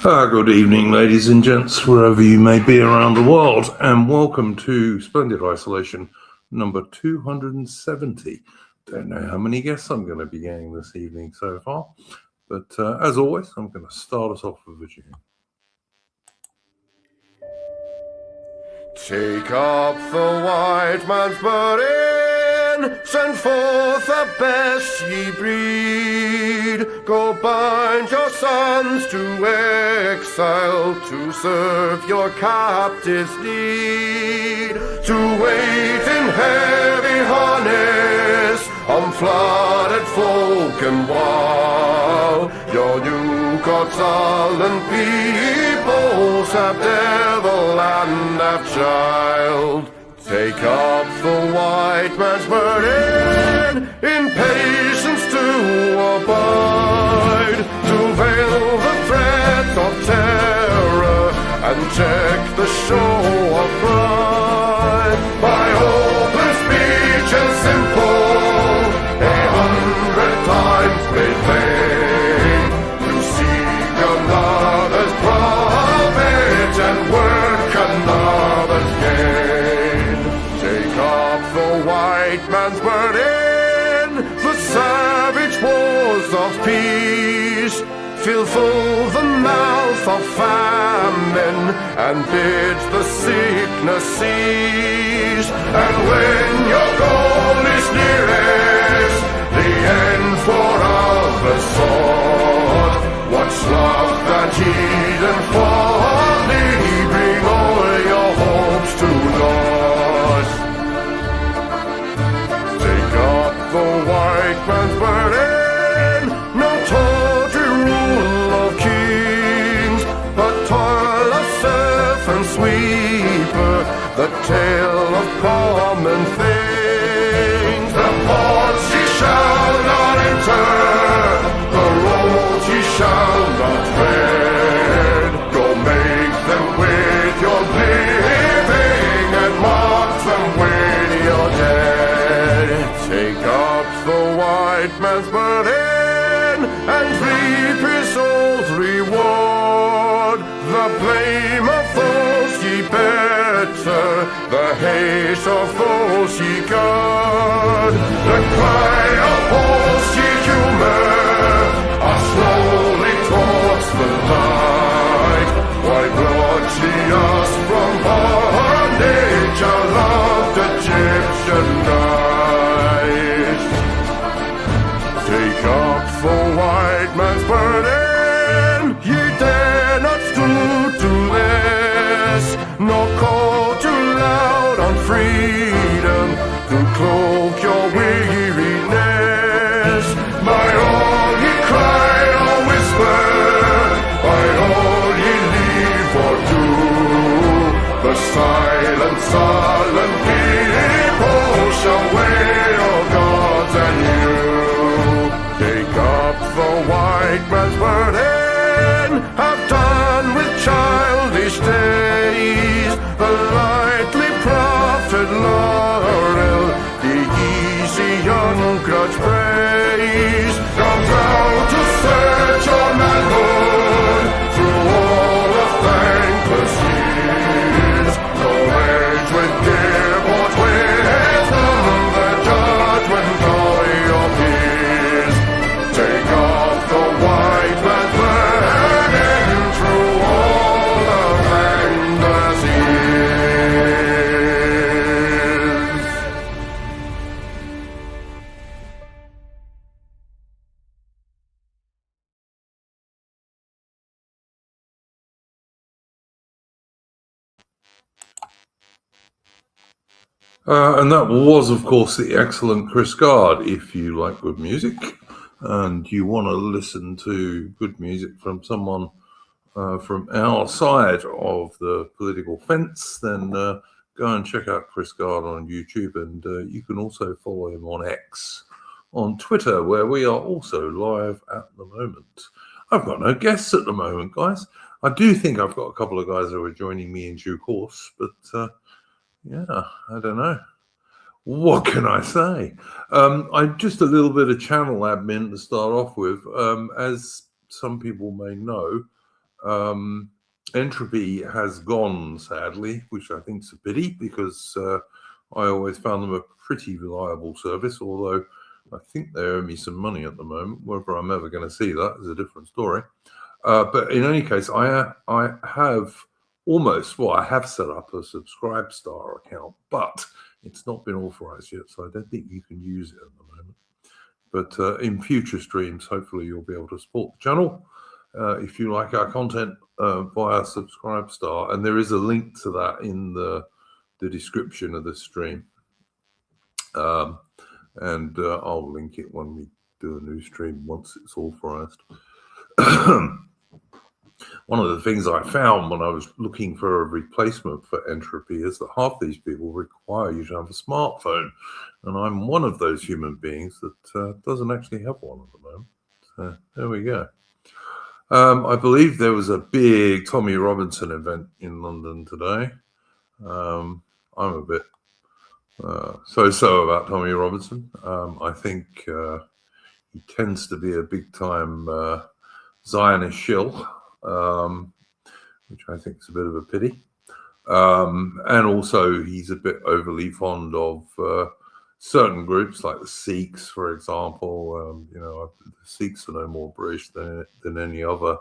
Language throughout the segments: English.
Good evening, ladies and gents, wherever you may be around the world, and welcome to Splendid Isolation number 270. Don't know how many guests I'm going to be getting this evening so far, but as always, I'm going to start us off with a tune. Take up the white man's burden, send forth the best ye breed. Go bind your sons to exile, to serve your captives' need. To wait in heavy harness on flooded folk and wild. Your new gods sullen peoples have devil and have child. Take up the white man's burden, in patience to abide, to veil the threat of terror and check the show of pride. By open speech and simple, 100 times made plain, to seek another's profit and work another's gain. Take up the white man's burden, the savage wars of peace. Fill full the mouth of famine and bid the sickness cease. And when your goal is nearest, the end for others sought, what's love that heed and folly, bring all your hopes to naught. Take up the white man's burden, no tawdry rule of kings, but toil of serf and sweeper, the tale of common things. The ports ye shall not enter, the roads ye shall not tread. Go make them with your living and mark them with your dead. Take up the white man's burden and reap his old reward. The blame of those ye better, the hate of those ye guard. The cry of those ye humor are slowly towards the light. Why brought ye us from bondage, a loved Egyptian night? Take up the white man's burden, ye dare not stoop to less, nor call too loud on freedom to cloak your weariness. By all ye cry or whisper, by all ye leave or do, the silent, sullen people shall weigh your gods and you. Take up the white man's burden, have done with childish days, the lightly proffered laurel, the easy ungrudged praise. Come down to search your manhood through all of thankless years. No age with dear bought wisdom, the judgment of your peers. Take off the white man's burden through all of thankless years. And that was, of course, the excellent Chris Gard. If you like good music and you want to listen to good music from someone from our side of the political fence, then go and check out Chris Gard on YouTube. And you can also follow him on X, on Twitter, where we are also live at the moment. I've got no guests at the moment, guys. I do think I've got a couple of guys who are joining me in due course, but yeah, I don't know. What can I say? I'm just a little bit of channel admin to start off with. As some people may know, Entropy has gone, sadly, which I think is a pity, because I always found them a pretty reliable service, although I think they owe me some money at the moment. Whether I'm ever going to see that is a different story. But in any case, I have I have set up a Subscribe Star account, but it's not been authorized yet, so I don't think you can use it at the moment. But in future streams, hopefully you'll be able to support the channel if you like our content via Subscribe Star, and there is a link to that in the description of the stream. And I'll link it when we do a new stream once it's authorized. One of the things I found when I was looking for a replacement for Entropy is that half these people require you to have a smartphone, and I'm one of those human beings that doesn't actually have one at the moment. So there we go. I believe there was a big Tommy Robinson event in London today. I'm a bit so-so about Tommy Robinson. I think he tends to be a big-time Zionist shill, which I think is a bit of a pity. And also he's a bit overly fond of certain groups like the Sikhs, for example. The Sikhs are no more British than any other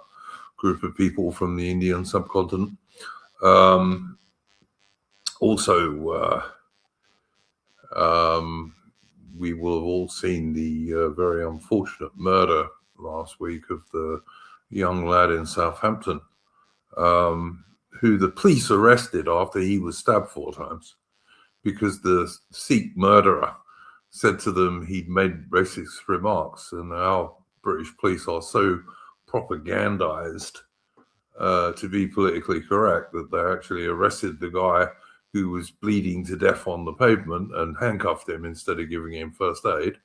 group of people from the Indian subcontinent. We will have all seen the very unfortunate murder last week of the young lad in Southampton, who the police arrested after he was stabbed 4 times because the Sikh murderer said to them he'd made racist remarks, and our British police are so propagandized to be politically correct that they actually arrested the guy who was bleeding to death on the pavement and handcuffed him instead of giving him first aid.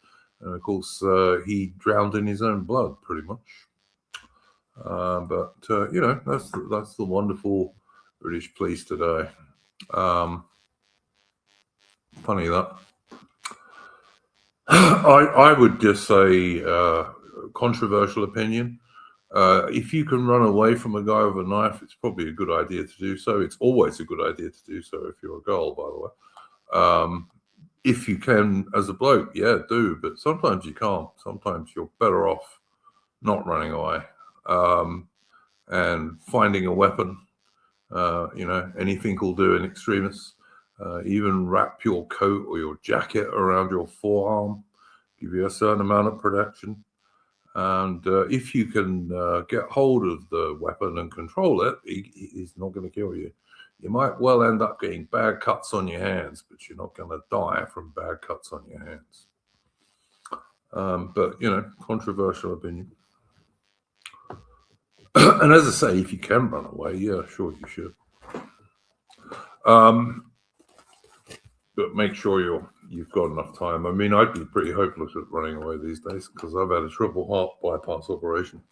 And of course, he drowned in his own blood, pretty much. But that's the wonderful British police today. Funny that. I would just say controversial opinion. If you can run away from a guy with a knife, it's probably a good idea to do so. It's always a good idea to do so if you're a girl, by the way. If you can, as a bloke, yeah, do. But sometimes you can't. Sometimes you're better off not running away and finding a weapon. Anything will do in extremis. Even wrap your coat or your jacket around your forearm, give you a certain amount of protection. And if you can get hold of the weapon and control it, he's not going to kill you. You might well end up getting bad cuts on your hands, but you're not going to die from bad cuts on your hands. But controversial opinion. And as I say, if you can run away, yeah, sure you should. But make sure you've got enough time. I mean, I'd be pretty hopeless at running away these days because I've had a triple heart bypass operation,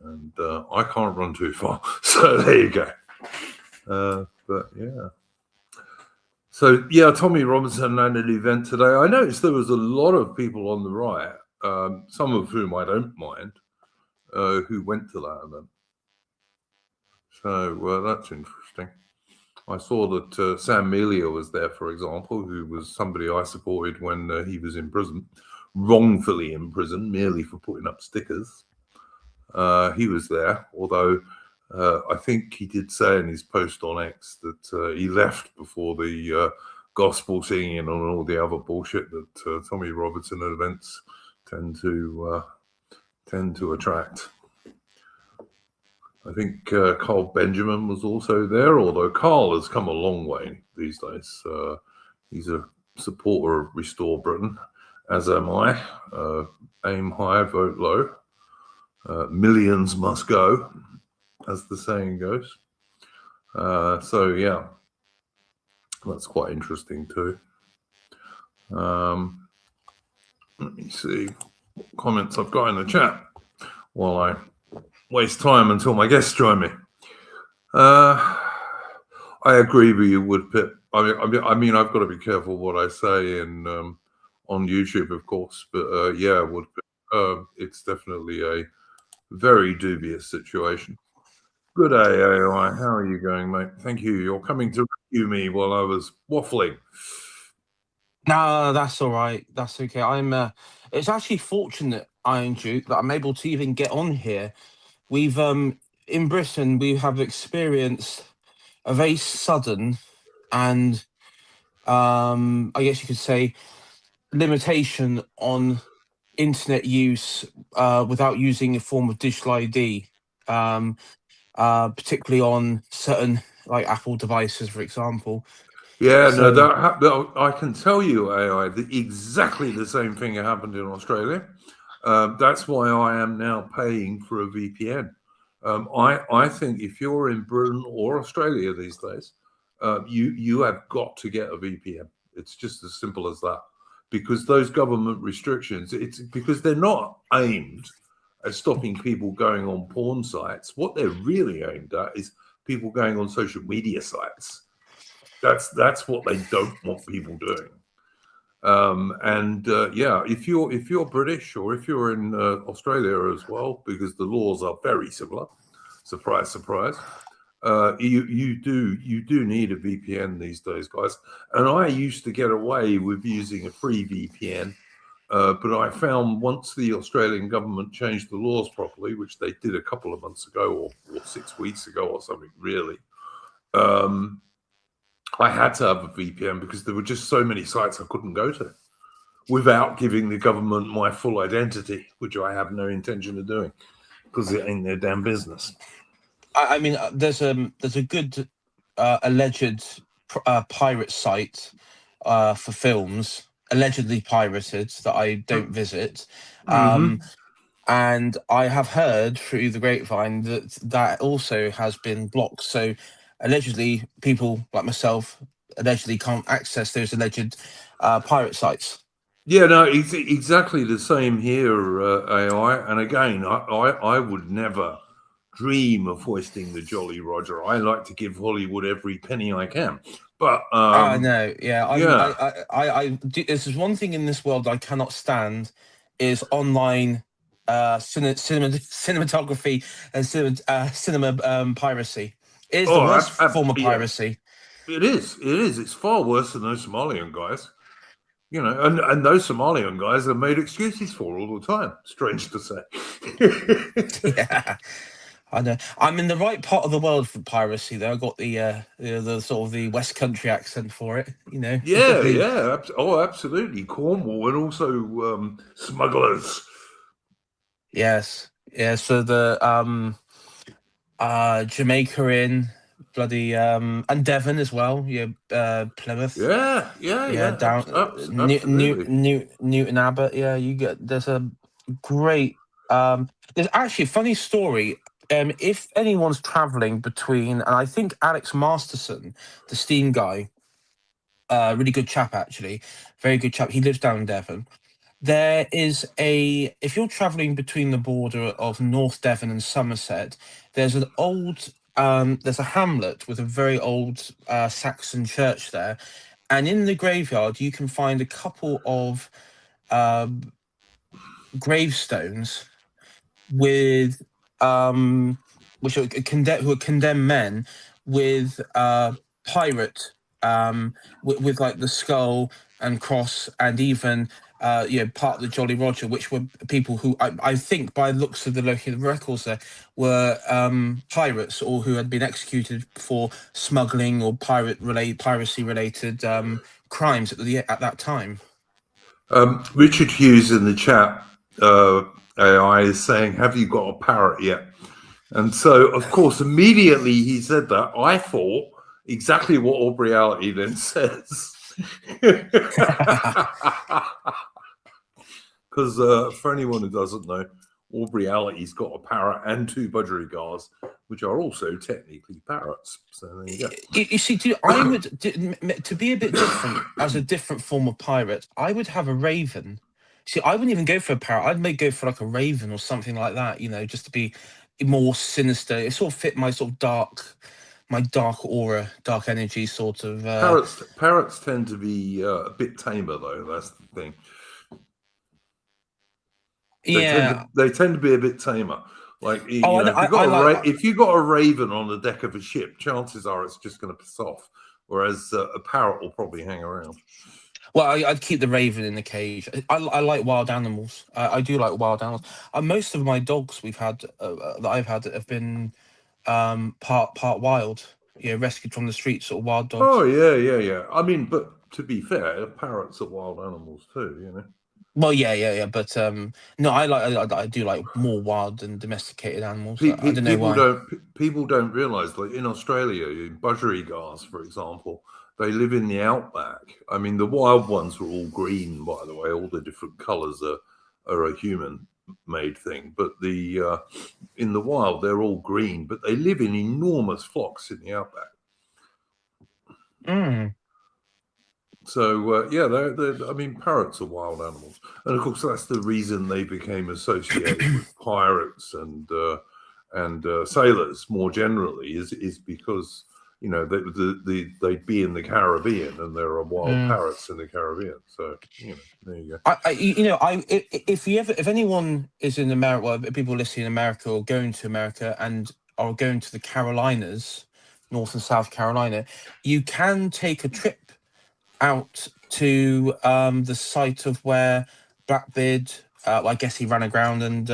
and I can't run too far. So there you go. But yeah. So yeah, Tommy Robinson had an event today. I noticed there was a lot of people on the right, some of whom I don't mind, who went to that event. So that's interesting. I saw that Sam Melia was there, for example, who was somebody I supported when he was in prison, wrongfully in prison, merely for putting up stickers. He was there, although I think he did say in his post on X that he left before the gospel singing and all the other bullshit that Tommy Robinson events tend to attract. I think Carl Benjamin was also there, although Carl has come a long way these days. He's a supporter of Restore Britain, as am I. Aim high, vote low. Millions must go, as the saying goes. So, yeah, that's quite interesting too. Let me see what comments I've got in the chat while I waste time until my guests join me. I agree with you, Woodpip. I mean, I've got to be careful what I say on YouTube, of course. But yeah, Woodpip, it's definitely a very dubious situation. Good day, AI. How are you going, mate? Thank you. You're coming to rescue me while I was waffling. No, that's all right. That's okay. It's actually fortunate, Iron Duke, that I'm able to even get on here. We've in Britain we have experienced a very sudden and I guess you could say limitation on internet use without using a form of digital ID, um, particularly on certain like Apple devices, for example. Yeah, no, So I can tell you, AI, that exactly the same thing happened in Australia. That's why I am now paying for a VPN. I think if you're in Britain or Australia these days, you have got to get a VPN. It's just as simple as that. Because those government restrictions, it's because they're not aimed at stopping people going on porn sites. What they're really aimed at is people going on social media sites. That's what they don't want people doing. Yeah, if you're British or if you're in Australia as well, because the laws are very similar. Surprise, surprise. You do need a VPN these days, guys. And I used to get away with using a free VPN, but I found once the Australian government changed the laws properly, which they did a couple of months ago or 6 weeks ago or something, really. I had to have a VPN because there were just so many sites I couldn't go to without giving the government my full identity, which I have no intention of doing because it ain't their damn business. I mean, there's a good alleged pirate site for films, allegedly pirated, that I don't visit. And I have heard through the grapevine that that also has been blocked. So allegedly, people like myself allegedly can't access those alleged pirate sites. Yeah, no, it's exactly the same here, AI. And again, I would never dream of hoisting the Jolly Roger. I like to give Hollywood every penny I can. But No, yeah, yeah, this is one thing in this world I cannot stand is online cinematography and cinema piracy. It is the oh, worst form of yeah, piracy. it is. It is. It's far worse than those Somalian guys. And those Somalian guys are made excuses for all the time. Strange to say. Yeah, I know. I'm in the right part of the world for piracy, though. I got the sort of the West Country accent for it. Yeah, yeah. Oh, absolutely. Cornwall and also smugglers. Yes, yeah. So the Jamaica in bloody and Devon as well. Yeah, Plymouth. Yeah, yeah, Yeah, yeah. down Absolutely. Newton Abbot. Yeah, you get there's a great there's actually a funny story. If anyone's traveling between, and I think Alex Masterson, the Steam guy, really good chap actually, very good chap. He lives down in Devon. There is if you're traveling between the border of North Devon and Somerset, there's an old there's a hamlet with a very old Saxon church there, and in the graveyard you can find a couple of um, gravestones with which are who are condemned men with pirate with like the skull and cross and even part of the Jolly Roger, which were people who I think by the looks of the local records there were pirates or who had been executed for smuggling or piracy related crimes at that time. Richard Hughes in the chat, AI, is saying, "Have you got a parrot yet?" And so, of course, immediately he said that. I thought exactly what Aubrey then says. Because for anyone who doesn't know, Aubrey-Ality's got a parrot and two budgerigars, which are also technically parrots. So there you go. You see, I would to be a bit different as a different form of pirate. I would have a raven. See, I wouldn't even go for a parrot. I'd maybe go for like a raven or something like that. Just to be more sinister. It sort of fit my sort of my dark aura, dark energy sort of. Parrots tend to be a bit tamer, though. That's the thing. Yeah, They tend to be a bit tamer. Like, I if you got a raven on the deck of a ship, chances are it's just going to piss off. Whereas a parrot will probably hang around. Well, I'd keep the raven in the cage. I like wild animals. I do like wild animals. Most of my dogs that I've had have been part wild. Rescued from the streets, sort of wild dogs. Oh yeah. I mean, but to be fair, parrots are wild animals too. Well, yeah. But no, I do like more wild and domesticated animals. I don't know why. People don't realise, like in Australia, in budgerigars, for example, they live in the outback. I mean, the wild ones are all green, by the way. All the different colours are a human-made thing, but in the wild they're all green, but they live in enormous flocks in the outback. Mm. So I mean, parrots are wild animals, and of course that's the reason they became associated with pirates and sailors more generally. Is because they'd be in the Caribbean, and there are wild parrots in the Caribbean. So there you go. If anyone is in America, well, people listening in America or going to America and are going to the Carolinas, North and South Carolina, you can take a trip out to the site of where Blackbeard, I guess he ran aground and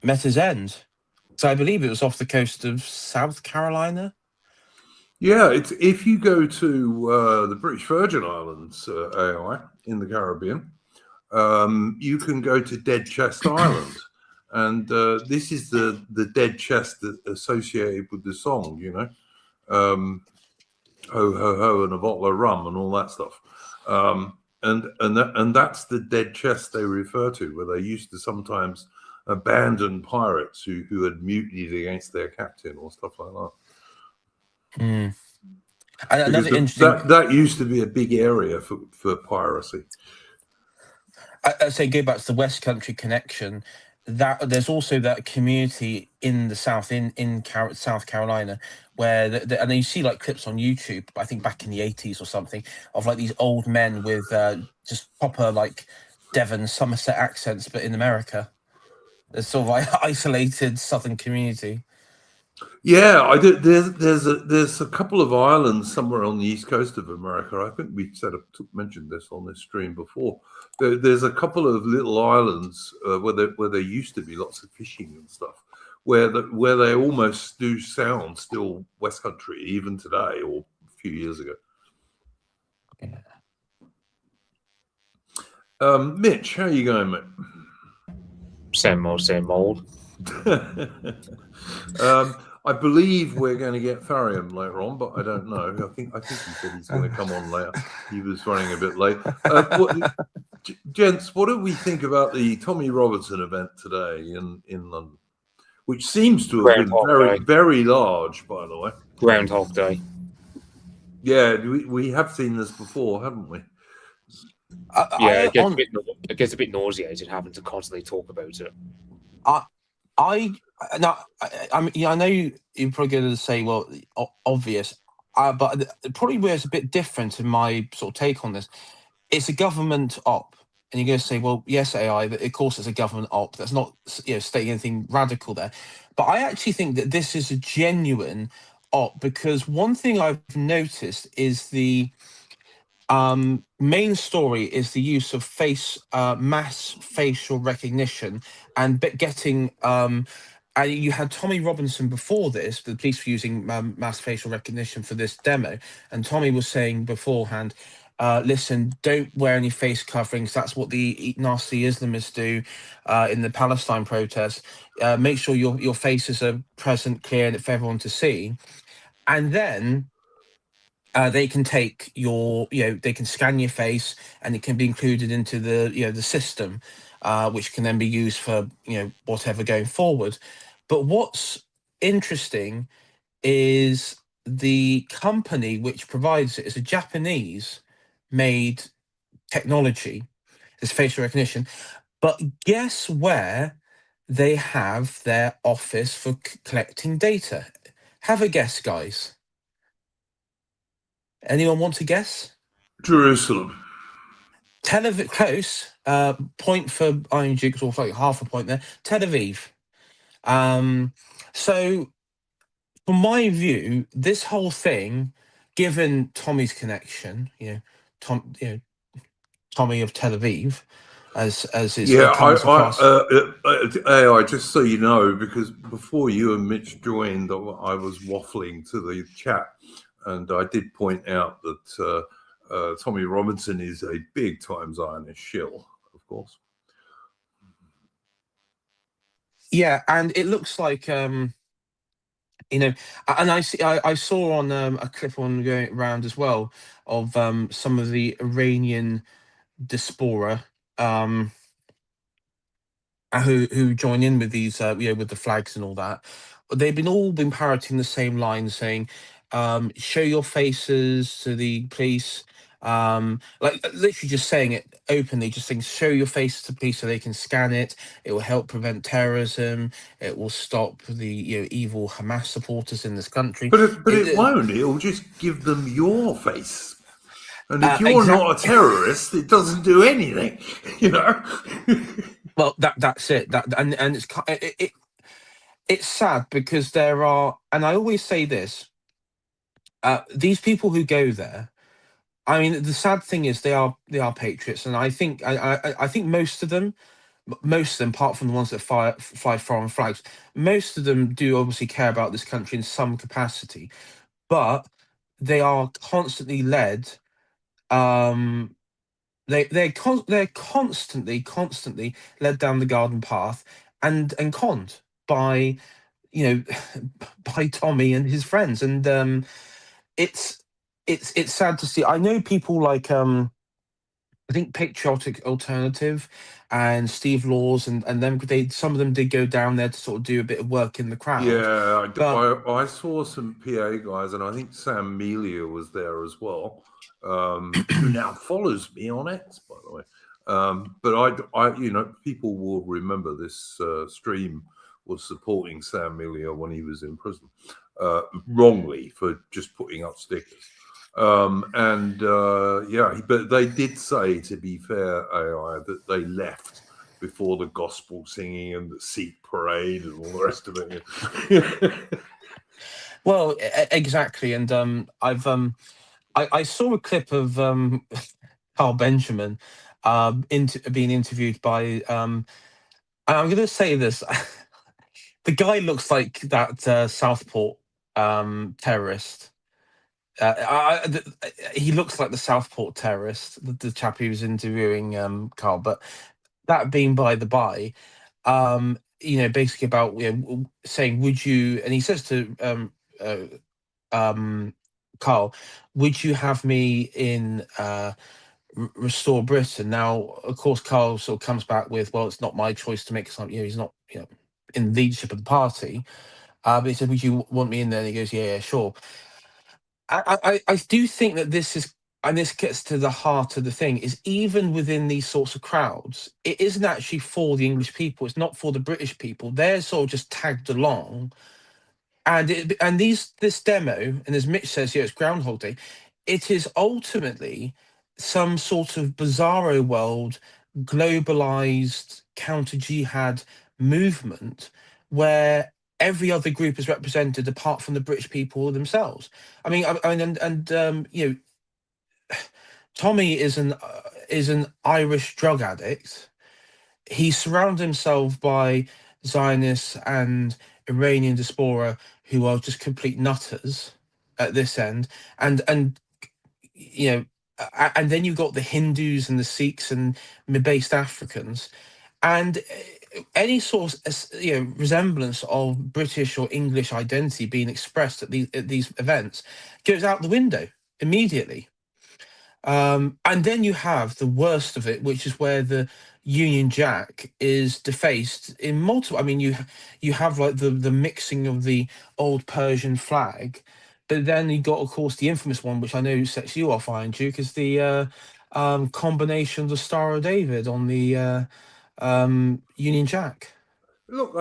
met his end. So I believe it was off the coast of South Carolina. Yeah, it's if you go to the British Virgin Islands, AI in the Caribbean, you can go to Dead Chest Island, and this is the dead chest associated with the song, ho ho ho, and a bottle of rum and all that stuff. And that's the dead chest they refer to, where they used to sometimes abandon pirates who had mutinied against their captain or stuff like that. And another interesting that used to be a big area for piracy. I say go back to the West Country connection. That there's also that community in the South, in South Carolina, where and you see like clips on YouTube. I think back in the 80s or something of like these old men with just proper like Devon, Somerset accents, but in America. There's sort of like isolated Southern community. Yeah, there's a couple of islands somewhere on the east coast of America. I think we mentioned this on this stream before. There's a couple of little islands where there used to be lots of fishing and stuff, where they almost do sound still West Country even today or a few years ago. Yeah. Mitch, how are you going, mate? Same old. I believe we're going to get Farian later on, but I don't know. I think he said he's going to come on later. He was running a bit late. Gents, what do we think about the Tommy Robertson event today in London, which seems to have been very, very large, by the way? Groundhog Day. Yeah, we have seen this before, haven't we? It gets a bit nauseated having to constantly talk about it. I know you're probably going to say, well, obvious, but probably where it's a bit different in my sort of take on this. It's a government op, and you're going to say, well, yes, AI, but of course it's a government op. That's not stating anything radical there. But I actually think that this is a genuine op, because one thing I've noticed is the main story is the use of mass facial recognition and getting you had Tommy Robinson before this, the police were using mass facial recognition for this demo, and Tommy was saying beforehand, listen, don't wear any face coverings. That's what the nasty Islamists do in the Palestine protests. Make sure your faces are present, clear, and for everyone to see. And then they can take they can scan your face, and it can be included into the system, which can then be used for whatever going forward. But what's interesting is the company which provides it is a Japanese-made technology, this facial recognition. But guess where they have their office for collecting data? Have a guess, guys. Anyone want to guess? Jerusalem. Tel Aviv, close. Point for Iron Dukes, or like half a point there. Tel Aviv. So, from my view, this whole thing, given Tommy's connection, Tommy of Tel Aviv, as it sort of comes across. AI, just so you know, because before you and Mitch joined, I was waffling to the chat, and I did point out that Tommy Robinson is a big time Zionist shill, of course. Yeah, and it looks like and I saw on a clip on going around as well of some of the Iranian diaspora who join in with these with the flags and all that. They've all been parroting the same line, saying show your faces to the police, like literally just saying it openly, just saying show your face to police so they can scan it. It will help prevent terrorism. It will stop the evil Hamas supporters in this country. But it won't. It'll just give them your face. And if you're exactly. not a terrorist, it doesn't do anything, Well, that's it. And it's sad because there are, and I always say this, these people who go there, I mean, the sad thing is they are patriots, and I think most of them, apart from the ones that fly foreign flags, most of them do obviously care about this country in some capacity, but they are constantly led. They're constantly led down the garden path and conned by by Tommy and his friends, and it's sad to see. I know people like I think Patriotic Alternative and Steve Laws and them. Some of them did go down there to sort of do a bit of work in the crowd. Yeah, I saw some PA guys, and I think Sam Melia was there as well, who now follows me on X, by the way. But I people will remember this stream was supporting Sam Melia when he was in prison, wrongly for just putting up stickers. But they did say, to be fair, AI, that they left before the gospel singing and the Sikh parade and all the rest of it. Well, exactly, and I saw a clip of Carl Benjamin being interviewed by and I'm going to say this. The guy looks like that Southport terrorist. He looks like the Southport terrorist, the chap who was interviewing Carl. But that being by the by, basically about saying, would you? And he says to Carl, would you have me in Restore Britain? Now, of course, Carl sort of comes back with, well, it's not my choice to make something. He's not in leadership of the party. But he said, would you want me in there? And he goes, yeah, sure. I do think that this is, and this gets to the heart of the thing, is even within these sorts of crowds, it isn't actually for the English people. It's not for the British people. They're sort of just tagged along. And this demo, and as Mitch says here, it's Groundhog Day. It is ultimately some sort of bizarro world, globalized counter-jihad movement where every other group is represented apart from the British people themselves. I mean, Tommy is an Irish drug addict. He surrounded himself by Zionists and Iranian diaspora who are just complete nutters at this end, and then you've got the Hindus and the Sikhs and based Africans, and any sort of resemblance of British or English identity being expressed at these events goes out the window immediately. And then you have the worst of it, which is where the Union Jack is defaced in multiple. I mean, you have like the mixing of the old Persian flag, but then you got, of course, the infamous one, which I know sets you off, Iron Duke, is the combination of the Star of David on the Union Jack. Look,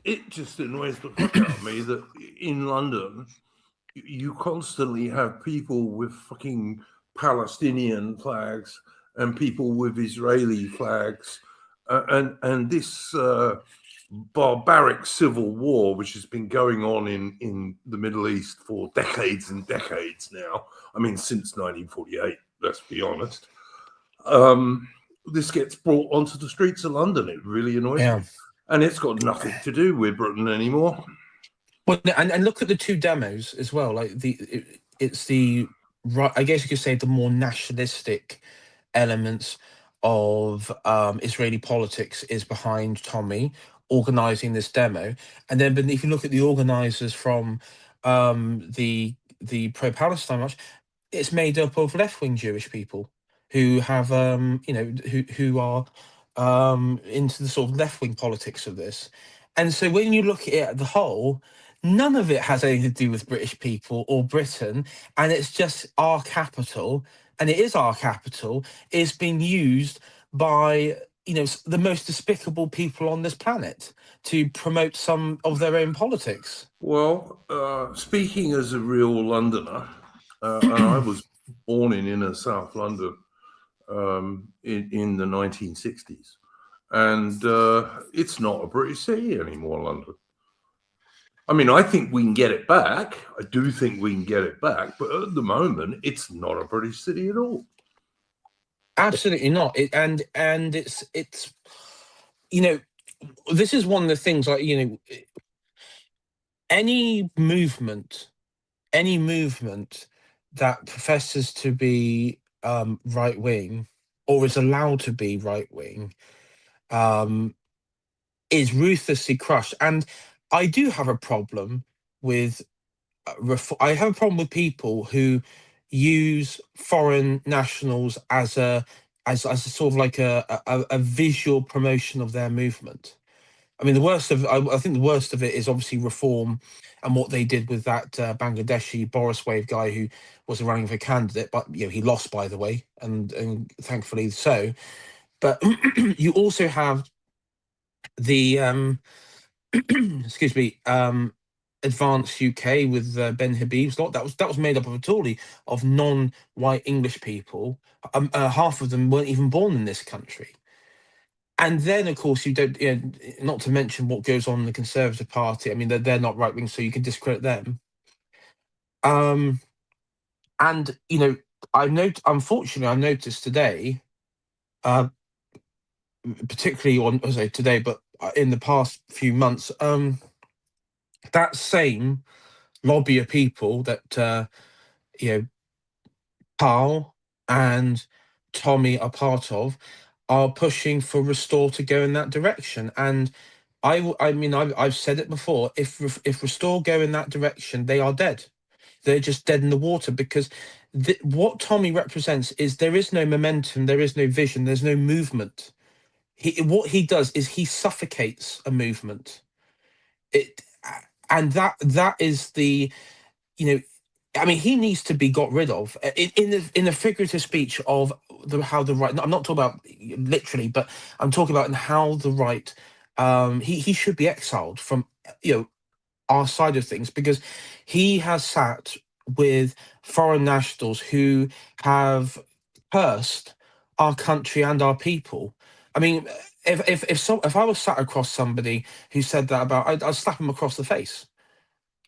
it just annoys the fuck out of me that in London you constantly have people with fucking Palestinian flags and people with Israeli flags, and this barbaric civil war, which has been going on in the Middle East for decades and decades now. I mean, since 1948, let's be honest. This gets brought onto the streets of London. It really annoys me. And it's got nothing to do with Britain anymore. Well, and look at the two demos as well. Like it's the right. I guess you could say the more nationalistic elements of Israeli politics is behind Tommy organizing this demo, and then but if you look at the organizers from the pro-Palestine march, it's made up of left-wing Jewish people who have who are into the sort of left-wing politics of this. And so when you look at it as the whole, none of it has anything to do with British people or Britain, and it's just our capital, and it is our capital, is being used by the most despicable people on this planet to promote some of their own politics. Well, speaking as a real Londoner, and I was born in inner South London in the 1960s, and it's not a British city anymore, London. I mean, I think we can get it back. I do think we can get it back, but at the moment, it's not a British city at all. Absolutely not. And it's this is one of the things, like, any movement that professes to be right wing or is allowed to be right wing is ruthlessly crushed. And I do have a problem with I have a problem with people who use foreign nationals as a sort of like a visual promotion of their movement. I mean, I think the worst of it is obviously Reform and what they did with that Bangladeshi Boris Wave guy who was running for candidate, but he lost, by the way, and thankfully so. But you also have the excuse me, Advanced UK with Ben Habib's lot. That was made up of totally of non-white English people. Half of them weren't even born in this country. And then, of course, you don't. Not to mention what goes on in the Conservative Party. I mean, they're not right wing, so you can discredit them. And unfortunately, I noticed today, particularly on today, but in the past few months, that same lobby of people that Carl and Tommy are part of are pushing for Restore to go in that direction. And I've said it before. If Restore go in that direction, they are dead. They're just dead in the water, because what Tommy represents is there is no momentum, there is no vision, there's no movement. What he does is he suffocates a movement. And that is the I mean, he needs to be got rid of in the figurative speech of how the right. I'm not talking about literally, but I'm talking about in how the right. He should be exiled from our side of things, because he has sat with foreign nationals who have cursed our country and our people. I mean, if I was sat across somebody who said that about, I'd slap him across the face.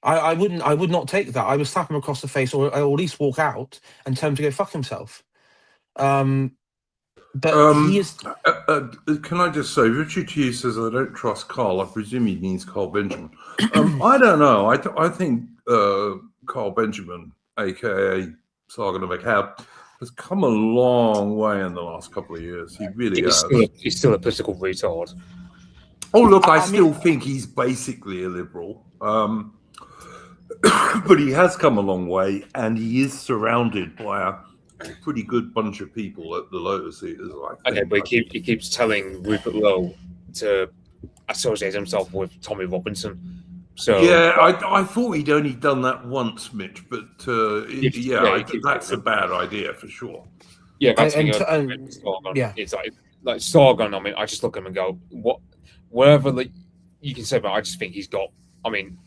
I would not take that. I would slap him across the face, or at least walk out and tell him to go fuck himself. But he is. Can I just say, Richard Hughes says, I don't trust Carl. I presume he means Carl Benjamin. I don't know. I think Carl Benjamin, aka Sargon of Akkad, has come a long way in the last couple of years. He really has. He's still a political retard. Oh, look, I still think he's basically a liberal. But he has come a long way, and he is surrounded by a pretty good bunch of people at the Lotus Eaters. Okay, but he keeps telling Rupert Lowe to associate himself with Tommy Robinson. So yeah, I thought he'd only done that once, Mitch, but that's a bad idea for sure. Yeah, that's it's like Sargon. I mean, I just look at him and go, whatever you can say, but I just think he's got. I mean,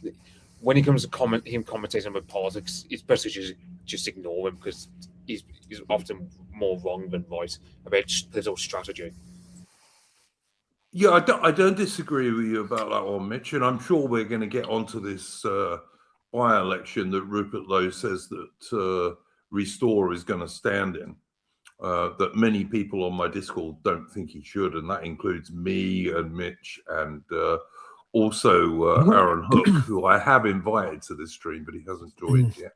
when he comes to him commentating with politics, it's best to just ignore him, because is often more wrong than right about political strategy. Yeah, I don't disagree with you about that one, Mitch, and I'm sure we're going to get onto this by-election that Rupert Lowe says that Restore is going to stand in, that many people on my Discord don't think he should, and that includes me and Mitch and also Aaron Hook, who I have invited to this stream, but he hasn't joined yet.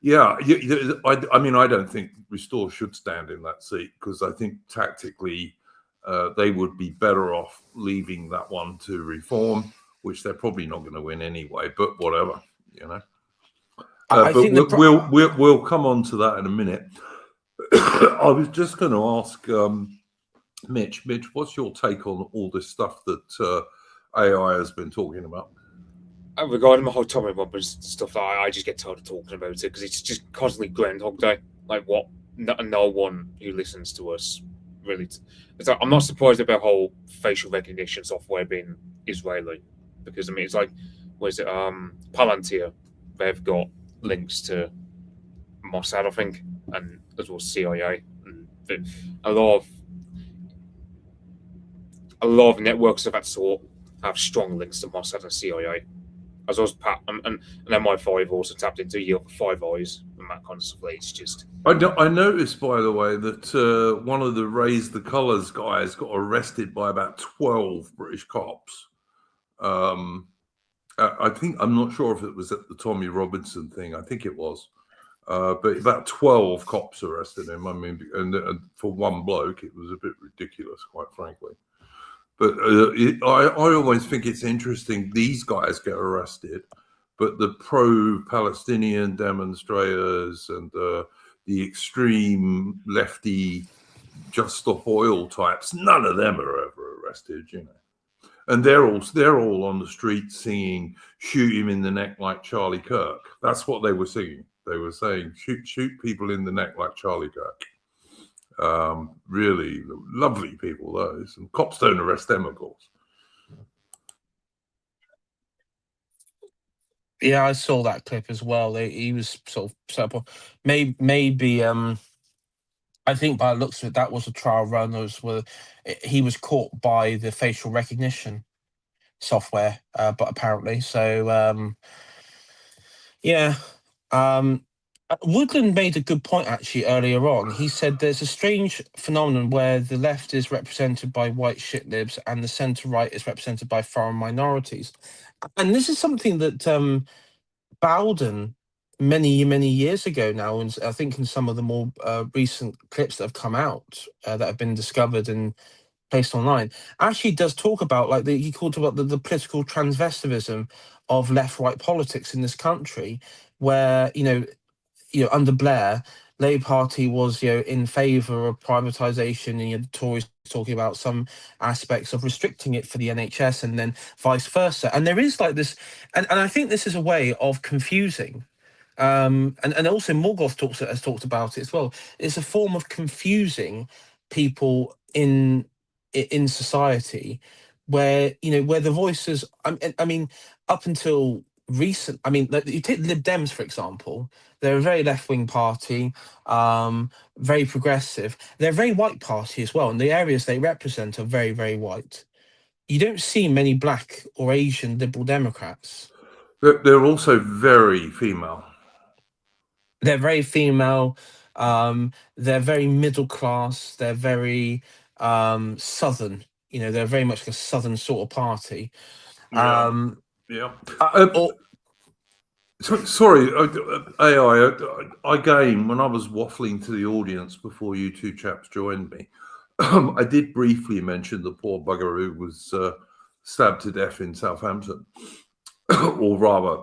Yeah, I mean, I don't think Restore should stand in that seat because I think tactically they would be better off leaving that one to Reform, which they're probably not going to win anyway. But whatever, you know. But we'll come on to that in a minute. I was just going to ask Mitch, what's your take on all this stuff that AI has been talking about? Regarding the whole Tommy Robbins stuff, I just get tired of talking about it because it's just constantly Groundhog Day. Like what? No one who listens to us really. It's like, I'm not surprised about whole facial recognition software being Israeli, because I mean it's like, what is it? Palantir. They've got links to Mossad, I think, and as well as CIA, and a lot of networks of that sort have strong links to Mossad and CIA. As well as and MI5 also tapped into Five Eyes and that kind of stuff. It's just. I noticed, by the way, that one of the Raise the Colours guys got arrested by about 12 British cops. I think, I'm not sure if it was at the Tommy Robinson thing. I think it was. But about 12 cops arrested him. I mean, and for one bloke, it was a bit ridiculous, quite frankly. But I always think it's interesting. These guys get arrested, but the pro-Palestinian demonstrators and the extreme lefty just stop oil types, none of them are ever arrested, you know. And they're all on the street singing "Shoot him in the neck like Charlie Kirk." That's what they were singing. They were saying shoot people in the neck like Charlie Kirk. Really lovely people, those, and cops don't arrest them, of course. Yeah, I saw that clip as well. He was sort of set up. Maybe I think by the looks of it, that was a trial run. He was caught by the facial recognition software, but apparently, so yeah. Woodland made a good point actually earlier on. He said there's a strange phenomenon where the left is represented by white shitlibs and the centre right is represented by foreign minorities. And this is something that Bowden, many years ago now, and I think in some of the more recent clips that have come out that have been discovered and placed online, actually does talk about, like, he talked about the political transvestivism of left-right politics in this country, where under Blair, Labour Party was in favour of privatisation, and the Tories talking about some aspects of restricting it for the NHS, and then vice versa. And there is like this, and I think this is a way of confusing. And also Morgoth has talked about it as well. It's a form of confusing people in society, where where the voices. I mean, up until recent. I mean, you take Lib Dems for example. They're a very left-wing party, very progressive. They're a very white party as well, and the areas they represent are very, very white. You don't see many black or Asian Liberal Democrats. They're also very female. They're very female. They're very middle class. They're very southern. They're very much like a southern sort of party. Yeah. Sorry, AI. Again, when I was waffling to the audience before you two chaps joined me, I did briefly mention the poor bugger who was stabbed to death in Southampton, or rather,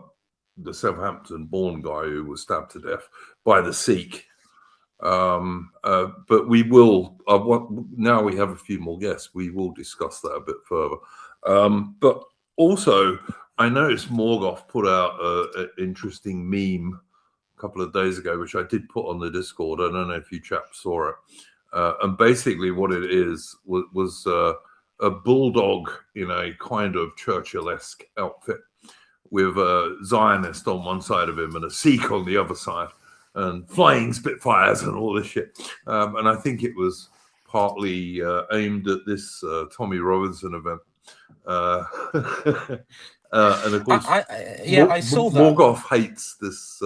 the Southampton-born guy who was stabbed to death by the Sikh. But we will. Now we have a few more guests. We will discuss that a bit further. But also, I noticed Morgoth put out an interesting meme a couple of days ago, which I did put on the Discord. I don't know if you chaps saw it. And basically what it is was a bulldog in a kind of Churchill-esque outfit with a Zionist on one side of him and a Sikh on the other side. and flying Spitfires and all this shit. And I think it was partly aimed at this Tommy Robinson event. And of course, I saw that. Morgoth hates this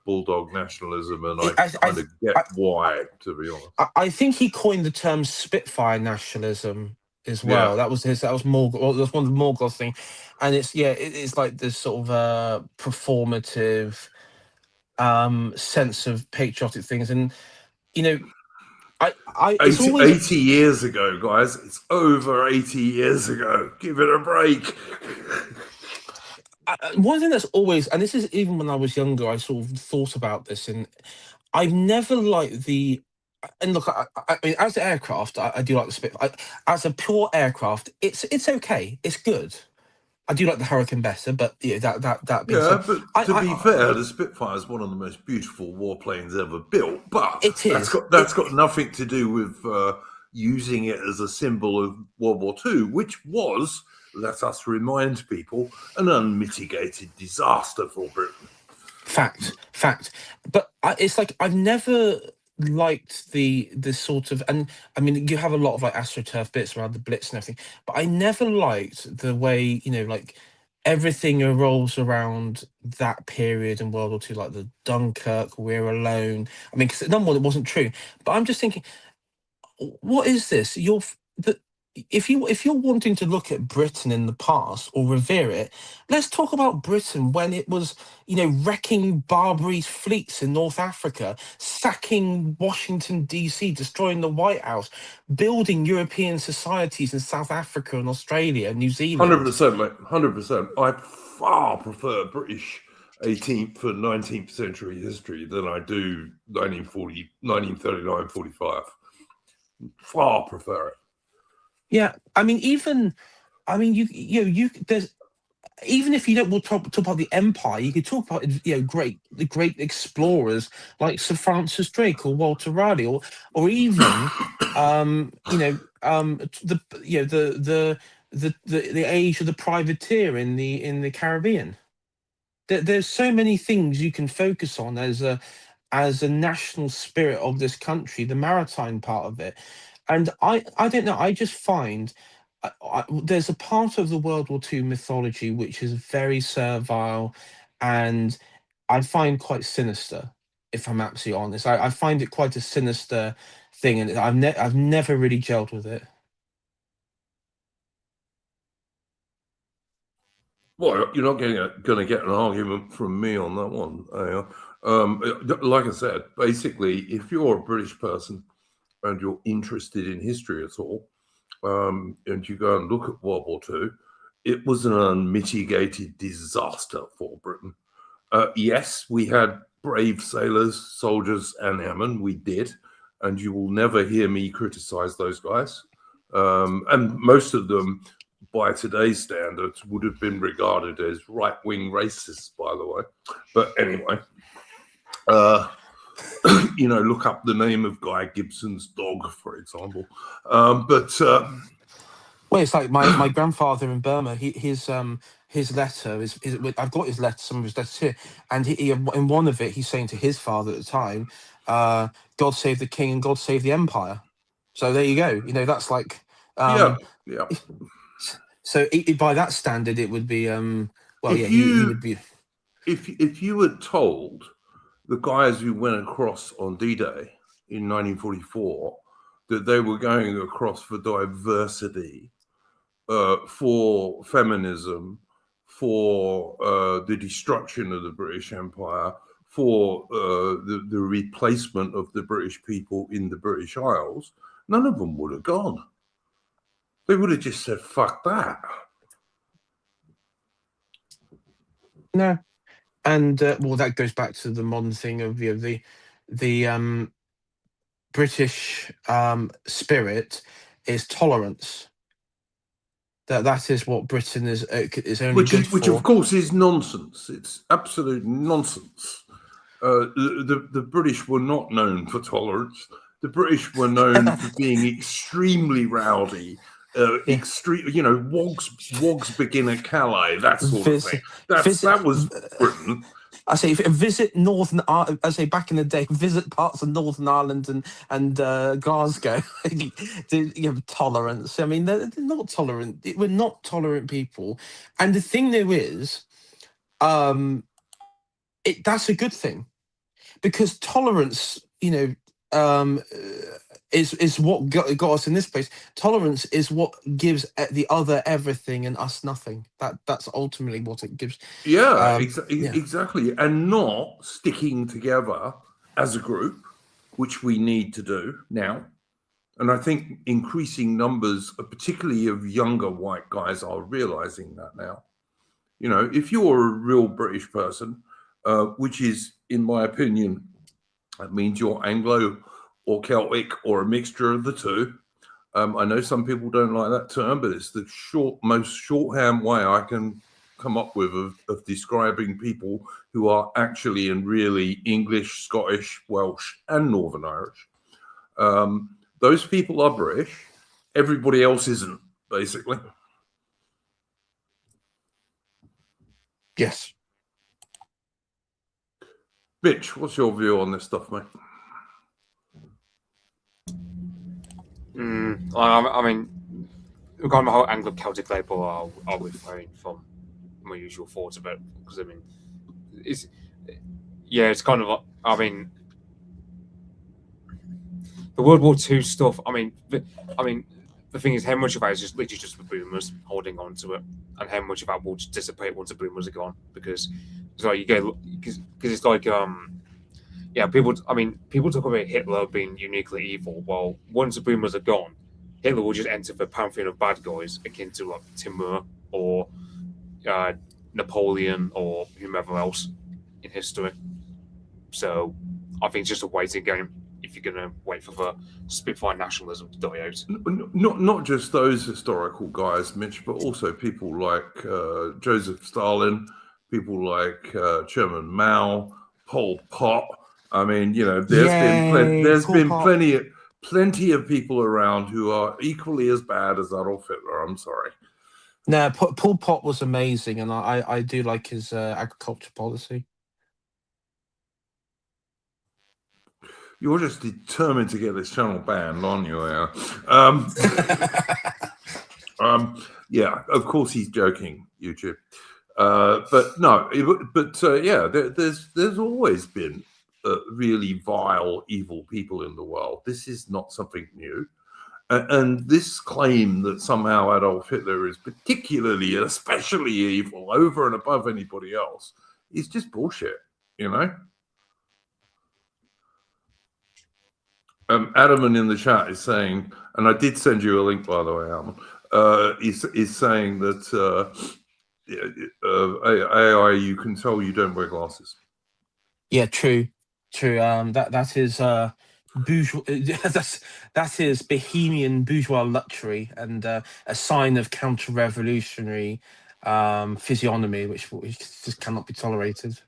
bulldog nationalism, and I kind of get why, to be honest. I think he coined the term Spitfire nationalism as well. Yeah. That was Morgoth. Well, that's one of the Morgoth thing, and it's like this sort of performative sense of patriotic things, and it's 80 years ago, guys. It's over 80 years ago. Give it a break. One thing that's always, and this is even when I was younger, I sort of thought about this, and I've never liked and look, I mean, as an aircraft, I do like the Spitfire. As a pure aircraft, it's okay, it's good. I do like the Hurricane better, but that being said, but to be fair, the Spitfire is one of the most beautiful warplanes ever built. But it is. That's got nothing to do with using it as a symbol of World War II, which was, let us remind people, an unmitigated disaster for Britain. Fact. But it's like I've never liked the sort of, and I mean, you have a lot of like AstroTurf bits around the Blitz and everything, but I never liked the way, like everything revolves around that period in World War II, like the Dunkirk, We're Alone. I mean, because number one, it wasn't true, but I'm just thinking, what is this? If you're wanting to look at Britain in the past or revere it, let's talk about Britain when it was, wrecking Barbary fleets in North Africa, sacking Washington DC, destroying the White House, building European societies in South Africa and Australia, New Zealand. 100%, mate. 100%. I far prefer British 18th and 19th century history than I do 1939, 45. Far prefer it. Yeah, I mean, there's, even if you don't want to talk about the empire, you could talk about the great explorers like Sir Francis Drake or Walter Raleigh, or even the age of the privateer in the Caribbean. There's so many things you can focus on as a national spirit of this country, the maritime part of it. And I don't know, I just find there's a part of the World War II mythology which is very servile, and I find quite sinister, if I'm absolutely honest. I find it quite a sinister thing, and I've never really gelled with it. Well, you're not going to get an argument from me on that one. Like I said, basically, if you're a British person and you're interested in history at all, and you go and look at World War II, it was an unmitigated disaster for Britain. Yes, we had brave sailors, soldiers, and airmen. We did, and you will never hear me criticize those guys. And most of them, by today's standards, would have been regarded as right-wing racists, by the way. But anyway, look up the name of Guy Gibson's dog, for example. Well, it's like my grandfather in Burma. His letter is I've got his letter, some of his letters here, and he in one of it he's saying to his father at the time, "God save the king and God save the empire." So there you go. That's like yeah. So by that standard, it would be he would be. If you were told the guys who went across on D-Day in 1944 that they were going across for diversity, for feminism, for the destruction of the British Empire, for the replacement of the British people in the British Isles, none of them would have gone. They would have just said, fuck that. No. And that goes back to the modern thing of the British spirit is tolerance. That is what Britain is only good for. Which of course is nonsense. It's absolute nonsense. The British were not known for tolerance. The British were known for being extremely rowdy. Wogs begin at Calais, that sort of thing. That was Britain. I say visit Northern Ireland. I say back in the day, visit parts of Northern Ireland and Glasgow. Tolerance. I mean, they're not tolerant. We're not tolerant people. And the thing there is, that's a good thing, because tolerance, is what got us in this place. Tolerance is what gives the other everything and us nothing. That's ultimately what it gives. Yeah, Yeah. exactly. And not sticking together as a group, which we need to do now. And I think increasing numbers, particularly of younger white guys, are realizing that now. If you're a real British person, which is, in my opinion, that means you're Anglo or Celtic or a mixture of the two. I know some people don't like that term, but it's the most shorthand way I can come up with of describing people who are actually and really English, Scottish, Welsh, and Northern Irish. Those people are British. Everybody else isn't, basically. Yes. Mitch, what's your view on this stuff, mate? I mean, regarding the whole Anglo-Celtic label, I'll refrain from my usual thoughts about it, because I mean, it's kind of. I mean, the World War II stuff. I mean, the thing is, how much of that is just literally just the boomers holding on to it, and how much of that will just dissipate once the boomers are gone? Because it's like because it's like people talk about Hitler being uniquely evil. Well, once the boomers are gone, Hitler will just enter the pantheon of bad guys akin to like Timur or Napoleon or whomever else in history. So I think it's just a waiting game if you're going to wait for the Spitfire nationalism to die out. Not just those historical guys, Mitch, but also people like Joseph Stalin, people like Chairman Mao, Pol Pot. I mean, there's been plenty of people around who are equally as bad as Adolf Hitler. I'm sorry. No, Pol Pot was amazing, and I do like his agriculture policy. You're just determined to get this channel banned, aren't you? Yeah, of course he's joking, YouTube. But no, there's always been really vile, evil people in the world. This is not something new. And this claim that somehow Adolf Hitler is especially evil over and above anybody else is just bullshit, Adam in the chat is saying, and I did send you a link, by the way, Adam, is saying that AI, you can tell you don't wear glasses. Yeah, true. That is bourgeois. that is bohemian bourgeois luxury, and a sign of counter-revolutionary physiognomy, which just cannot be tolerated.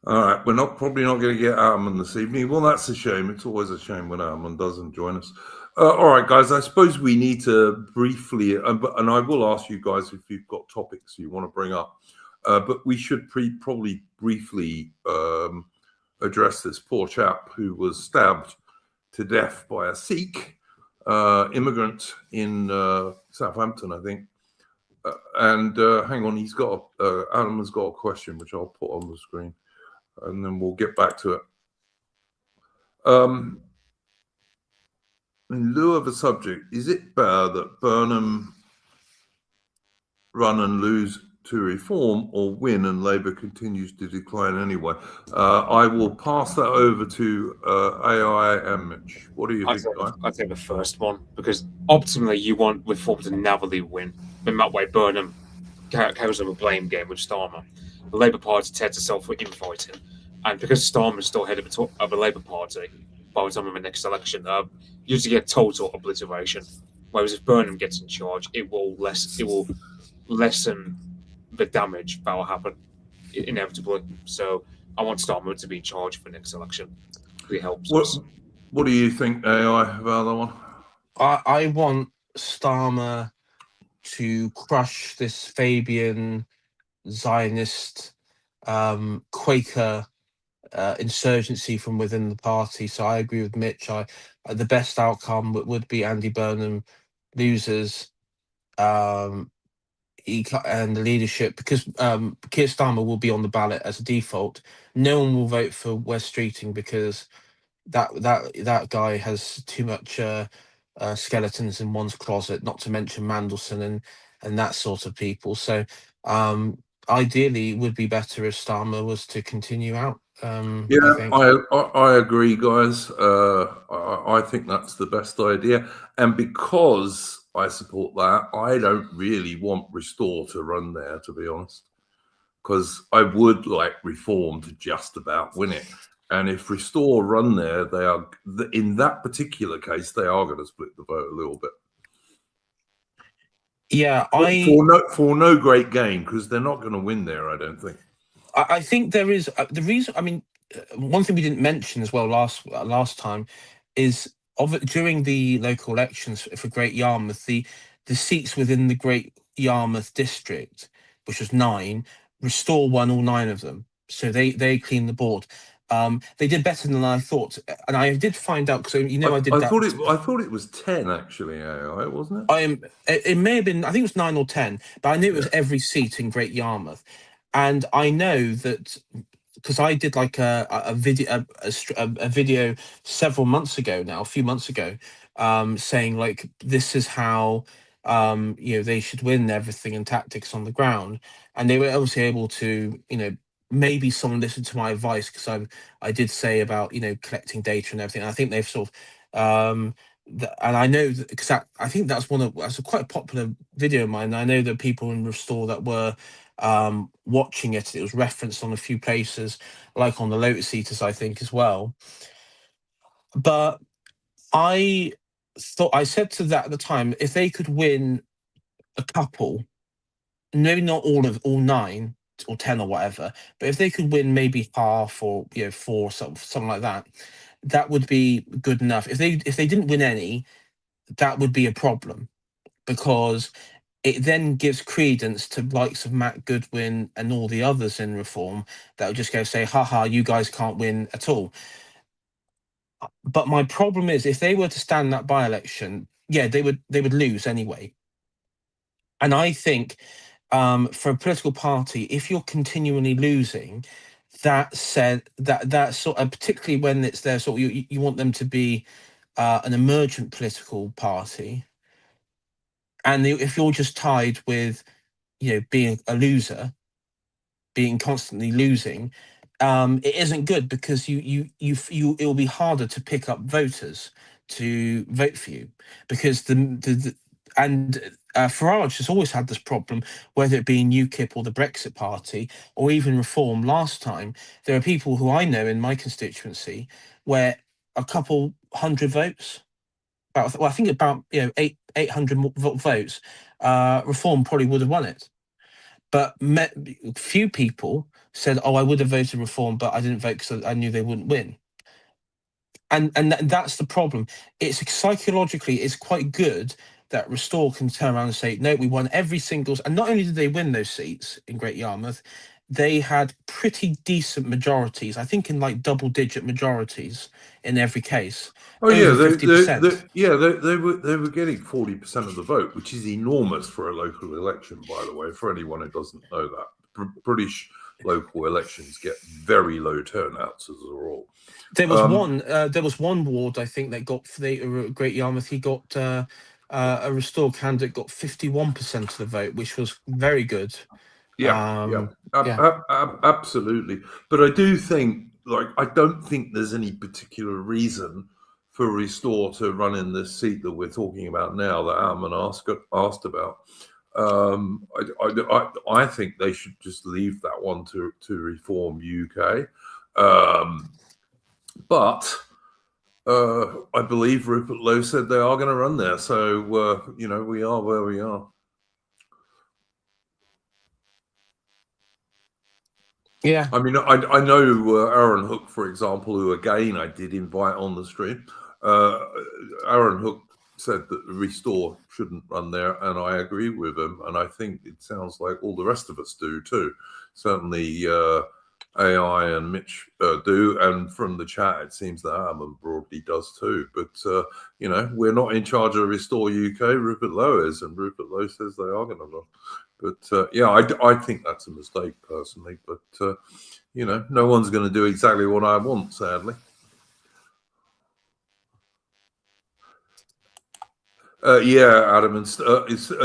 All right, we're probably not going to get Arman this evening. Well, that's a shame. It's always a shame when Arman doesn't join us. All right, guys, I suppose we need to briefly, and I will ask you guys if you've got topics you want to bring up, but we should probably briefly address this poor chap who was stabbed to death by a Sikh immigrant in Southampton, I think. And hang on, Adam has got a question, which I'll put on the screen, and then we'll get back to it. In lieu of a subject, is it better that Burnham run and lose to reform, or win and Labour continues to decline anyway? I will pass that over to AI and Mitch. What do you think, guys? I'd say the first one, because optimally you want reform to narrowly win. In that way, Burnham carries on a blame game with Starmer. The Labour Party tears itself for infighting, and because Starmer is still head of the Labour Party by the time of the next election, you just get total obliteration. Whereas if Burnham gets in charge, it will lessen the damage that will happen inevitably. So I want Starmer to be in charge for the next election. It helps us. What do you think, AI, about that one? I want Starmer to crush this Fabian Zionist, Quaker insurgency from within the party. So I agree with Mitch. The best outcome would be Andy Burnham loses, and the leadership, because Keir Starmer will be on the ballot as a default. No one will vote for Wes Streeting because that guy has too much skeletons in one's closet, not to mention Mandelson and that sort of people. So ideally, it would be better if Starmer was to continue out. I think. I agree, guys. I think that's the best idea, and because I support that, I don't really want Restore to run there, to be honest, because I would like Reform to just about win it. And if Restore run there, they are, in that particular case, they are going to split the vote a little bit. Yeah, for no great gain, because they're not going to win there, I don't think. I think there is the reason. I mean, one thing we didn't mention as well last time is during the local elections for Great Yarmouth, the seats within the Great Yarmouth district, which was 9, Restore won all 9 of them. So they cleaned the board. They did better than I thought, and I did find out, because I thought it was 10 actually, wasn't it? It may have been. I think it was 9 or 10, but I knew it was every seat in Great Yarmouth, and I know that because I did like a video several months ago now, a few months ago, saying like this is how they should win everything and tactics on the ground, and they were obviously able to maybe someone listened to my advice, because I did say about collecting data and everything. And I think they've sort of and I know because I think that's a quite popular video of mine. And I know that people in Restore that were watching it was referenced on a few places, like on the Lotus Eaters, I think, as well. But I said to that at the time, if they could win a couple, maybe not all 9 or 10 or whatever, but if they could win maybe half or 4, something like that, that would be good enough. If they didn't win any, that would be a problem, because it then gives credence to likes of Matt Goodwin and all the others in Reform that would just go say, haha, you guys can't win at all. But my problem is, if they were to stand that by-election, they would lose anyway. And I think for a political party, if you're continually losing, that sort of, particularly when it's there, sort of, you want them to be an emergent political party, and if you're just tied with being a loser, being constantly losing, it isn't good, because it will be harder to pick up voters to vote for you, because Farage has always had this problem, whether it be in UKIP or the Brexit Party or even Reform. Last time, there are people who I know in my constituency where a couple hundred votes, I think about 800 votes, Reform probably would have won it. But few people said, "Oh, I would have voted Reform, but I didn't vote because I knew they wouldn't win." And that's the problem. It's psychologically, it's quite good that Restore can turn around and say, "No, we won every single." And not only did they win those seats in Great Yarmouth, they had pretty decent majorities. I think in like double-digit majorities in every case. Oh yeah, over 50%. They were getting 40% of the vote, which is enormous for a local election, by the way. For anyone who doesn't know that, British local elections get very low turnouts as a rule. There was one ward, I think, that got for the Great Yarmouth. He got a Restore candidate got 51% of the vote, which was very good. Absolutely. But I do think, I don't think there's any particular reason for Restore to run in this seat that we're talking about now, that Alman asked about. I think they should just leave that one to Reform UK. But I believe Rupert Lowe said they are going to run there. So, we are where we are. Yeah. I mean, I know Aaron Hook, for example, who again I did invite on the stream. Aaron Hook said that Restore shouldn't run there, and I agree with him. And I think it sounds like all the rest of us do too. Certainly, AI and Mitch do, and from the chat, it seems that Adam broadly does too. But you know, we're not in charge of Restore UK. Rupert Lowe is, and Rupert Lowe says they are going to run. But yeah, I think that's a mistake personally. But you know, no one's going to do exactly what I want, sadly. Yeah, Adam, and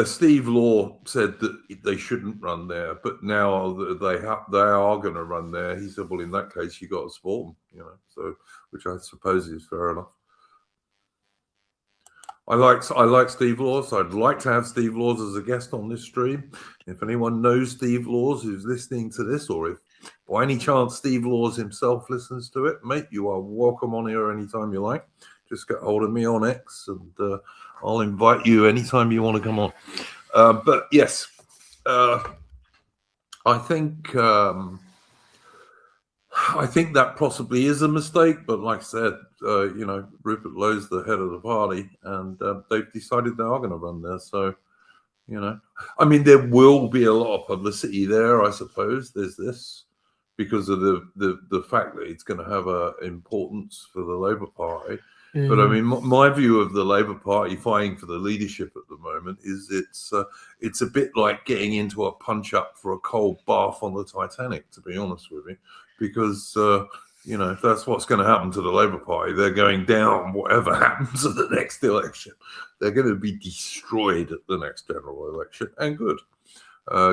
Steve Law said that they shouldn't run there, but now they are going to run there. He said, "Well, in that case, you got to support them," you know. So, which I suppose is fair enough. I like Steve Laws. So I'd like to have Steve Laws as a guest on this stream. If anyone knows Steve Laws who's listening to this, or if by any chance Steve Laws himself listens to it, mate, you are welcome on here anytime you like. Just get hold of me on X, and I'll invite you anytime you want to come on. But yes, I think that possibly is a mistake. But like I said, you know, Rupert Lowe's the head of the party, and they've decided they are going to run there. So, you know, I mean, there will be a lot of publicity there, I suppose. There's this because of the fact that it's going to have a importance for the Labour Party. But I mean, my view of the Labour Party fighting for the leadership at the moment is it's a bit like getting into a punch up for a cold bath on the Titanic, to be honest with you, because you know, if that's what's going to happen to the Labour Party, they're going down. Whatever happens at the next election, they're going to be destroyed at the next general election, and good.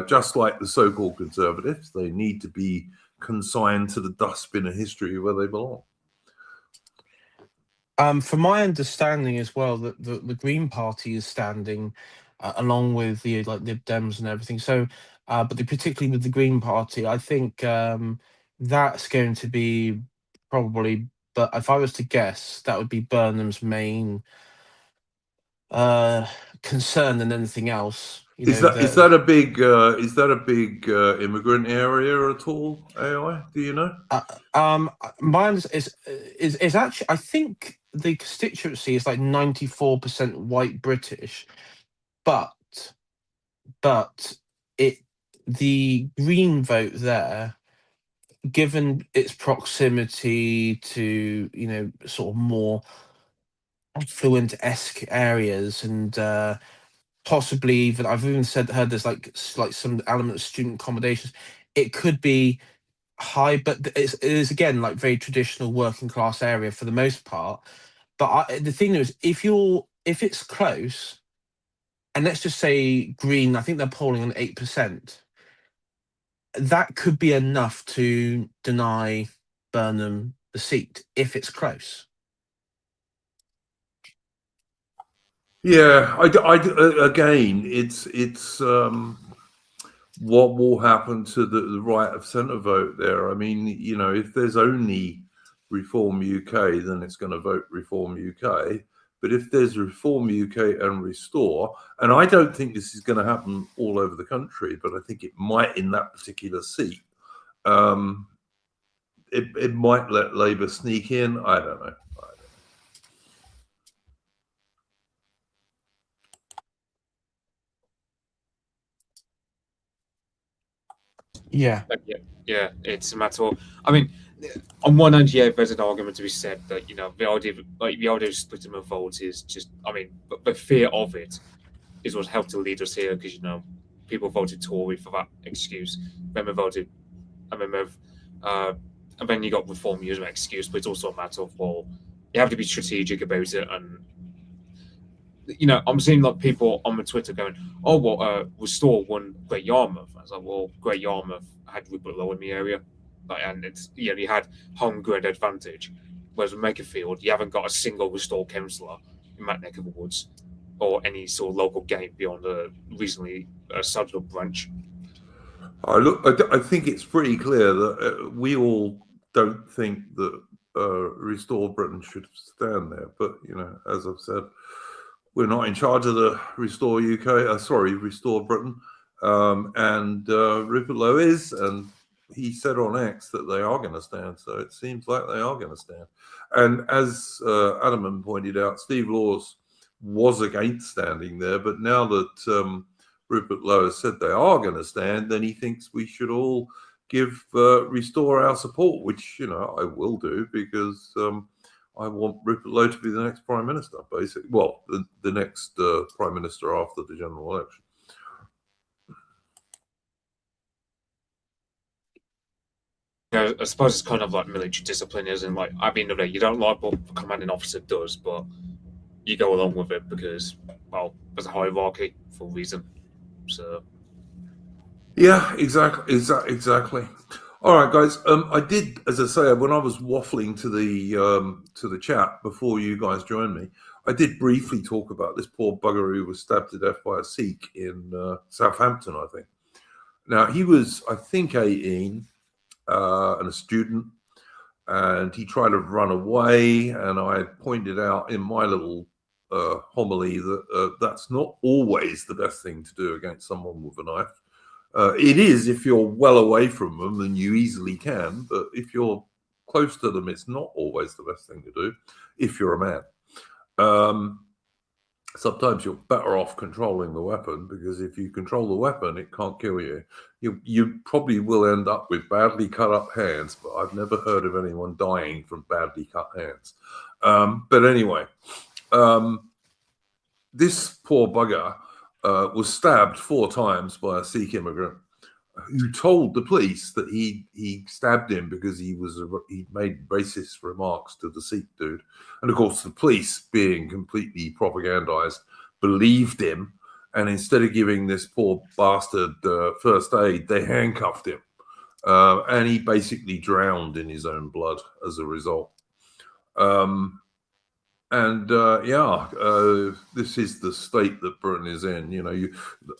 Just like the so-called Conservatives, they need to be consigned to the dustbin of history where they belong. From my understanding as well, that the Green Party is standing along with the Lib Dems and everything. So, but particularly with the Green Party, I think that's going to be probably. But if I was to guess, that would be Burnham's main concern than anything else. You know, is that a big immigrant area at all? AI, do you know? Mine is actually, I think the constituency is like 94% white British, but the Green vote there, given its proximity to, you know, sort of more affluent-esque areas, and possibly even I've even heard there's like some element of student accommodations. It could be high, but it is again like very traditional working class area for the most part. But the thing is, if it's close, and let's just say Green, I think they're polling on 8%, that could be enough to deny Burnham the seat if it's close. Yeah, again, it's what will happen to the right of centre vote there. I mean, you know, if there's only Reform UK, then it's going to vote Reform UK. But if there's Reform UK and Restore, and I don't think this is going to happen all over the country, but I think it might in that particular seat, it might let Labour sneak in. I don't know. Yeah. It's a matter of. I mean, on one hand, yeah, there's an argument to be said that, you know, the idea of splitting the vote is just. I mean, but the fear of it is what helped to lead us here, because, you know, people voted Tory for that excuse. Then they voted, and then you got Reform using that excuse. But it's also a matter of, well, you have to be strategic about it. And, you know, I'm seeing like people on my Twitter going, "Oh, well, Restore won Great Yarmouth." I was like, "Well, Great Yarmouth had Rupert Lowe in the area, like, and it's, you know, you had home grid advantage. Whereas with Makerfield, you haven't got a single Restore councillor in that neck of the woods, or any sort of local game beyond a recently started up branch." I think it's pretty clear that we all don't think that Restore Britain should stand there. But, you know, as I've said, we're not in charge of the Restore Britain. And Rupert Lowe is, and he said on X that they are going to stand. So it seems like they are going to stand. And as Adam pointed out, Steve Laws was against standing there, but now that Rupert Lowe has said they are going to stand, then he thinks we should all restore our support, which, you know, I will do, because I want Rupert Lowe to be the next Prime Minister, basically. Well, the next Prime Minister after the general election. Yeah, I suppose it's kind of like military discipline, isn't like, I mean, you don't like what the commanding officer does, but you go along with it because, well, there's a hierarchy for a reason. So yeah, exactly. All right, guys. I did, as I say, when I was waffling to the chat before you guys joined me, I did briefly talk about this poor bugger who was stabbed to death by a Sikh in Southampton, I think. Now, he was, I think, 18 and a student, and he tried to run away. And I pointed out in my little homily that that's not always the best thing to do against someone with a knife. It is if you're well away from them and you easily can, but if you're close to them, it's not always the best thing to do if you're a man. Sometimes you're better off controlling the weapon, because if you control the weapon, it can't kill you. You probably will end up with badly cut up hands, but I've never heard of anyone dying from badly cut hands. But anyway, this poor bugger was stabbed 4 times by a Sikh immigrant who told the police that he stabbed him because he made racist remarks to the Sikh dude. And of course, the police, being completely propagandized, believed him. And instead of giving this poor bastard first aid, they handcuffed him. And he basically drowned in his own blood as a result. This is the state that Britain is in. You know,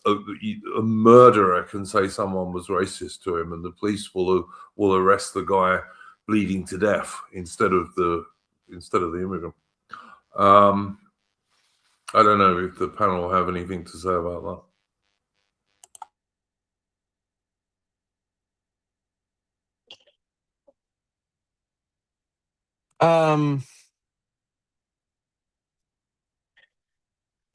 a murderer can say someone was racist to him, and the police will arrest the guy bleeding to death instead of the immigrant. I don't know if the panel have anything to say about Um,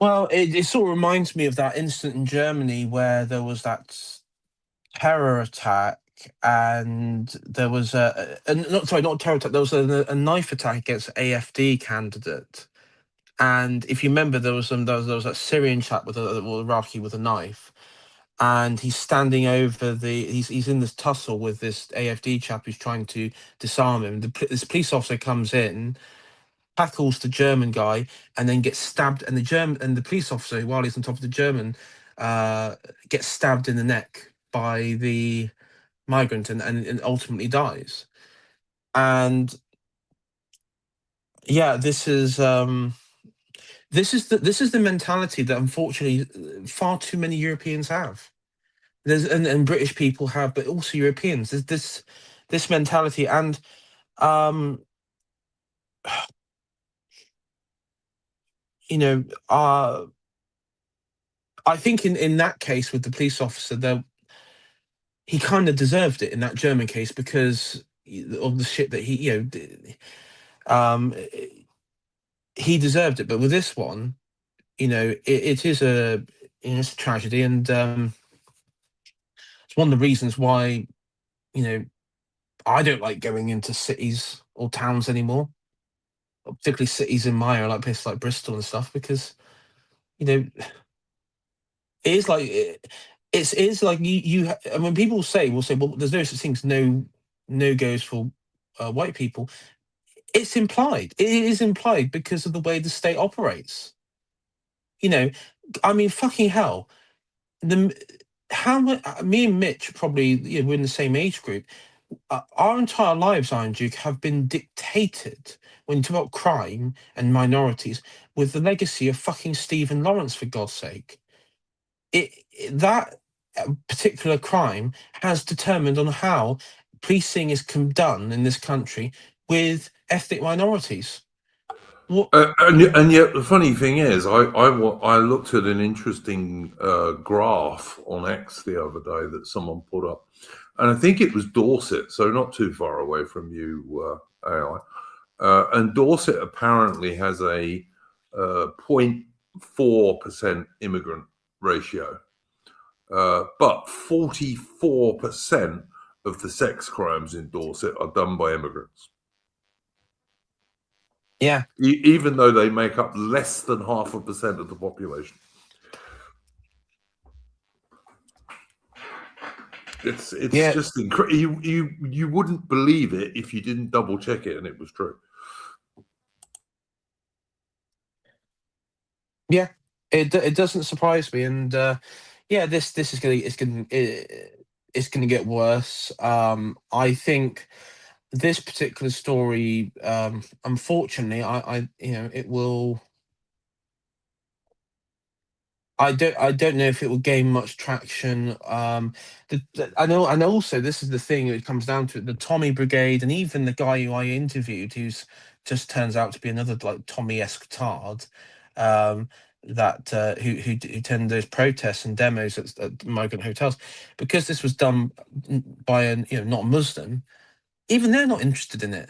well, it sort of reminds me of that incident in Germany where there was that terror attack, and there was not a terror attack. There was a knife attack against an AFD candidate, and if you remember, there was that Syrian chap with Iraqi with a knife, and he's standing over he's in this tussle with this AFD chap who's trying to disarm him. This police officer comes in, tackles the German guy, and then gets stabbed. And the police officer, while he's on top of the German, gets stabbed in the neck by the migrant, and ultimately dies. And yeah, this is the mentality that unfortunately far too many Europeans have. And British people have, but also Europeans. There's this mentality, and you know, I think in that case with the police officer, he kind of deserved it in that German case because of the shit that he deserved it. But with this one, it is it's a tragedy, and it's one of the reasons why I don't like going into cities or towns anymore, particularly cities in my area, like places like Bristol and stuff, because it is like it is like and when people will say, well, there's no such thing as no goes for white people. It's implied. It is implied because of the way the state operates. I mean, fucking hell. Me and Mitch probably, we're in the same age group. Our entire lives, Iron Duke, have been dictated, when you talk about crime and minorities, with the legacy of fucking Stephen Lawrence, for God's sake. That particular crime has determined on how policing is done in this country with ethnic minorities. and yet the funny thing is, I looked at an interesting graph on X the other day that someone put up, and I think it was Dorset, so not too far away from you, AI. And Dorset apparently has a 4% immigrant ratio, but 44% of the sex crimes in Dorset are done by immigrants. Yeah. Even though they make up less than 0.5% of the population. It's just incredible. You wouldn't believe it if you didn't double check it and it was true. Yeah, it doesn't surprise me, and yeah, this is gonna get worse. I think this particular story, unfortunately, I it will. I don't know if it will gain much traction. I know, and also this is the thing. It comes down to it. The Tommy Brigade, and even the guy who I interviewed, who's just turns out to be another like Tommy-esque tard, that who attend those protests and demos at migrant hotels, because this was done by an not a Muslim. Even they're not interested in it,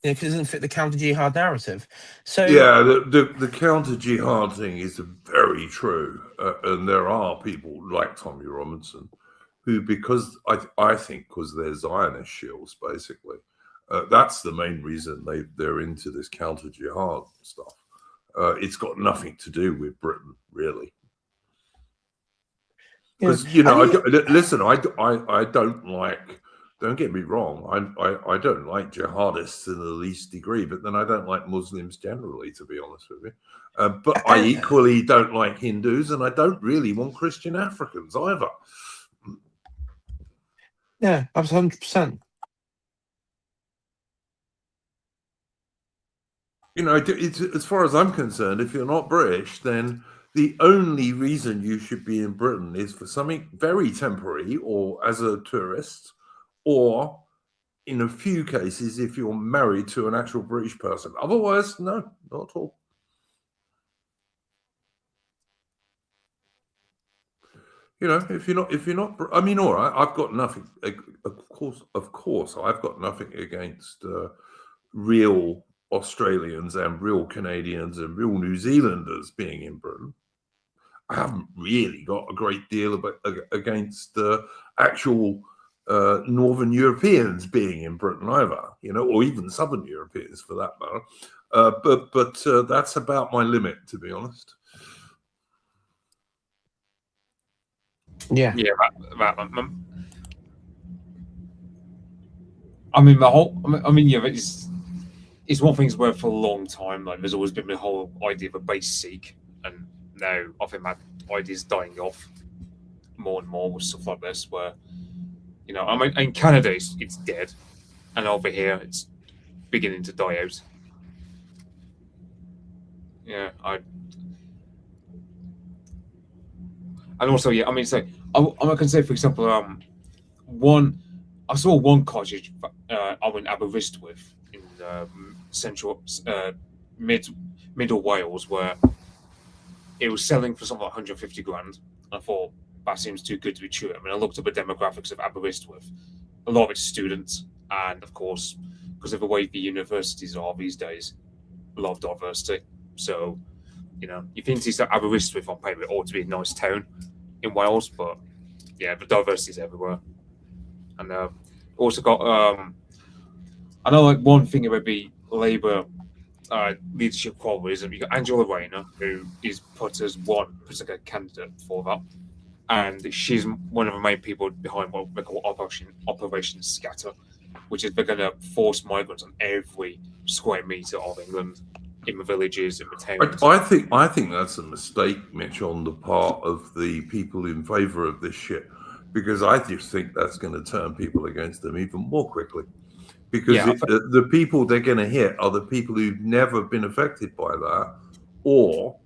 because it doesn't fit the counter jihad narrative. So yeah, the counter jihad thing is very true, and there are people like Tommy Robinson who, because I think because they're Zionist shills, basically, that's the main reason they're into this counter jihad stuff. It's got nothing to do with Britain, really. Because listen, I don't like. Don't get me wrong. I don't like jihadists in the least degree, but then I don't like Muslims generally, to be honest with you. But I equally don't like Hindus, and I don't really want Christian Africans either. Yeah, that's 100%. It's, as far as I'm concerned, if you're not British, then the only reason you should be in Britain is for something very temporary, or as a tourist, or in a few cases, if you're married to an actual British person. Otherwise, no, not at all. If you're not, I mean, all right, I've got nothing. Of course, I've got nothing against real Australians and real Canadians and real New Zealanders being in Britain. I haven't really got a great deal against actual Northern Europeans being in Britain either, or even Southern Europeans for that matter. But that's about my limit, to be honest. Yeah. Yeah, I mean, yeah, it's one thing's where for a long time, like, there's always been the whole idea of a base Sikh, and now I think that idea is dying off more and more with stuff like this, where, I mean, in Canada, it's dead, and over here, it's beginning to die out. Yeah, and also, yeah, I mean, so I can say, for example, I saw one cottage I went Aberystwyth in central middle Wales, where it was selling for something like 150 grand. I thought that seems too good to be true. I mean, I looked at the demographics of Aberystwyth. A lot of it's students, and of course, because of the way the universities are these days, a lot of diversity. So, you think these are Aberystwyth on paper, it ought to be a nice town in Wales, but yeah, the diversity is everywhere. And also got I know, like, one thing about the Labour leadership qualities, and you got Angela Rayner, who is put as one particular candidate for that, and she's one of the main people behind what they call Operation Scatter, which is they're going to force migrants on every square metre of England, in the villages, in the towns. I think that's a mistake, Mitch, on the part of the people in favour of this shit, because I just think that's going to turn people against them even more quickly. Because the people they're going to hit are the people who've never been affected by that, or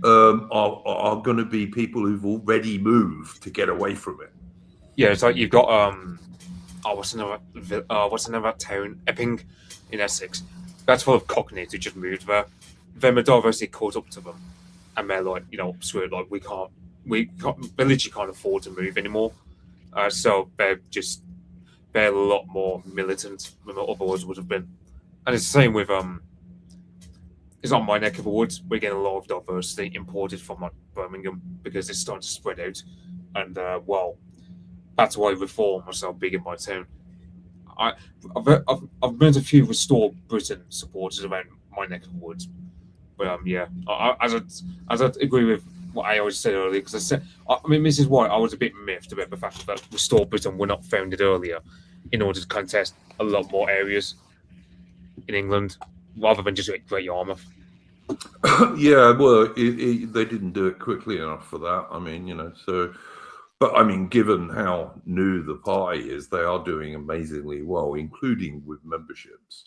are going to be people who've already moved to get away from it. Yeah, it's like you've got what's another town, Epping, in Essex. That's full of Cockneys who just moved there. Then the diversity caught up to them, and they're like, screw it, like, we literally can't afford to move anymore. So they're a lot more militant than otherwise would have been. And it's the same with it's not my neck of the woods. We're getting a lot of diversity imported from like Birmingham because it's starting to spread out, and well, that's why reform was so big in my town. I, I've met a few Restore Britain supporters around my neck of the woods, but yeah, as I agree with what I always said earlier, because I mean, this is why I was a bit miffed about the fact that Restore Britain were not founded earlier, in order to contest a lot more areas in England, rather than just Great Yarmouth. Yeah, well, they didn't do it quickly enough for that. I mean, so. But I mean, given how new the party is, they are doing amazingly well, including with memberships.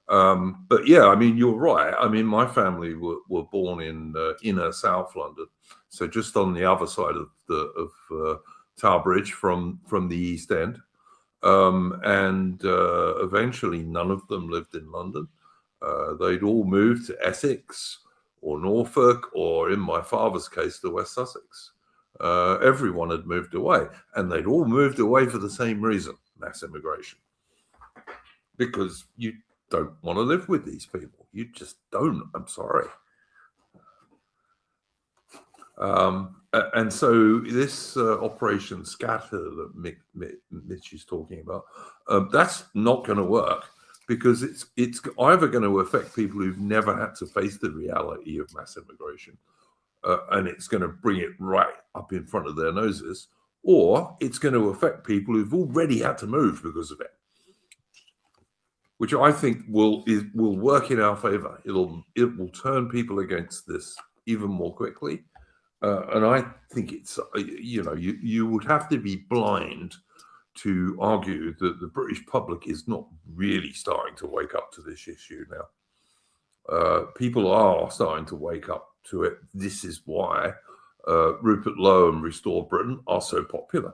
But yeah, I mean, you're right. I mean, my family were born in inner South London, so just on the other side of Tower Bridge from the East End, and eventually none of them lived in London. They'd all moved to Essex or Norfolk, or in my father's case, to West Sussex. Everyone had moved away, and they'd all moved away for the same reason: mass immigration. Because you don't want to live with these people. You just don't. I'm sorry. And so this Operation Scatter that Mitch is talking about, that's not going to work, because it's either going to affect people who've never had to face the reality of mass immigration, and it's going to bring it right up in front of their noses, or it's going to affect people who've already had to move because of it, which I think will work in our favor. It will turn people against this even more quickly, and I think it's you would have to be blind to argue that the British public is not really starting to wake up to this issue now. People are starting to wake up to it. This is why Rupert Lowe and Restore Britain are so popular.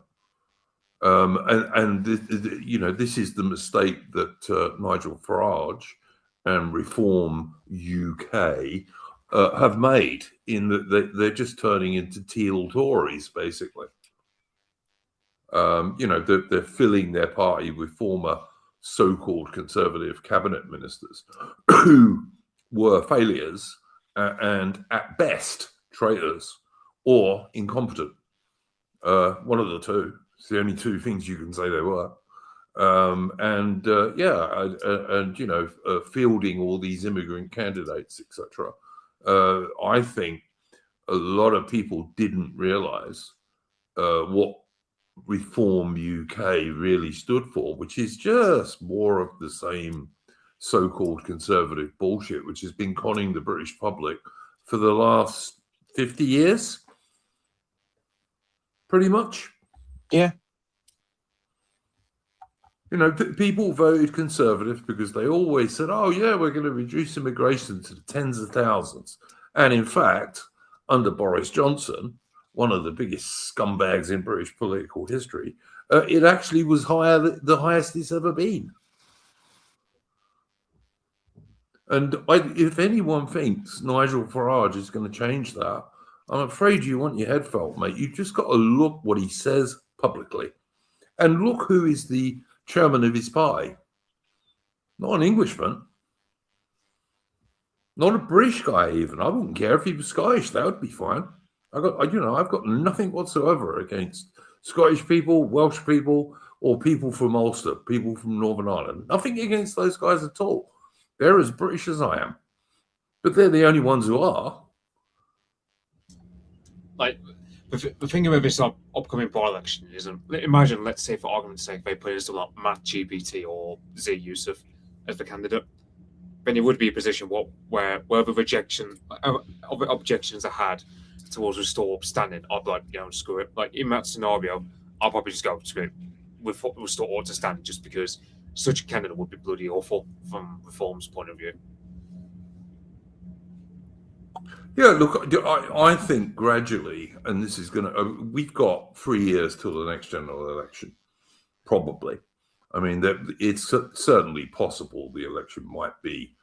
This is the mistake that Nigel Farage and Reform UK have made, in that they're just turning into teal Tories, basically. They're filling their party with former so-called Conservative cabinet ministers who were failures and at best traitors or incompetent. One of the two. It's the only two things you can say they were. Fielding all these immigrant candidates, etc. I think a lot of people didn't realize what Reform UK really stood for, which is just more of the same so-called conservative bullshit, which has been conning the British public for the last 50 years, pretty much. Yeah. People voted Conservative because they always said, oh, yeah, we're going to reduce immigration to tens of thousands. And in fact, under Boris Johnson, one of the biggest scumbags in British political history, it actually was the highest it's ever been. And if anyone thinks Nigel Farage is going to change that, I'm afraid you want your head felt, mate. You just got to look what he says publicly. And look who is the chairman of his party. Not an Englishman. Not a British guy, even. I wouldn't care if he was Scottish. That would be fine. I've got nothing whatsoever against Scottish people, Welsh people, or people from Ulster, people from Northern Ireland. Nothing against those guys at all. They're as British as I am. But they're the only ones who are. Like, the thing about this upcoming by-election is, imagine, let's say, for argument's sake, they put in someone like Matt GPT or Z Yusuf as the candidate. Then it would be a position where the objections are had towards Restore standing, I'd be like, screw it. Like, in that scenario, I'll probably just go, screw it, Restore ought to stand, just because such a candidate would be bloody awful from Reform's point of view. Yeah, look, I think gradually, and this is going to, we've got 3 years till the next general election, probably. I mean, it's certainly possible the election might be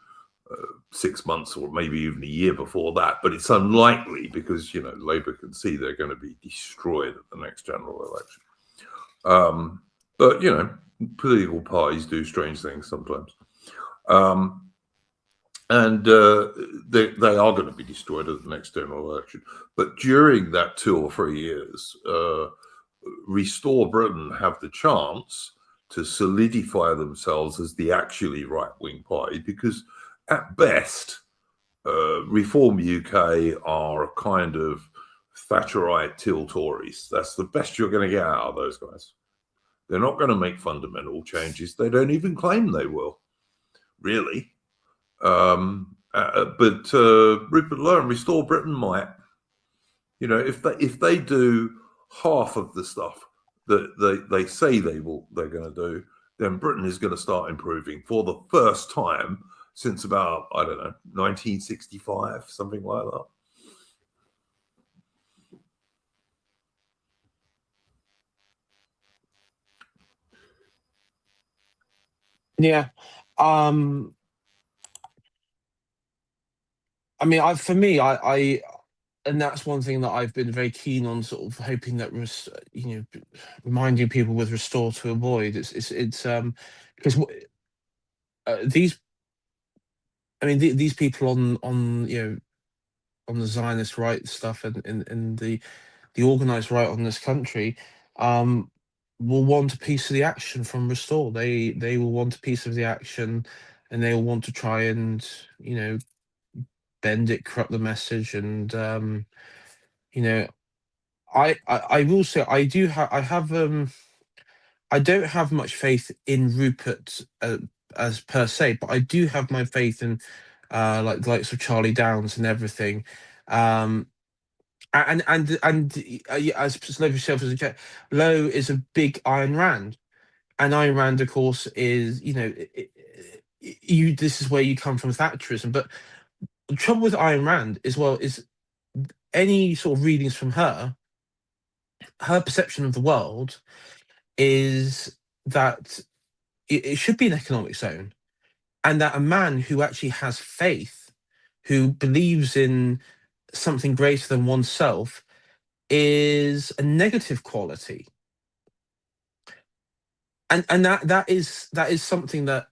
6 months or maybe even a year before that, but it's unlikely because, Labour can see they're going to be destroyed at the next general election. But, political parties do strange things sometimes. and they are going to be destroyed at the next general election. But during that 2 or 3 years, Restore Britain have the chance to solidify themselves as the actually right-wing party, because at best, Reform UK are a kind of Thatcherite Till Tories. That's the best you're going to get out of those guys. They're not going to make fundamental changes. They don't even claim they will, really. But Rupert Lowe and Restore Britain might. You know, if they do half of the stuff that they say they're going to do, then Britain is going to start improving for the first time since about, I don't know, 1965, something like that. Yeah. I mean, for me, and that's one thing that I've been very keen on, sort of hoping that, reminding people with Restore to avoid. It's because these people on on the Zionist right stuff and the organized right on this country, will want a piece of the action from Restore. They will want a piece of the action, and they will want to try and bend it, corrupt the message, and I will say I don't have much faith in Rupert as per se, but I do have my faith in like the likes of Charlie Downs and everything. And as Lowe yourself as a jet, Lowe is a big Ayn Rand, and Ayn Rand, of course, is you. This is where you come from, Thatcherism. But the trouble with Ayn Rand as well is any sort of readings from her perception of the world is that it should be an economic zone, and that a man who actually has faith, who believes in something greater than oneself, is a negative quality. And that is something that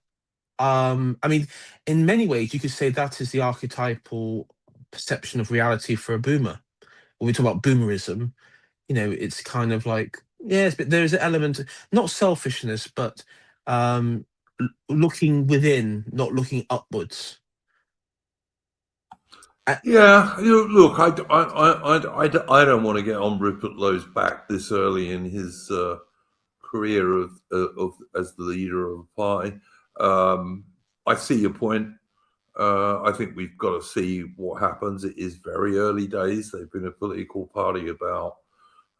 I mean, in many ways you could say that is the archetypal perception of reality for a boomer. When we talk about boomerism, it's kind of like, yes, but there is an element, not selfishness, but looking within, not looking upwards. Yeah, look, I don't want to get on Rupert Lowe's back this early in his career of as the leader of a party. I see your point. I think we've got to see what happens. It is very early days. They've been a political party about,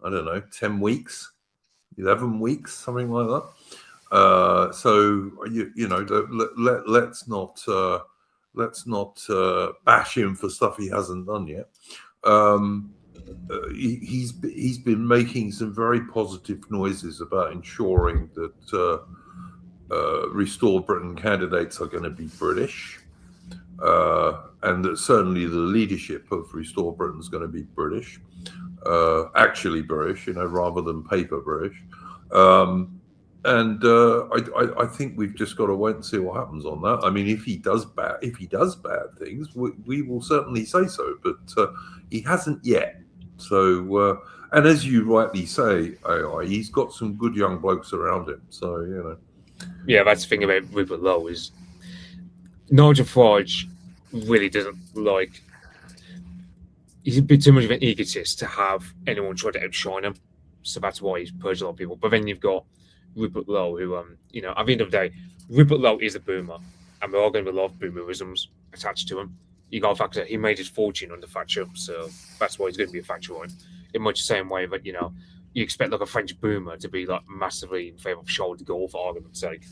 I don't know, 10 weeks, 11 weeks, something like that. So let's not bash him for stuff he hasn't done yet. He's been making some very positive noises about ensuring that Restore Britain candidates are going to be British, and that certainly the leadership of Restore Britain is going to be British, actually British, rather than paper British. And I think we've just got to wait and see what happens on that. I mean, if he does bad things, we will certainly say so. But he hasn't yet. So, and as you rightly say, he's got some good young blokes around him. So Yeah, that's the thing about Rupert Lowe is Nigel Farage really doesn't like. He's a bit too much of an egotist to have anyone try to outshine him. So that's why he's purged a lot of people. But then you've got Rupert Lowe, who, at the end of the day, Rupert Lowe is a boomer, and we're all going to be a lot of boomerisms attached to him. You got to factor he made his fortune under Thatcher, so that's why he's going to be a Thatcherite. In much the same way that, you expect like a French boomer to be like massively in favour of Charles de Gaulle, for argument's sake.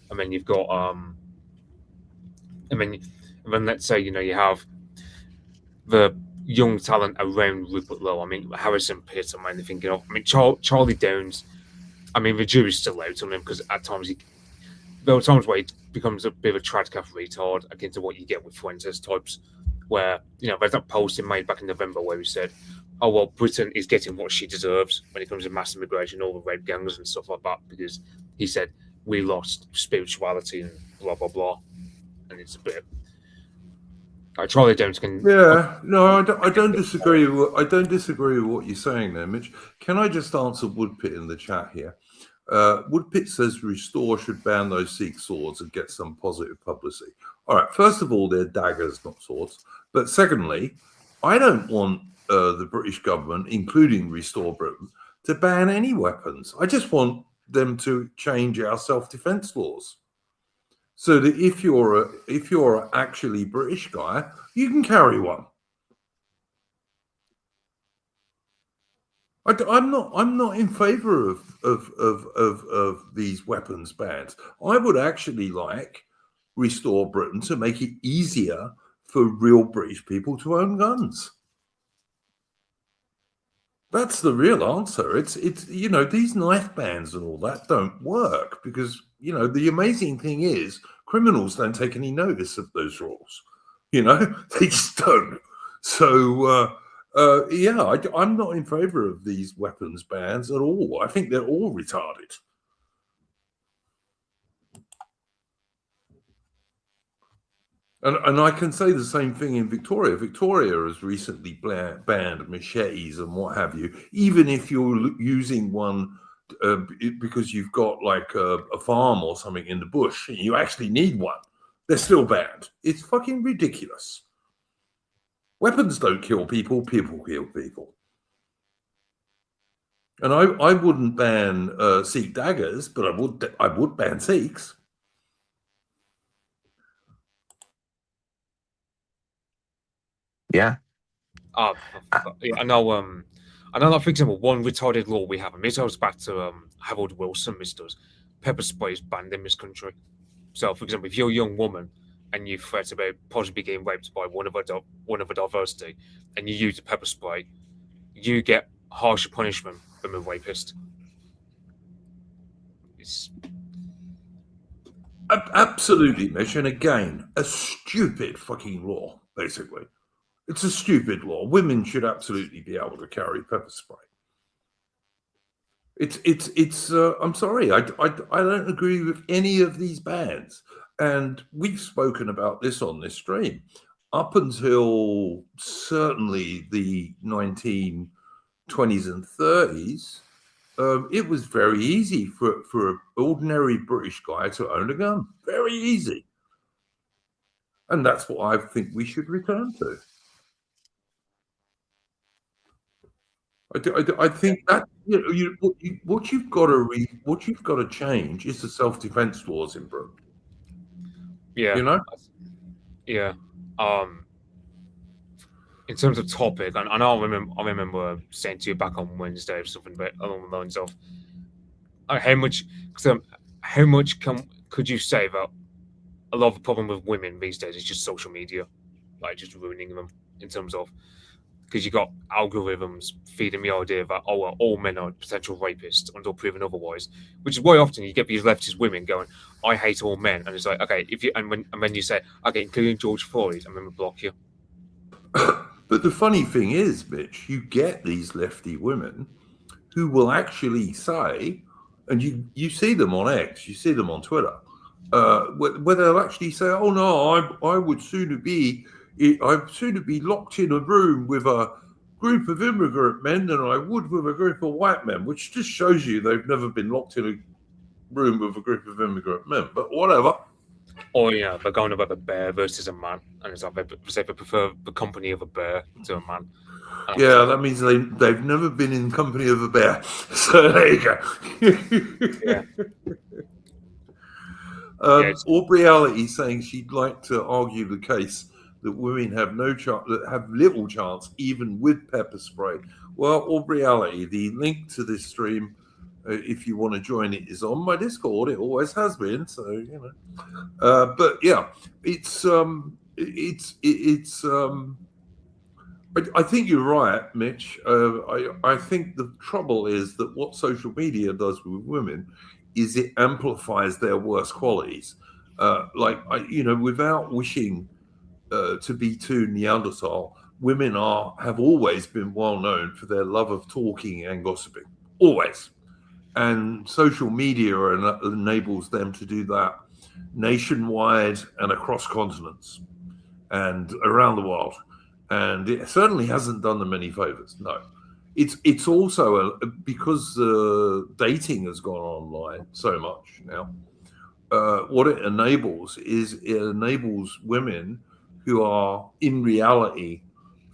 And then you've got, and then let's say, you have the young talent around Rupert Lowe. I mean, Harrison Pitt, I'm mainly thinking of. I mean, Charlie Downs. I mean, the jury's still out on him because at times there are times where he becomes a bit of a tradcaf retard akin to what you get with Fuentes types, where, there's that post he made back in November where he said, oh, well, Britain is getting what she deserves when it comes to mass immigration, all the rape gangs and stuff like that, because he said, we lost spirituality and blah, blah, blah. And it's a bit, Charlie Downs can. Yeah, no, I don't disagree. I don't disagree with what you're saying there, Mitch. Can I just answer Woodpit in the chat here? Woodpit says Restore should ban those Sikh swords and get some positive publicity. All right, first of all, they're daggers, not swords. But secondly, I don't want the British government, including Restore Britain, to ban any weapons. I just want them to change our self-defense laws, so that if you're actually British guy, you can carry one. I'm not in favour of these weapons bans. I would actually like Restore Britain to make it easier for real British people to own guns. That's the real answer. It's these knife bans and all that don't work because the amazing thing is criminals don't take any notice of those rules. They just don't. So I'm not in favor of these weapons bans at all. I think they're all retarded. And I can say the same thing in Victoria. Victoria has recently banned machetes and what have you, even if you're using one because you've got like a farm or something in the bush and you actually need one. They're still banned. It's fucking ridiculous. Weapons don't kill people. People kill people. And I wouldn't ban Sikh daggers, but I would ban Sikhs. Yeah. I know. I know that, for example, one retarded law we have, and this goes back to Harold Wilson. This does. Pepper spray is banned in this country. So, for example, if you're a young woman and you threat about possibly getting raped by one of a diversity, and you use a pepper spray, you get harsher punishment than a rapist. Absolutely, Mitch. And again, a stupid fucking law, basically. It's a stupid law. Women should absolutely be able to carry pepper spray. It's I'm sorry, I don't agree with any of these bans. And we've spoken about this on this stream. Up until certainly the 1920s and 30s, it was very easy for an ordinary British guy to own a gun. Very easy. And that's what I think we should return to. I think that what you've got to change is the self-defense laws in Britain. Yeah. Yeah. In terms of topic, and I remember saying to you back on Wednesday or something along the lines of how much could you say that a lot of the problem with women these days is just social media, like just ruining them in terms of. Because you got algorithms feeding the idea that all men are potential rapists until proven otherwise, which is why often you get these leftist women going, "I hate all men," and it's like, okay, when you say, okay, including George Floyd, I'm going to block you. But the funny thing is, Mitch, you get these lefty women who will actually say, and you see them on X, you see them on Twitter, where they'll actually say, "Oh no, I would sooner be." I'd sooner be locked in a room with a group of immigrant men than I would with a group of white men, which just shows you they've never been locked in a room with a group of immigrant men. But whatever. Or they're going about a bear versus a man, and it's like they prefer the company of a bear to a man. Yeah, that means they've never been in company of a bear. So there you go. Yeah. Aubrey saying she'd like to argue the case that women have no chance, that have little chance, even with pepper spray. Well, Aubrey, the link to this stream, if you want to join it, is on my Discord. It always has been, so but yeah, I think you're right, Mitch. I think the trouble is that what social media does with women is it amplifies their worst qualities. Without wishing to be too Neanderthal, women have always been well known for their love of talking and gossiping, always. And social media enables them to do that nationwide and across continents. and around the world, and it certainly hasn't done them any favors. No, it's also because dating has gone online so much now. What it enables is it enables women who are in reality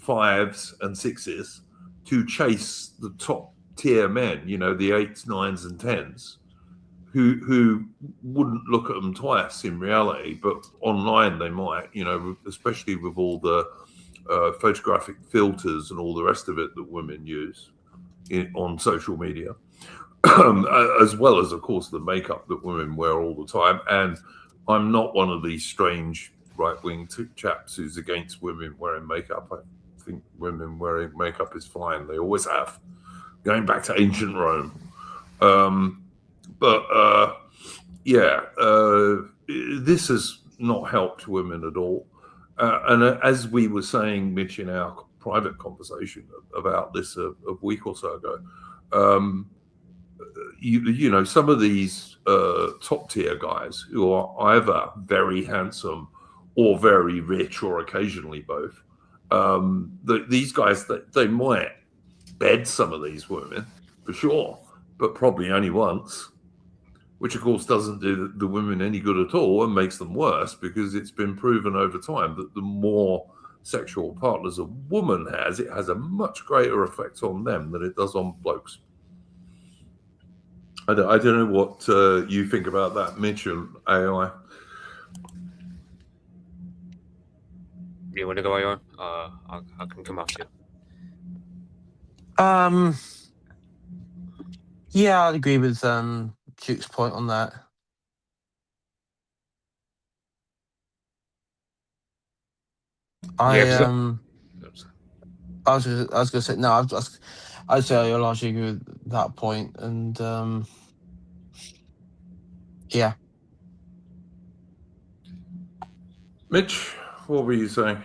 5s and 6s to chase the top tier men, the 8s, 9s, and 10s, who wouldn't look at them twice in reality, but online they might, especially with all the photographic filters and all the rest of it that women use on social media, as well as, of course, the makeup that women wear all the time. And I'm not one of these strange right-wing chaps who's against women wearing makeup. I think women wearing makeup is fine. They always have, going back to ancient Rome. This has not helped women at all. And as we were saying, Mitch, in our private conversation about this a week or so ago, some of these top tier guys who are either very handsome or very rich or occasionally both, these guys, they might bed some of these women for sure, but probably only once, which of course doesn't do the women any good at all and makes them worse, because it's been proven over time that the more sexual partners a woman has, it has a much greater effect on them than it does on blokes. I don't know what you think about that, Mitch, and AI. You want to go on? I can come after you. Yeah, I'd agree with Duke's point on that. I was going to say, no, I'd say I largely agree with that point, and yeah. Mitch, what were you saying?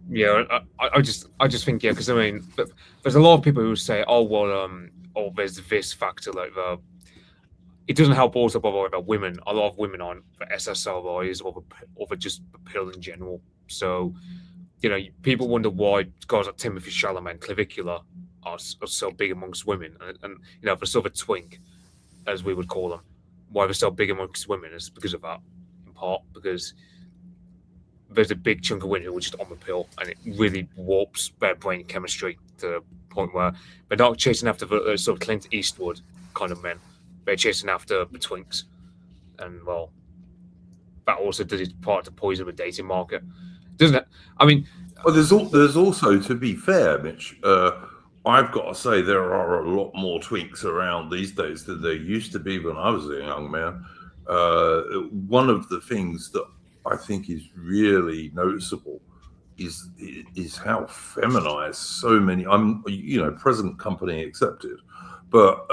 Yeah, I just think, yeah, because I mean, there's a lot of people who say, oh well, there's this factor, like it doesn't help also about women. A lot of women aren't for SSRIs or for just the pill in general. So, people wonder why guys like Timothy Chalamet, Clavicular, are so big amongst women, and the sort of a twink, as we would call them, why they're so big amongst women is because of that, in part because there's a big chunk of women who are just on the pill, and it really warps their brain chemistry to the point where they're not chasing after the sort of Clint Eastwood kind of men. They're chasing after the twinks, and well, that also does its part to poison the dating market, doesn't it? I mean, well, there's also, to be fair, Mitch, I've got to say there are a lot more twinks around these days than there used to be when I was a young man. One of the things that I think is really noticeable is how feminized so many, present company accepted, but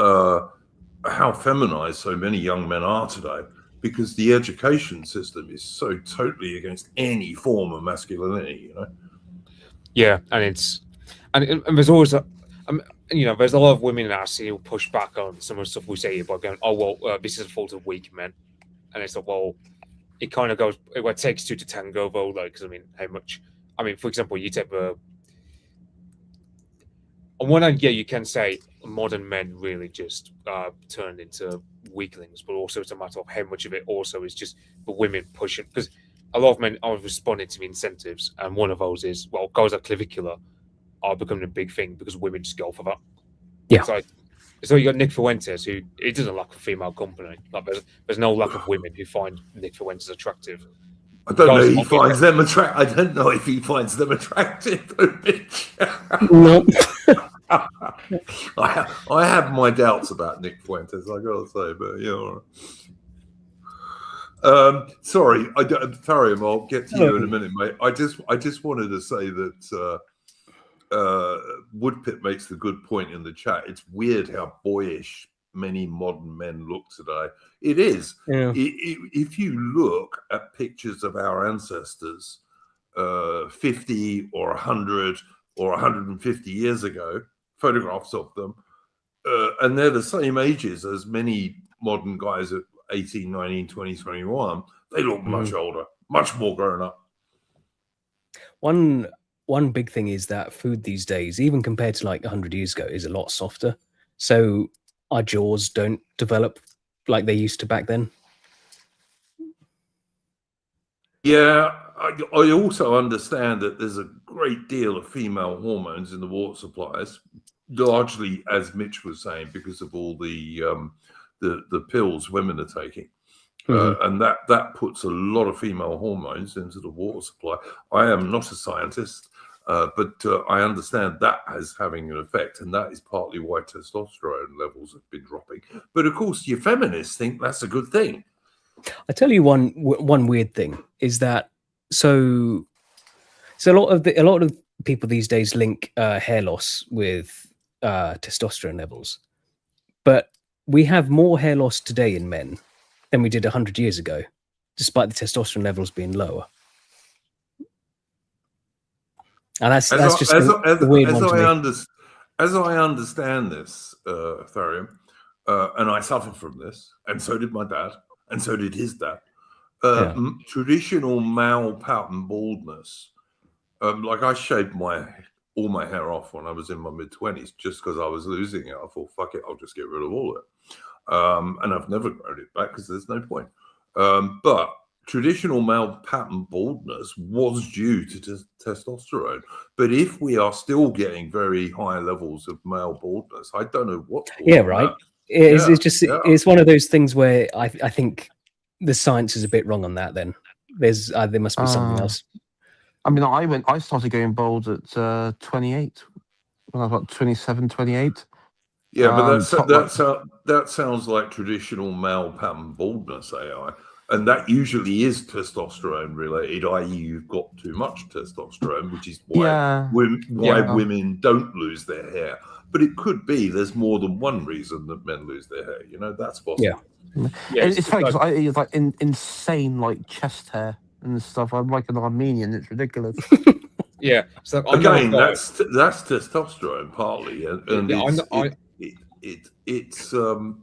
how feminized so many young men are today, because the education system is so totally against any form of masculinity, Yeah, and there's always there's a lot of women that I see who push back on some of the stuff we say by going, oh well, this is the fault of weak men, and it's like, well, it kind of goes, it takes two to tango, though, like, because how much, for example, you take on one hand, yeah, you can say modern men really just turned into weaklings, but also it's a matter of how much of it also is just the women pushing, because a lot of men are responding to the incentives, and one of those is, well, guys like Clavicular are becoming a big thing because women just go for that. Yeah. So you got Nick Fuentes, who it doesn't lack a female company. Like there's no lack of women who find Nick Fuentes attractive. I don't know if he finds them attractive. I don't know if he finds them attractive. Nope. I have my doubts about Nick Fuentes, I gotta say, but sorry, Fariam, I'll get to you in a minute, mate. I just wanted to say that Woodpit makes the good point in the chat. It's weird how boyish many modern men look today. It is. Yeah. If you look at pictures of our ancestors 50 or 100 or 150 years ago, photographs of them, and they're the same ages as many modern guys at 18, 19, 20, 21, they look much older, much more grown up. One big thing is that food these days, even compared to like 100 years ago, is a lot softer. So our jaws don't develop like they used to back then. Yeah, I also understand that there's a great deal of female hormones in the water supplies, largely, as Mitch was saying, because of all the pills women are taking. And that puts a lot of female hormones into the water supply. I am not a scientist, but I understand that as having an effect, and that is partly why testosterone levels have been dropping. But of course, you feminists think that's a good thing. I tell you one weird thing is that so a lot of people these days link hair loss with testosterone levels, but we have more hair loss today in men than we did 100 years ago, despite the testosterone levels being lower. And that's just a weird one to me. As I understand this, Tharium, and I suffer from this, and so did my dad, and so did his dad. Traditional male pattern baldness, like I shaved all my hair off when I was in my mid-20s just because I was losing it. I thought, fuck it, I'll just get rid of all of it. And I've never grown it back because there's no point. But traditional male pattern baldness was due to testosterone. But if we are still getting very high levels of male baldness, I don't know what's going on. Right. It's one of those things where I think the science is a bit wrong on that. Then there must be something else. I mean, I started going bald at 28 when I was about 27, 28. Yeah, but that sounds like traditional male pattern baldness, AI. And that usually is testosterone related, i.e. you've got too much testosterone, which is why women don't lose their hair. But it could be there's more than one reason that men lose their hair. You know, that's possible. Yeah, it's funny because I have like insane like chest hair and stuff. I'm like an Armenian. It's ridiculous. Yeah. So again, that's testosterone partly, and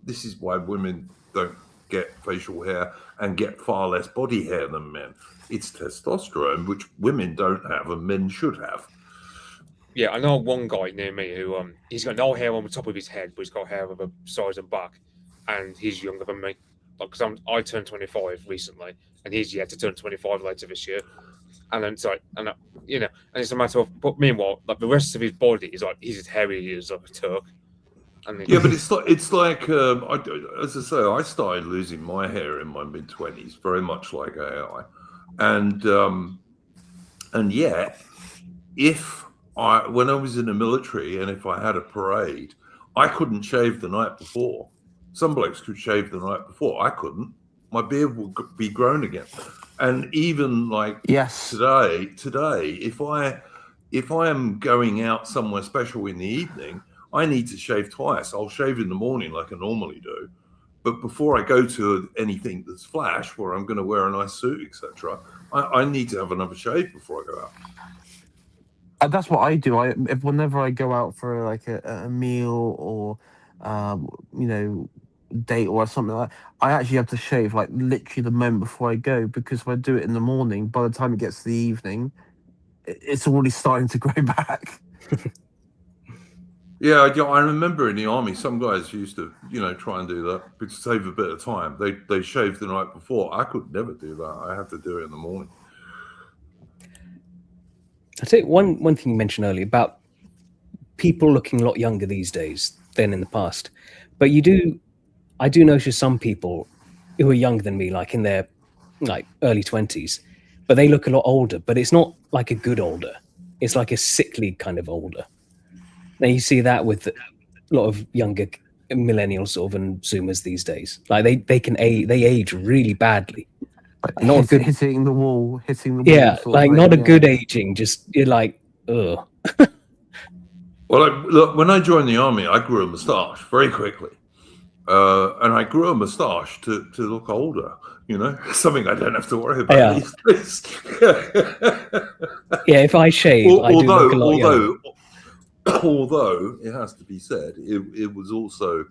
this is why women don't get facial hair and get far less body hair than men. It's testosterone, which women don't have and men should have. Yeah, I know one guy near me who he's got no hair on the top of his head, but he's got hair on the sides and back, and he's younger than me. Like, because I turned 25 recently, and he's yet to turn 25 later this year. And then and it's a matter of. But meanwhile, like the rest of his body is like he's as hairy as like a Turk. Yeah, but it's like as I say, I started losing my hair in my mid-20s, very much like AI, and yet, when I was in the military and if I had a parade, I couldn't shave the night before. Some blokes could shave the night before. I couldn't. My beard would be grown again, and even like today, if I am going out somewhere special in the evening, I need to shave twice. I'll shave in the morning like I normally do, but before I go to anything that's flash, where I'm going to wear a nice suit, etc., I need to have another shave before I go out. And that's what I do. Whenever I go out for like a meal or date or something like that, I actually have to shave like literally the moment before I go, because if I do it in the morning, by the time it gets to the evening, it's already starting to grow back. Yeah, I remember in the army, some guys used to, try and do that to save a bit of time. They shaved the night before. I could never do that. I have to do it in the morning. I'll tell you one thing you mentioned earlier about people looking a lot younger these days than in the past. But I do notice some people who are younger than me, like in their like early 20s, but they look a lot older. But it's not like a good older. It's like a sickly kind of older. Now you see that with a lot of younger millennials sort of and Zoomers these days. Like they age really badly. Not hitting the wall. Yeah, like not a good aging. Just you're like, ugh. Well, look, when I joined the army, I grew a moustache very quickly, and I grew a moustache to look older. Something I don't have to worry about these days. Yeah, if I shave, I do look a lot younger. Although it has to be said, it was also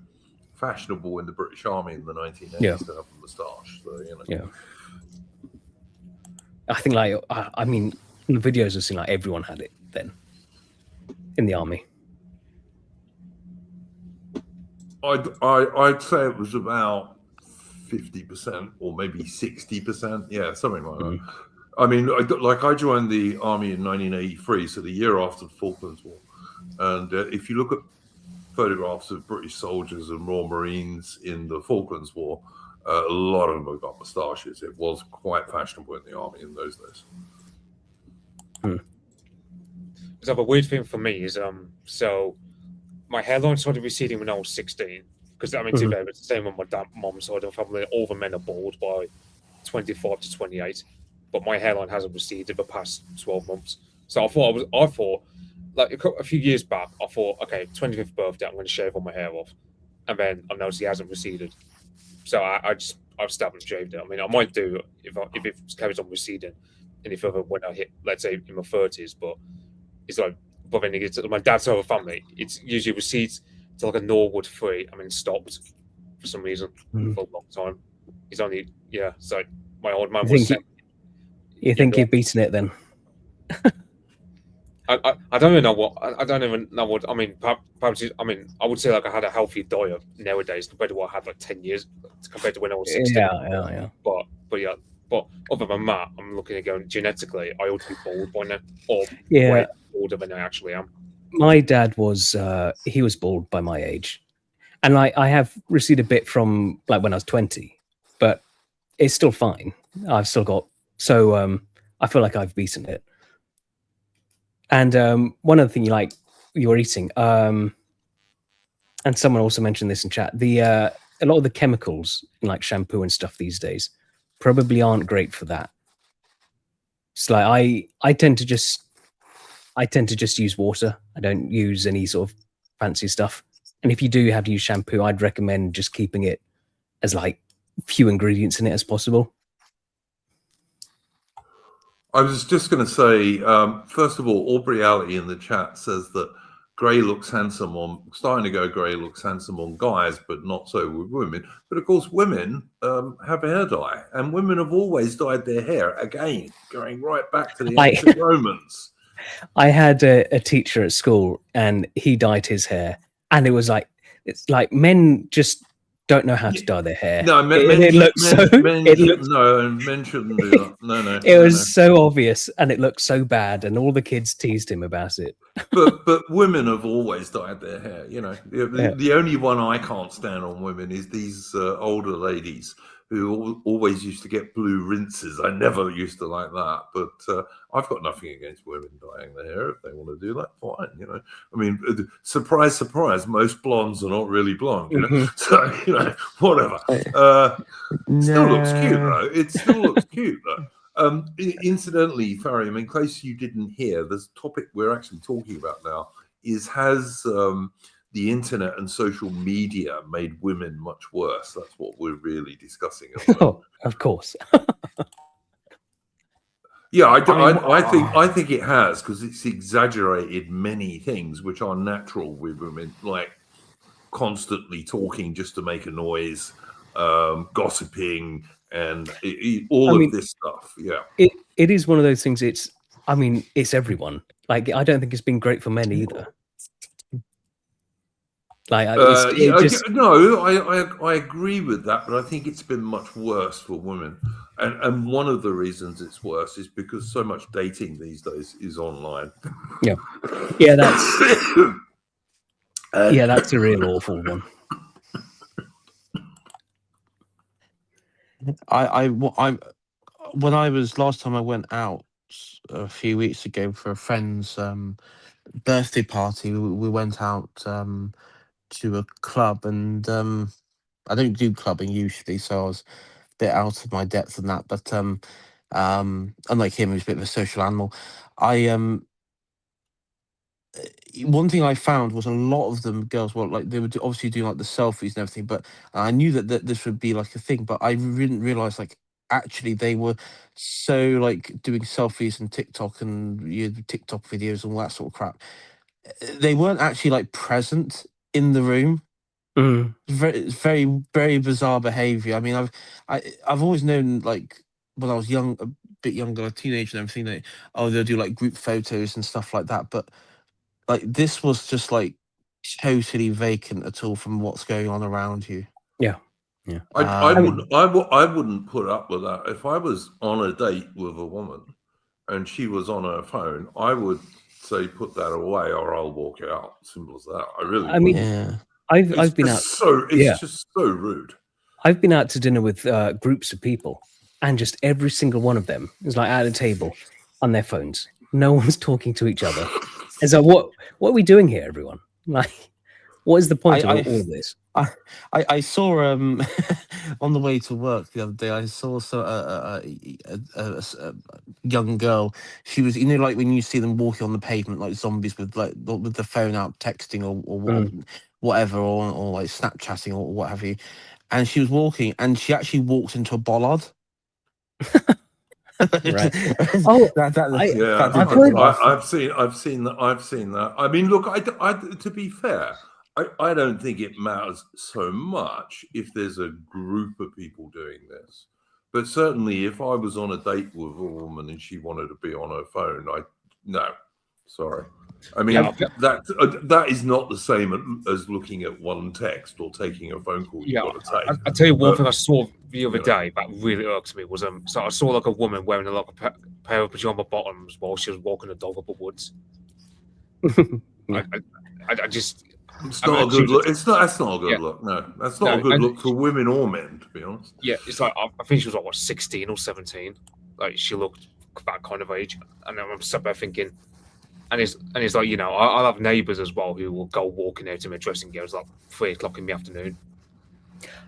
fashionable in the British Army in the 1980s to have a moustache. So, Yeah. I think, I mean, The videos have seen like everyone had it then in the army. I'd say it was about 50% or maybe 60%. Yeah, something like that. I mean, I joined the army in 1983, so the year after the Falklands War. And if you look at photographs of British soldiers and Royal Marines in the Falklands War, a lot of them have got moustaches. It was quite fashionable in the army in those days. So the weird thing for me is so my hairline started receding when I was 16. Because I mean, to be fair, it's the same on my mom's side of the family. All the men are bald by 25 to 28, but my hairline hasn't receded the past 12 months. So I thought, like a few years back, I thought, okay, 25th birthday, I'm going to shave all my hair off, and then I noticed it hasn't receded. So I've stabbed and shaved it. I mean, I might do if it carries on receding any further when I hit, let's say, in my 30s, but it's like, but then it gets my dad's side of the family. It's usually recedes to like a Norwood 3, and then stopped for some reason for a long time. He's only so my old man was. You think you've beaten it then? I don't even know what I don't even know what I mean. Perhaps I mean I would say like I had a healthy diet nowadays compared to what I had like 10 years compared to when I was 16. Yeah. But other than that, I'm looking at going genetically. I ought to be bald by now, or Yeah. way older than I actually am. My dad was he was bald by my age, and I have receded a bit from like when I was 20, but it's still fine. I've still got I feel like I've beaten it. And one other thing you were eating, and someone also mentioned this in chat, a lot of the chemicals in like shampoo and stuff these days probably aren't great for that. It's like I tend to just use water. I don't use any sort of fancy stuff. And if you do have to use shampoo, I'd recommend just keeping it as like few ingredients in it as possible. I was just going to say, first of all, Aubrey Alley in the chat says that grey looks handsome starting to go grey looks handsome on guys, but not so with women. But of course, women have hair dye, and women have always dyed their hair, again, going right back to the ancient Romans. I had a teacher at school, and he dyed his hair, and it's like men just don't know how to dye their hair. No, men shouldn't do that. No. It was so obvious, and it looked so bad, and all the kids teased him about it. But women have always dyed their hair. You know, the only one I can't stand on women is these older ladies who always used to get blue rinses. I never used to like that, but I've got nothing against women dyeing their hair. If they want to do that, fine. You know, I mean, surprise, surprise, most blondes are not really blonde. You know, so you know, whatever. Still looks cute though. It still looks cute though. Incidentally, Farry, I mean, in case you didn't hear, this topic we're actually talking about now has the internet and social media made women much worse? That's what we're really discussing. Oh, of course. Yeah, I think it has, because it's exaggerated many things which are natural with women, like constantly talking just to make a noise, gossiping, and of this stuff. Yeah, it is one of those things. It's everyone. Like, I don't think it's been great for men either. Like, no, I agree with that, but I think it's been much worse for women, and one of the reasons it's worse is because so much dating these days is online. Yeah, that's a real awful one. When I was last time I went out a few weeks ago for a friend's birthday party, we went out to a club, and I don't do clubbing usually, so I was a bit out of my depth in that. But unlike him, who's a bit of a social animal, one thing I found was a lot of them girls were like, they were obviously doing like the selfies and everything, but I knew that this would be like a thing, but I didn't realize like actually they were so like doing selfies and TikTok and TikTok videos and all that sort of crap. They weren't actually like present in the room. It's very, very bizarre behavior. I mean, I've always known, like when I was young, bit younger, a teenager and everything, they'll do like group photos and stuff like that. But like this was just like totally vacant at all from what's going on around you. Yeah. I wouldn't put up with that. If I was on a date with a woman and she was on her phone, I would say put that away or I'll walk out. Simple as that. I really would. Yeah. I've been out. It's just so rude. I've been out to dinner with groups of people, and just every single one of them is like at a table on their phones. No one's talking to each other. And so what are we doing here, everyone? Like, what is the point of all of this? I saw on the way to work the other day. I saw a young girl. She was, like when you see them walking on the pavement like zombies with the phone out texting or whatever, or like Snapchatting or what have you. And she was walking, and she actually walked into a bollard. Right. I've seen that. I mean, look, I to be fair, I don't think it matters so much if there's a group of people doing this. But certainly, if I was on a date with a woman and she wanted to be on her phone, no, sorry. I mean, that is not the same as looking at one text or taking a phone call you've got to take. I'll tell you one thing I saw the other day that really irked me was so I saw like a woman wearing a pair of pajama bottoms while she was walking a dog up a woods. I just. It's not a good look. That's not a good look. No, that's not a good look for women or men, to be honest. Yeah, it's like I think she was like 16 or 17. Like she looked that kind of age, and I'm sat there thinking, and it's like I'll have neighbours as well who will go walking out in their dressing gowns like 3 o'clock in the afternoon.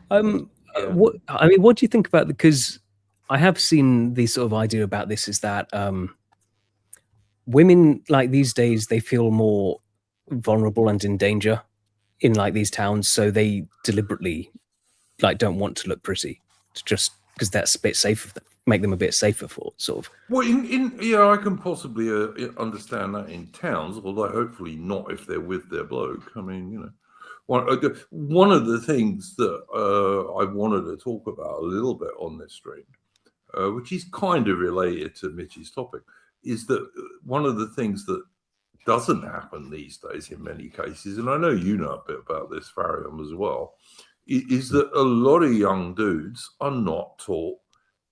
What do you think about? Because I have seen the sort of idea about this is that women like these days they feel more vulnerable and in danger in like these towns, so they deliberately like don't want to look pretty, just because that's a bit safer, make them a bit safer for sort of. Well, I can possibly understand that in towns, although hopefully not if they're with their bloke. I mean, one of the things that I wanted to talk about a little bit on this stream, which is kind of related to Mitch's topic, is that one of the things that doesn't happen these days in many cases, and I know you know a bit about this, Farium, as well, is that a lot of young dudes are not taught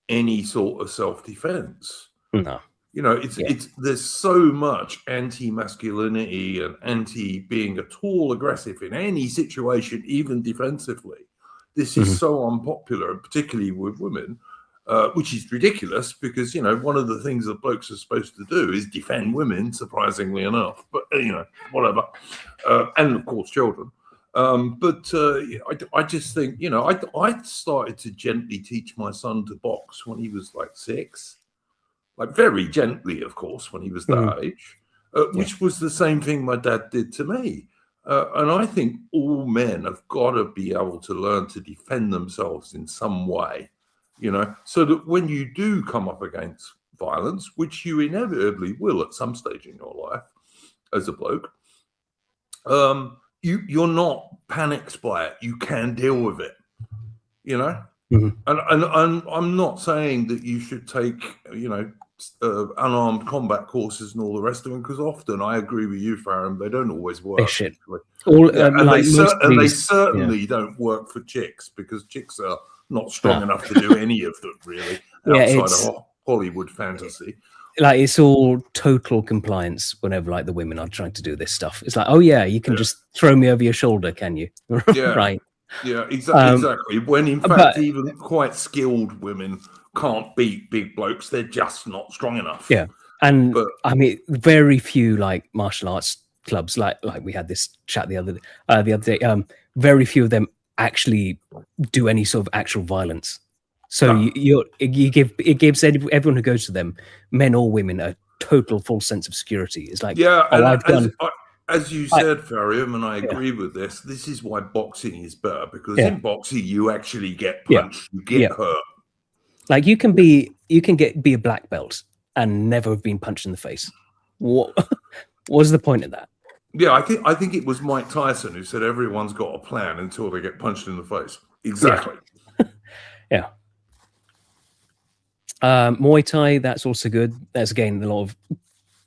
any sort of self-defense. No. There's so much anti-masculinity and anti-being at all aggressive in any situation, even defensively. This is so unpopular, particularly with women, which is ridiculous because, one of the things that blokes are supposed to do is defend women, surprisingly enough, but, whatever. And, of course, children. I just think, I started to gently teach my son to box when he was like 6, like very gently, of course, when he was that age, which was the same thing my dad did to me. And I think all men have got to be able to learn to defend themselves in some way. So that when you do come up against violence, which you inevitably will at some stage in your life as a bloke, you're not panicked by it. You can deal with it, And I'm not saying that you should take, unarmed combat courses and all the rest of them, because often I agree with you, Farron, they don't always work. They should. They certainly don't work for chicks, because chicks are not strong enough to do any of them, really, outside of Hollywood fantasy. Like, it's all total compliance whenever, like, the women are trying to do this stuff. It's like, oh, yeah, you can just throw me over your shoulder, can you? Yeah. Right. Yeah, exactly. When, in fact, even quite skilled women can't beat big blokes. They're just not strong enough. Yeah. And, I mean, very few, like, martial arts clubs, like we had this chat the other day, very few of them actually do any sort of actual violence. So it gives everyone who goes to them, men or women, a total false sense of security. It's like, as you said, Farium, and I agree with this. This is why boxing is better, because in boxing you actually get punched, you get hurt. Like, you can be a black belt and never have been punched in the face. What was the point of that? Yeah, I think it was Mike Tyson who said everyone's got a plan until they get punched in the face. Exactly. Yeah. Muay Thai, that's also good. There's again a lot of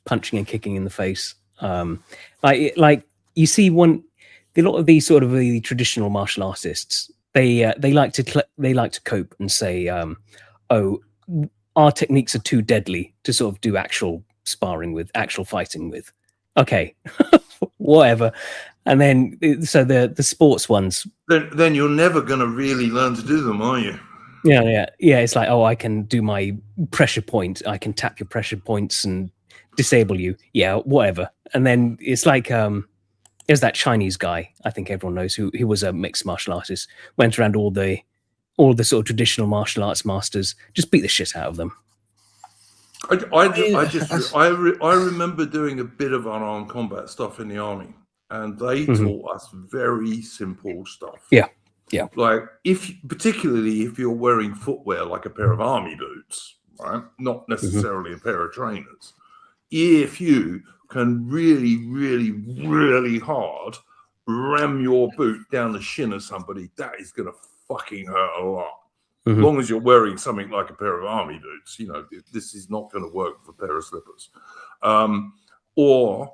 punching and kicking in the face. Like you see a lot of these sort of the traditional martial artists. They like to cope and say, "Oh, our techniques are too deadly to sort of do actual sparring with, actual fighting with." Okay, whatever. And then so the sports ones. Then you're never going to really learn to do them, are you? Yeah. It's like, oh, I can do my pressure point. I can tap your pressure points and disable you. Yeah, whatever. And then it's like there's that Chinese guy, I think everyone knows, who was a mixed martial artist, went around all the sort of traditional martial arts masters, just beat the shit out of them. I remember doing a bit of unarmed combat stuff in the army, and they taught us very simple stuff. Yeah. Like particularly if you're wearing footwear like a pair of army boots, right? Not necessarily a pair of trainers. If you can really, really, really hard ram your boot down the shin of somebody, that is going to fucking hurt a lot. As long as you're wearing something like a pair of army boots, this is not going to work for a pair of slippers. Or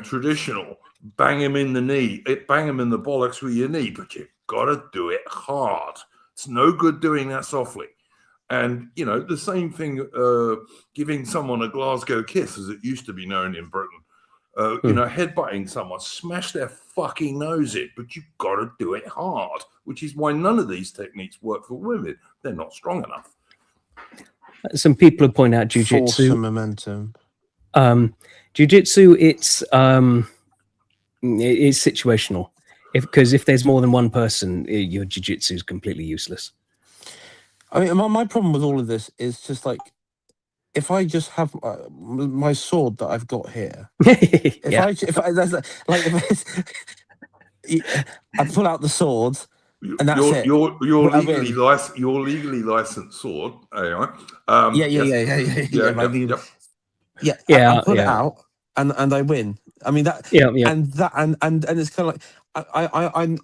traditional, bang him in the knee, bang him in the bollocks with your knee, but you've got to do it hard. It's no good doing that softly. And, the same thing, giving someone a Glasgow kiss, as it used to be known in Britain, headbutting someone, smash their fucking nose in, but you've got to do it hard, which is why none of these techniques work for women. They're not strong enough. Some people have pointed out jiu-jitsu. Force and momentum. Jiu-jitsu, it's situational. Because if there's more than one person, your jiu-jitsu is completely useless. I mean, my problem with all of this is just like, if I just have my sword that I've got here, I pull out the sword, and that's it. Your legally licensed sword. Anyway. I pull it out, and I win. I mean that. And it's kind of like I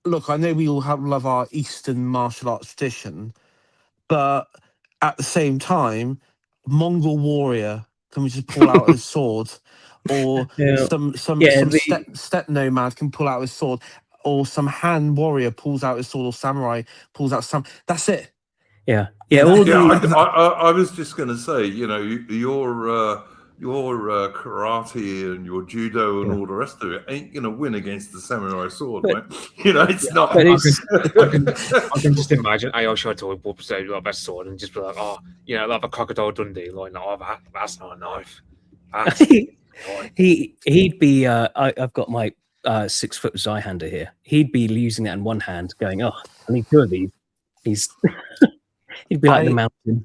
look. I know we all love our Eastern martial arts tradition, but at the same time, Mongol warrior can just pull out his sword, or some steppe nomad can pull out his sword, or some Han warrior pulls out his sword, or samurai pulls out some. That's it. I was just going to say, your karate and your judo and all the rest of it ain't going to win against the samurai sword, right? It's not. I can just imagine Aoshito would say like that sword and just be like, like a crocodile Dundee, like, no, that's not a knife. He'd be. I've got my 6 foot Zweihander here. He'd be using that in one hand, going, "Oh, I need 2 of these." He'd be like the mountain.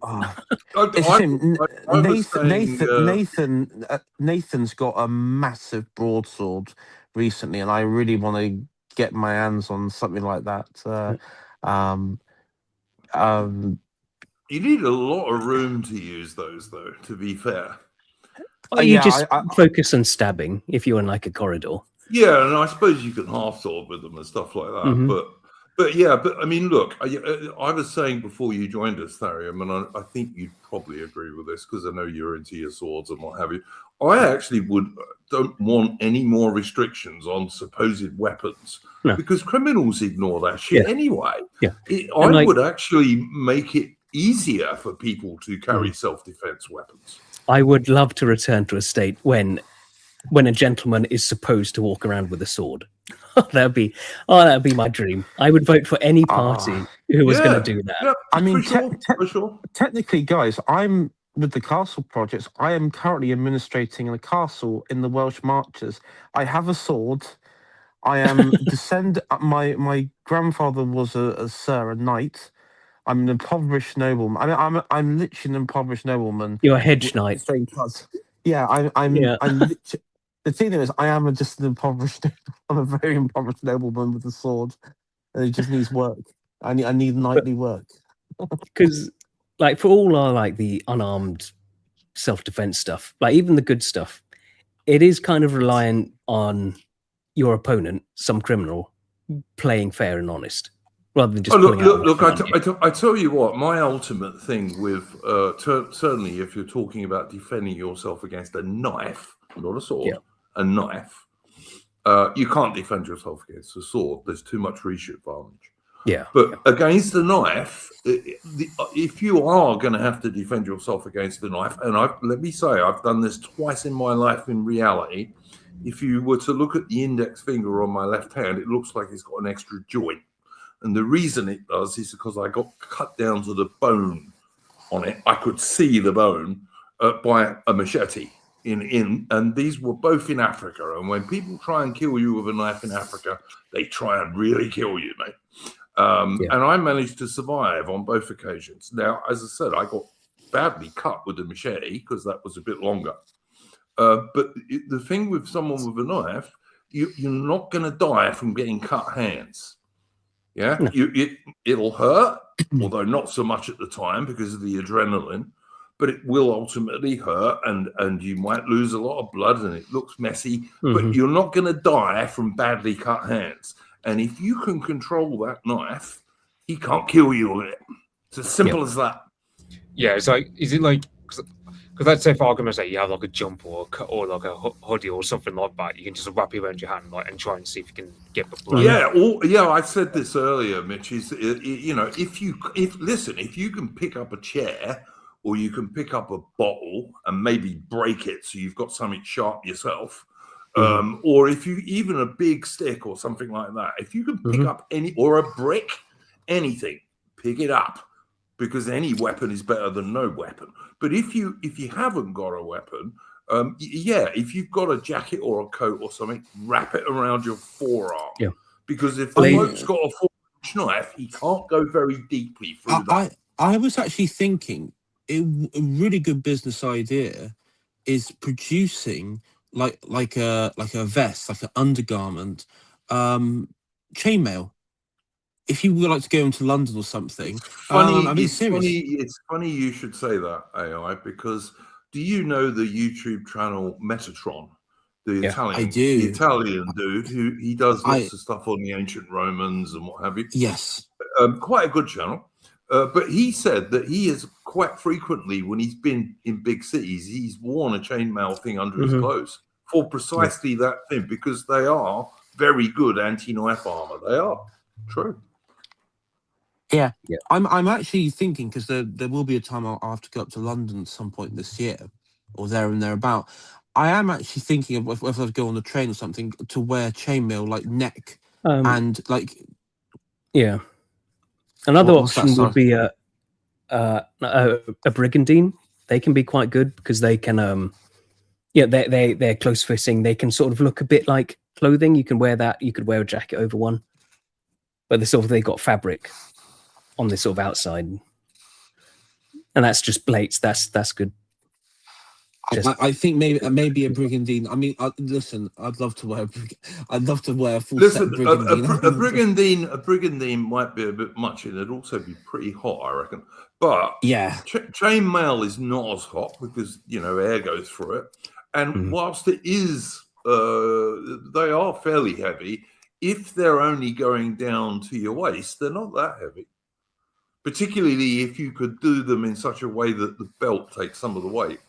Nathan's got a massive broadsword recently, and I really want to get my hands on something like that. You need a lot of room to use those, though, to be fair. You just focus on stabbing if you're in like a corridor. Yeah, and I suppose you can half sword with them and stuff like that. But I mean, look, I was saying before you joined us, Tharium, and I think you'd probably agree with this because I know you're into your swords and what have you. I actually don't want any more restrictions on supposed weapons because criminals ignore that shit anyway. I would actually make it easier for people to carry self-defense weapons. I would love to return to a state when a gentleman is supposed to walk around with a sword. That'd be my dream. I would vote for any party who was going to do that. Yeah, I mean, for sure. Technically, guys, I'm with the castle projects. I am currently administrating a castle in the Welsh Marches. I have a sword. I am my grandfather was a knight. I'm an impoverished nobleman. I mean, I'm literally an impoverished nobleman. You're a hedge knight. Yeah, I'm literally. The thing is, I am just an impoverished. I'm a very impoverished nobleman with a sword, and it just needs work. I need nightly work. Because, like, for all our like the unarmed self-defense stuff, like even the good stuff, it is kind of reliant on your opponent, some criminal, playing fair and honest, rather than just pulling out. Look, I tell you what, my ultimate thing with certainly if you're talking about defending yourself against a knife, not a sword, a knife, you can't defend yourself against a sword. There's too much reshoot advantage. Yeah. But against the knife, if you are going to have to defend yourself against the knife, and let me say, I've done this twice in my life in reality. If you were to look at the index finger on my left hand, it looks like it's got an extra joint. And the reason it does is because I got cut down to the bone on it. I could see the bone by a machete. And these were both in Africa. And when people try and kill you with a knife in Africa, they try and really kill you, mate. And I managed to survive on both occasions. Now, as I said, I got badly cut with the machete because that was a bit longer. But the thing with someone with a knife, you're not going to die from getting cut hands. Yeah, no. It'll hurt, although not so much at the time because of the adrenaline. But it will ultimately hurt, and you might lose a lot of blood, and it looks messy. But you're not going to die from badly cut hands. And if you can control that knife, he can't kill you with it. It's as simple as that. Yeah, it's like, is it like, because let's say for argument's sake, you have like a jump or like a hoodie or something like that, you can just wrap it around your hand and try and see if you can get the blood. Yeah, I said this earlier, Mitch. Is if you can pick up a chair or you can pick up a bottle and maybe break it so you've got something sharp yourself. Or if you even a big stick or something like that, if you can pick up or a brick, anything, pick it up, because any weapon is better than no weapon. But if you haven't got a weapon, if you've got a jacket or a coat or something, wrap it around your forearm. Yeah. Because if the bloke's got a 4-inch knife, he can't go very deeply through that. I was actually thinking a really good business idea is producing like a vest, like an undergarment, chainmail. If you would like to go into London or something, it's funny you should say that, AI, because do you know the YouTube channel Metatron, the Italian dude who he does lots of stuff on the ancient Romans and what have you? Yes, quite a good channel. But he said that he has quite frequently, when he's been in big cities, he's worn a chainmail thing under his clothes for precisely that thing, because they are very good anti-knife armor. They are true. Yeah. I'm actually thinking, because there will be a time I'll have to go up to London at some point this year, or there and thereabout. I am actually thinking of whether I'd go on the train or something to wear chainmail, like neck and like. Yeah. Another option would be a brigandine. They can be quite good because they can, they're close fitting. They can sort of look a bit like clothing. You can wear that. You could wear a jacket over one, but they got fabric on this sort of outside, and that's just plates. That's good. I think maybe a brigandine. I mean, listen, I'd love to wear a full set brigandine. A brigandine might be a bit much, and it'd also be pretty hot, I reckon. But chainmail is not as hot because air goes through it, and whilst it is, they are fairly heavy. If they're only going down to your waist, they're not that heavy. Particularly if you could do them in such a way that the belt takes some of the weight.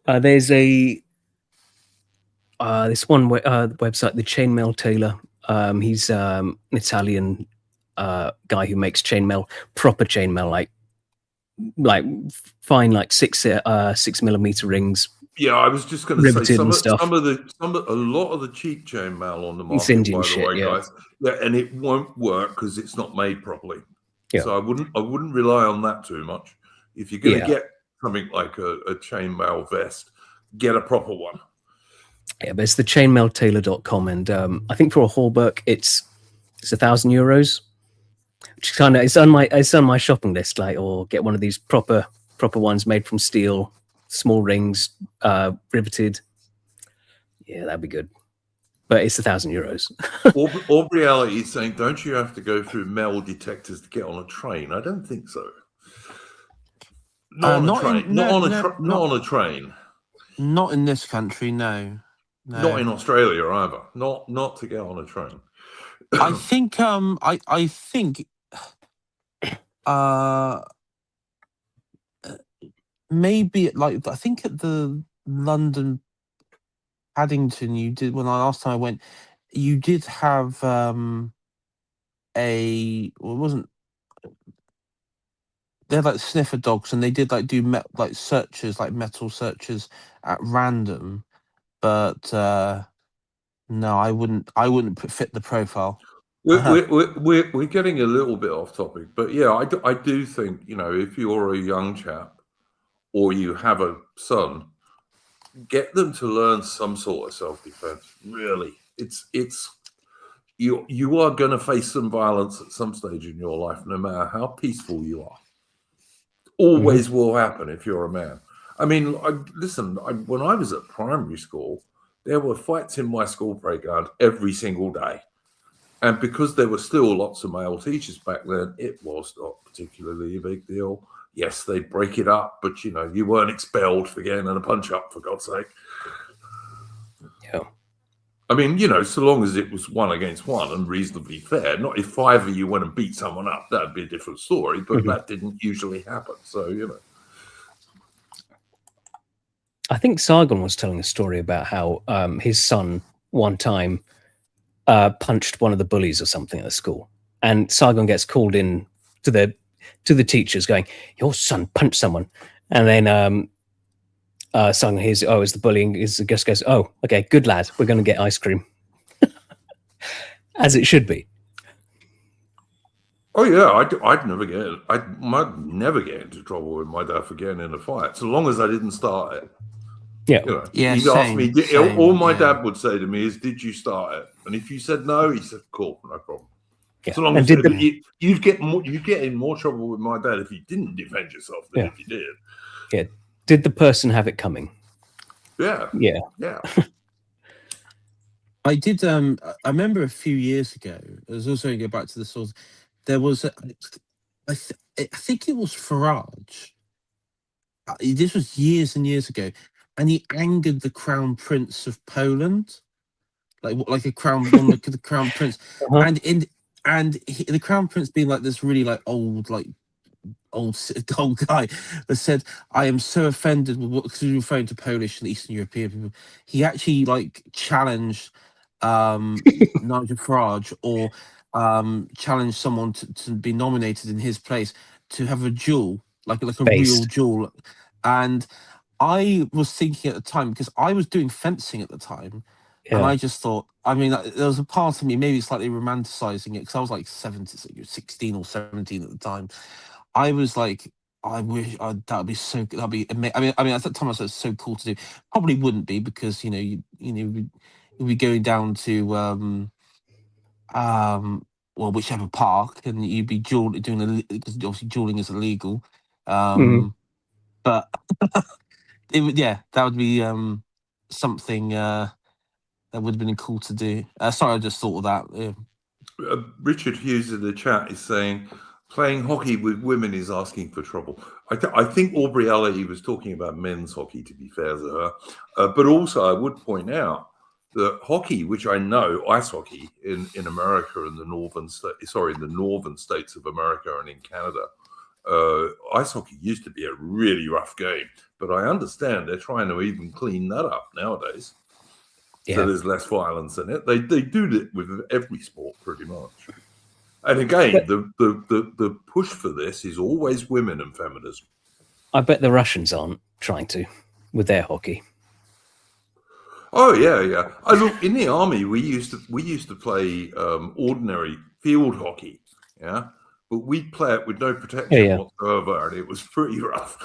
There's this one website, the Chainmail Tailor. He's an Italian guy who makes chainmail, proper chainmail, like fine, like 6mm rings. Yeah, I was just going to say a lot of the cheap chainmail on the market, Indian by the way, guys. Yeah, and it won't work because it's not made properly. Yeah. So I wouldn't rely on that too much. If you're going to get something like a chainmail vest, get a proper one. Yeah, but it's the chainmailtailor.com, and I think for a hauberk it's €1,000, which kind of it's on my shopping list. Or get one of these proper ones made from steel, small rings, riveted. Yeah, that'd be good. But it's €1,000. Or reality is saying, don't you have to go through metal detectors to get on a train? I don't think so. Not on a train. Not in this country, no. Not in Australia either. Not to get on a train. I think I think maybe like I think at the London Paddington you did when I last time I went, you did have well, it wasn't, they had like sniffer dogs and they did like do like searches, like metal searches at random, but no, I wouldn't fit the profile. We're getting a little bit off topic, but yeah, I do think, you know, if you're a young chap or you have a son, get them to learn some sort of self-defense. Really, it's you are going to face some violence at some stage in your life, no matter how peaceful you are. Always will happen if you're a man. I mean, when I was at primary school, there were fights in my school playground every single day. And because there were still lots of male teachers back then, it was not particularly a big deal. Yes, they'd break it up, but, you know, you weren't expelled for getting in a punch-up, for God's sake. Yeah. I mean, you know, so long as it was 1 against 1 and reasonably fair. Not if 5 of you went and beat someone up, that'd be a different story, but that didn't usually happen. So, you know. I think Sargon was telling a story about how his son one time punched one of the bullies or something at the school, and Sargon gets called in to the teachers, going, "Your son punched someone," and then Sargon hears, "Oh, it's the bullying." He just goes, "Oh, okay, good lad. We're going to get ice cream," as it should be. Oh yeah, I'd never get into trouble with my dad for getting in a fight, so long as I didn't start it. Yeah, you know, yeah. He'd ask me. All my dad would say to me is, "Did you start it?" And if you said no, he said, "Cool, no problem." yeah. So long as you'd get in more trouble with my dad if you didn't defend yourself than if you did. Yeah. Did the person have it coming? Yeah. Yeah. Yeah. I did. I remember a few years ago. I was also going to go back to the source. There was, I think it was Farage. This was years and years ago, and he angered the Crown Prince of Poland, like a crown, the Crown Prince, and the Crown Prince being like this really like old guy that said, "I am so offended with what," because he was referring to Polish and Eastern European people. He actually like challenged Nigel Farage, or challenged someone to be nominated in his place to have a duel, like a real duel. And I was thinking at the time, because I was doing fencing at the time, and I just thought, I mean, there was a part of me maybe slightly romanticizing it, because I was like 16 or 17 at the time. I was like, I wish that'd be so good. That'd be amazing. I mean, at that time I was so cool to do. Probably wouldn't be, because you'd be going down to well, whichever park, and you'd be doing because obviously dueling is illegal. But that would be something that would have been cool to do. Sorry, I just thought of that. Yeah. Richard Hughes in the chat is saying, playing hockey with women is asking for trouble. I think Aubriella was talking about men's hockey, to be fair to her. But also, I would point out that hockey, which I know, ice hockey in America and the northern states of America and in Canada, ice hockey used to be a really rough game. But I understand they're trying to even clean that up nowadays. Yeah. So there's less violence in it. They do it with every sport pretty much. And again, the push for this is always women and feminism. I bet the Russians aren't trying to with their hockey. Oh yeah. Look, in the army we used to play ordinary field hockey, yeah, but we'd play it with no protection whatsoever, and it was pretty rough.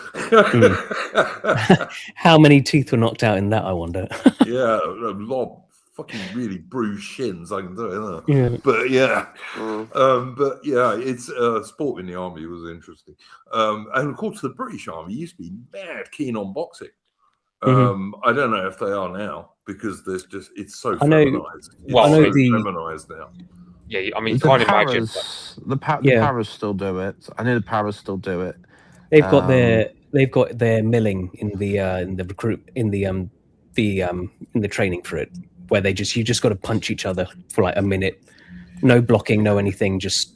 How many teeth were knocked out in that, I wonder? Yeah, a lot of fucking really bruised shins, I can tell you that. But it's sport in the army was interesting. And of course the British Army used to be mad keen on boxing. I don't know if they are now, because it's so feminized. Feminized now. Yeah, I mean, can't imagine. The Paras still do it. I know the Paras still do it. They've got their milling in the recruit in the training for it, where you just got to punch each other for like a minute, No blocking, no anything. Just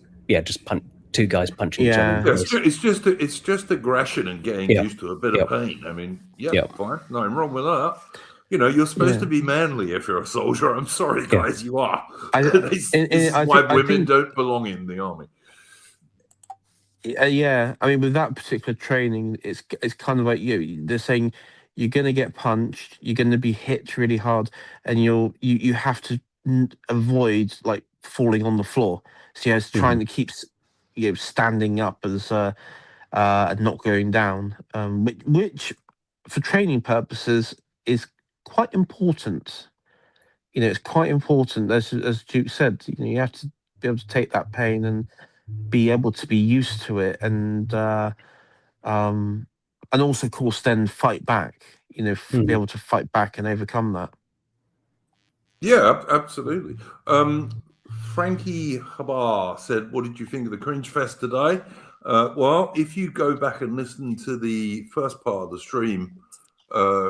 two guys punching each other in the Yeah, face. it's just aggression and getting Yeah. used to a bit Yeah. of pain. I mean, Yeah. fine, nothing wrong with that. You know, you're supposed to be manly if you're a soldier. I'm sorry, Yeah. guys, you are. I This is why women don't belong in the army. Yeah, I mean, with that particular training, it's kind of like they're saying you're going to get punched, you're going to be hit really hard, and you have to avoid like falling on the floor. So yeah, it's trying to keep standing up as and not going down, which for training purposes is quite important. You know, it's quite important, as Duke said. You know, you have to be able to take that pain and be able to be used to it, and also, of course, then fight back. You know, be able to fight back and overcome that. Yeah, absolutely. Frankie Habar said, "What did you think of the Cringe Fest today?" Well, if you go back and listen to the first part of the stream,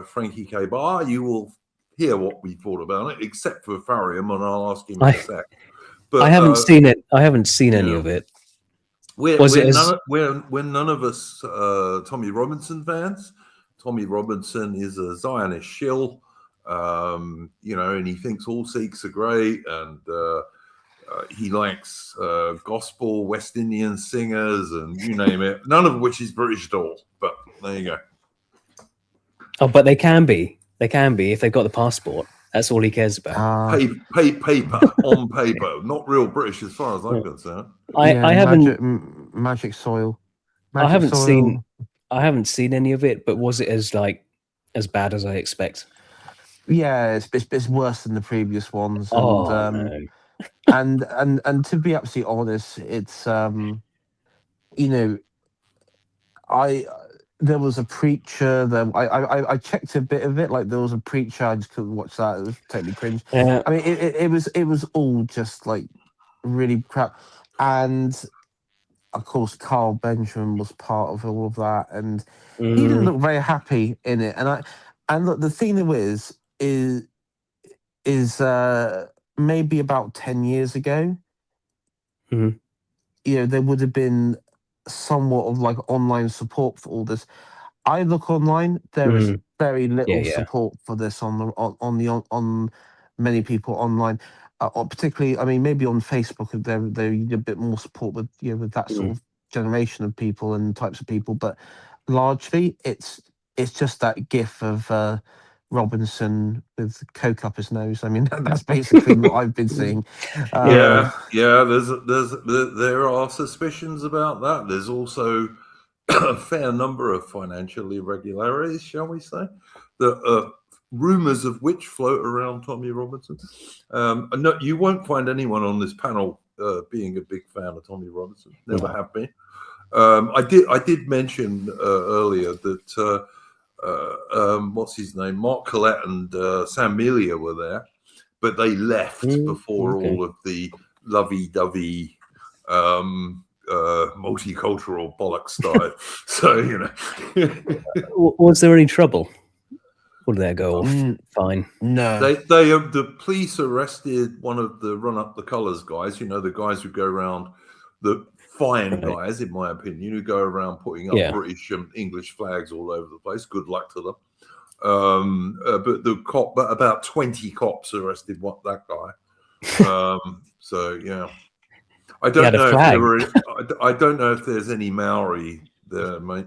Frankie K. Bar, you will hear what we thought about it, except for Farium, and I'll ask him in a sec. But I haven't seen it. I haven't seen any of it. We're none of us Tommy Robinson fans. Tommy Robinson is a Zionist shill, you know, and he thinks all Sikhs are great, and he likes gospel West Indian singers and you name it. None of which is British at all. But there you go. Oh, but they can be. They can be if they've got the passport. That's all he cares about. Paper on paper, not real British as far as I'm concerned. I haven't magic soil. I haven't seen any of it, but was it as bad as I expect? Yeah, it's worse than the previous ones, No. and to be absolutely honest, it's you know, there was a preacher. I checked a bit of it. Like there was a preacher. I just couldn't watch that. It was totally cringe. Yeah. I mean, it was all just like really crap. And of course, Carl Benjamin was part of all of that, and he didn't look very happy in it. And look, the thing is maybe about 10 years ago, you know, there would have been somewhat of like online support for all this. I look online, there is very little support for this on many people online, particularly. I mean, maybe on Facebook, there a bit more support with with that sort of generation of people and types of people, but largely it's just that GIF of Robinson with coke up his nose. I mean, that's basically what I've been seeing. There are suspicions about that. There's also a fair number of financial irregularities, shall we say, that rumors of which float around Tommy Robinson. No, you won't find anyone on this panel being a big fan of Tommy Robinson. Never have been. I did mention earlier that what's his name, Mark Collette and Sam Melia were there, but they left before all of the lovey-dovey multicultural bollocks started. So, you know. Was there any trouble? Or did they go off fine? No. The police arrested one of the Run Up the Colours guys, you know, the guys who go around, the fine guys, in my opinion, who go around putting up British and English flags all over the place. Good luck to them. But about 20 cops arrested that guy. So yeah, I don't know. I don't know if there's any Maori there, mate,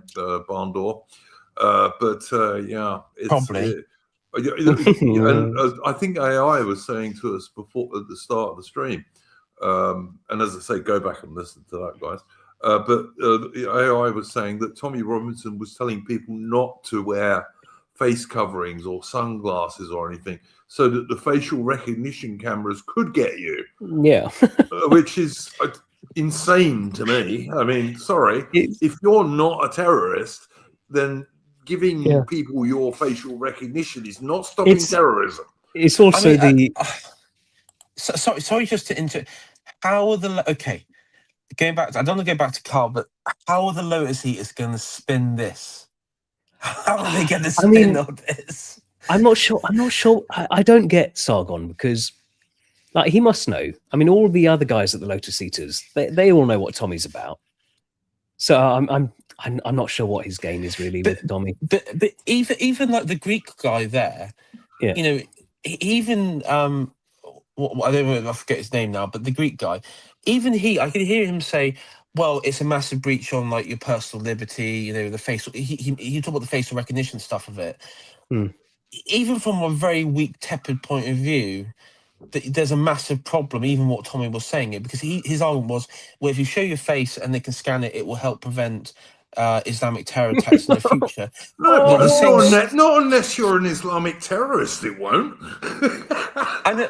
barn door. But yeah, it's probably. And I think AI was saying to us before at the start of the stream, and as I say, go back and listen to that, guys. But AI was saying that Tommy Robinson was telling people not to wear face coverings or sunglasses or anything, so that the facial recognition cameras could get you. Yeah, which is insane to me. I mean, sorry, if you're not a terrorist, then giving people your facial recognition is not stopping terrorism. It's also sorry, just to how are the going back? I don't want to go back to Carl, but how are the Lotus Eaters going to spin this? How are they going to spin on this? I'm not sure. I don't get Sargon because Like, he must know. I mean, all the other guys at the Lotus Eaters, they all know what Tommy's about. So I'm not sure what his game is really with Tommy. But even like the Greek guy there, Yeah. you know, even I don't know, I forget his name now, but the Greek guy, even I can hear him say, "Well, it's a massive breach on like your personal liberty." You know, the facial. He talked about the facial recognition stuff of it. Hmm. Even from a very weak, tepid point of view, there's a massive problem. Even what Tommy was saying it, because his argument was, well, if you show your face and they can scan it, it will help prevent Islamic terror attacks in the future. No, Well, the same. not unless you're an Islamic terrorist, it won't. And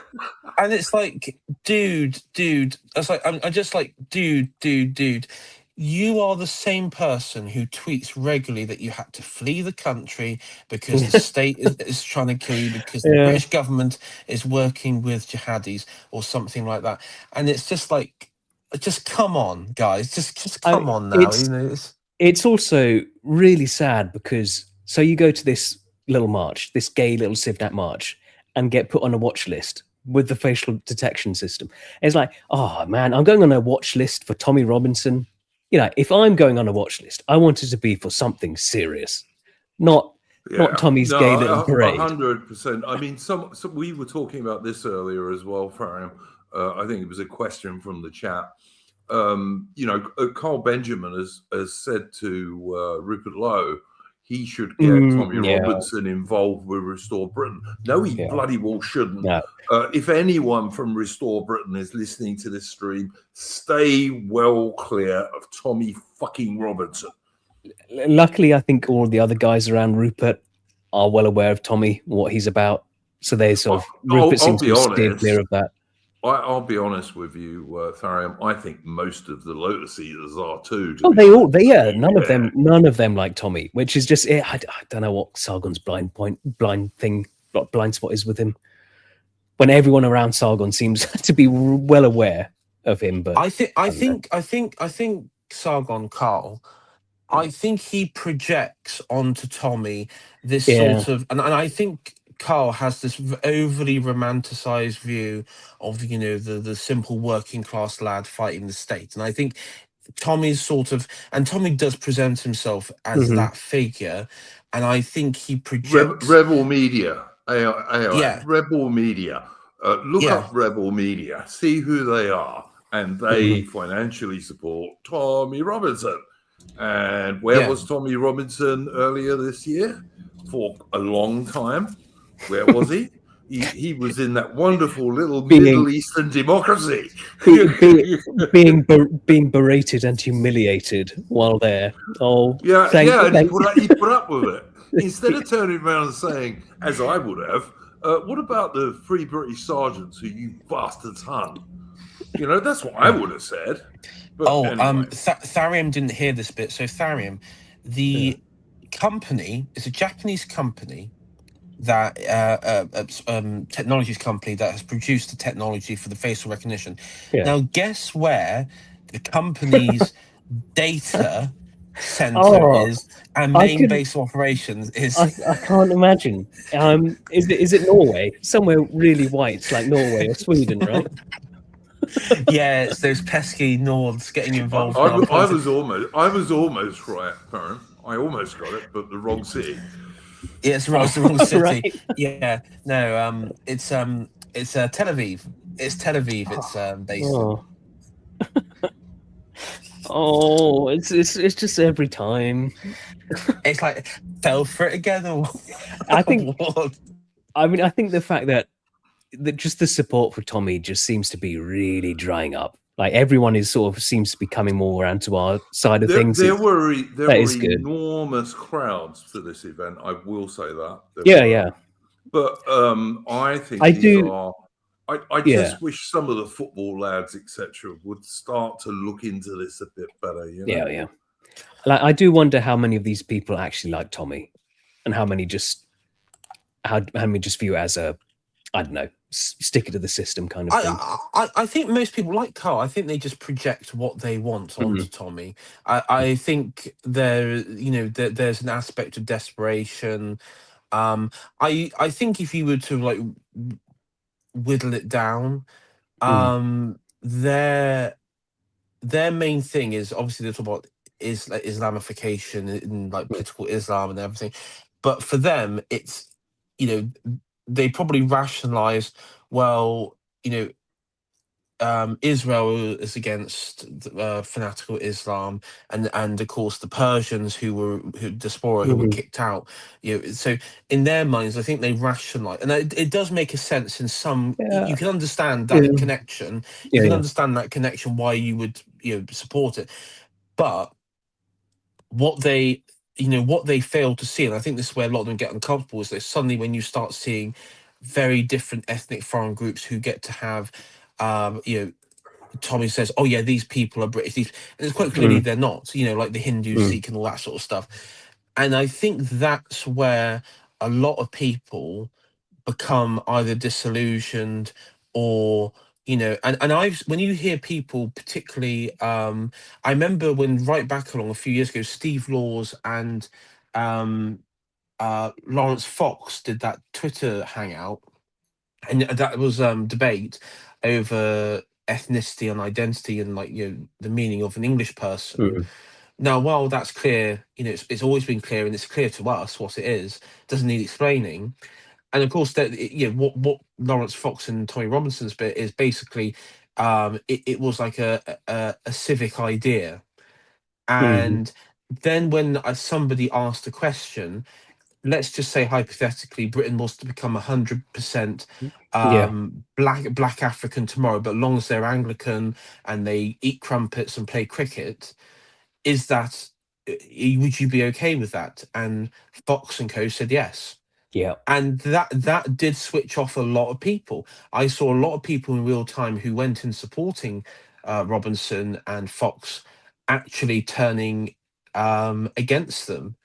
it's like, dude. It's like I'm just like, dude. You are the same person who tweets regularly that you had to flee the country because the state is trying to kill you because the Yeah. British government is working with jihadis or something like that. And it's just like, just come on, guys, just come on now. You know, it's also really sad because so you go to this little march, this gay little Civnat march, and get put on a watch list with the facial detection system. It's like, oh man, I'm going on a watch list for Tommy Robinson. You know, if I'm going on a watch list, I want it to be for something serious, not Tommy's gay little parade. 100%. I mean, we were talking about this earlier as well, Faram. I think it was a question from the chat. You know, Carl Benjamin has said to Rupert Lowe, he should get Tommy Robinson involved with Restore Britain. No, he bloody well shouldn't. No. If anyone from Restore Britain is listening to this stream, stay well clear of Tommy fucking Robinson. Luckily, I think all the other guys around Rupert are well aware of Tommy, what he's about. So they sort of, Rupert seems to steer clear of that. I'll be honest with you, Tharium. I think most of the Lotus Eaters are too. Oh, none of them like Tommy, which is just I don't know what Sargon's blind spot is with him. When everyone around Sargon seems to be well aware of him, but I think Sargon Carl. I think he projects onto Tommy this sort of, and I think Carl has this overly romanticized view of, you know, the simple working class lad fighting the state. And I think Tommy's sort of, and Tommy does present himself as that figure, and I think he projects Rebel Media. Yeah. Rebel Media. Look up Rebel Media, see who they are, and they financially support Tommy Robinson. And where was Tommy Robinson earlier this year? For a long time. Where was he? He was in that wonderful little Middle Eastern democracy. being berated and humiliated while there. Oh, and he put up with it. Instead of turning around and saying, as I would have, what about the Free British Sergeants who you bastards hung? You know, that's what I would have said. But anyway. Tharium didn't hear this bit. So Tharium, the company is a Japanese company that technologies company that has produced the technology for the facial recognition. Now, guess where the company's data center is and main base of operations is? I can't imagine. Is it Norway? Somewhere really white, like Norway or Sweden, right? Yeah, it's those pesky Nords getting involved. I was almost right, Farron. I almost got it, but the wrong city. Yeah, it's the wrong city. Right. Yeah, no, it's Tel Aviv. It's Tel Aviv. It's based. Oh, it's just every time. It's like fell for it again. I think. I mean, I think the fact that just the support for Tommy just seems to be really drying up. Like everyone is sort of seems to be coming more around to our side of things. There were enormous crowds for this event. I will say that. Yeah. But I think I just wish some of the football lads, etc., would start to look into this a bit better. You know? Yeah. Like I do wonder how many of these people actually like Tommy, and how many just view it as a, I don't know, stick it to the system kind of thing. I think most people like Carl. I think they just project what they want onto Tommy. I think there's an aspect of desperation. I think if you were to like whittle it down, their main thing is obviously they talk about Islamification and like political Islam and everything, but for them it's, you know, they probably rationalize, well, you know, Israel is against fanatical Islam, and of course the Persians who diaspora who were kicked out. You know, so in their minds, I think they rationalize, and it does make a sense in some. You can understand that connection. You can understand that connection why you would, you know, support it, but what they, you know, what they fail to see, and I think this is where a lot of them get uncomfortable, is that suddenly when you start seeing very different ethnic foreign groups who get to have, you know, Tommy says, "Oh yeah, these people are British," and it's quite clearly they're not. You know, like the Hindu, Sikh, and all that sort of stuff. And I think that's where a lot of people become either disillusioned or, you know, and I've, when you hear people particularly, I remember when right back along a few years ago, Steve Laws and Lawrence Fox did that Twitter hangout, and that was debate over ethnicity and identity and, like, you know, the meaning of an English person. Now, while that's clear, you know, it's always been clear, and it's clear to us what it is, doesn't need explaining. And of course, that, you know, what Lawrence Fox and Tommy Robinson's bit is basically, it was like a civic idea. And then when somebody asked a question, let's just say hypothetically, Britain was to become 100% black African tomorrow, but long as they're Anglican and they eat crumpets and play cricket, is that, would you be okay with that? And Fox and co said yes. Yeah. And that did switch off a lot of people. I saw a lot of people in real time who went in supporting Robinson and Fox actually turning against them,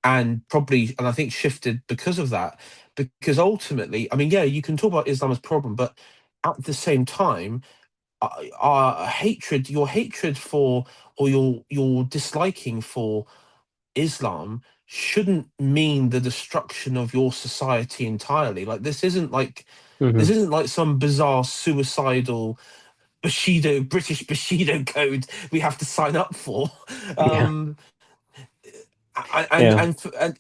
and probably, and I think shifted because of that. Because ultimately, I mean, yeah, you can talk about Islam as a problem, but at the same time, our hatred, your hatred for, or your disliking for Islam shouldn't mean the destruction of your society entirely. Like, this isn't like some bizarre suicidal British Bushido code we have to sign up for. And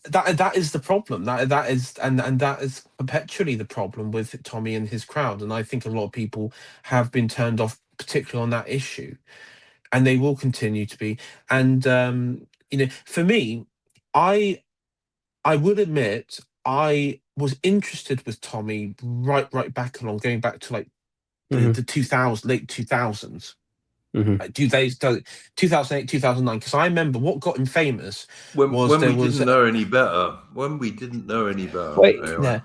that is the problem. That is perpetually the problem with Tommy and his crowd. And I think a lot of people have been turned off, particularly on that issue, and they will continue to be. And you know, for me, I would admit I was interested with Tommy right back along, going back to like the 2000, late 2000s. 2008, 2009, because I remember what got him famous when was we didn't know any better. When we didn't know any better. Wait, anyway.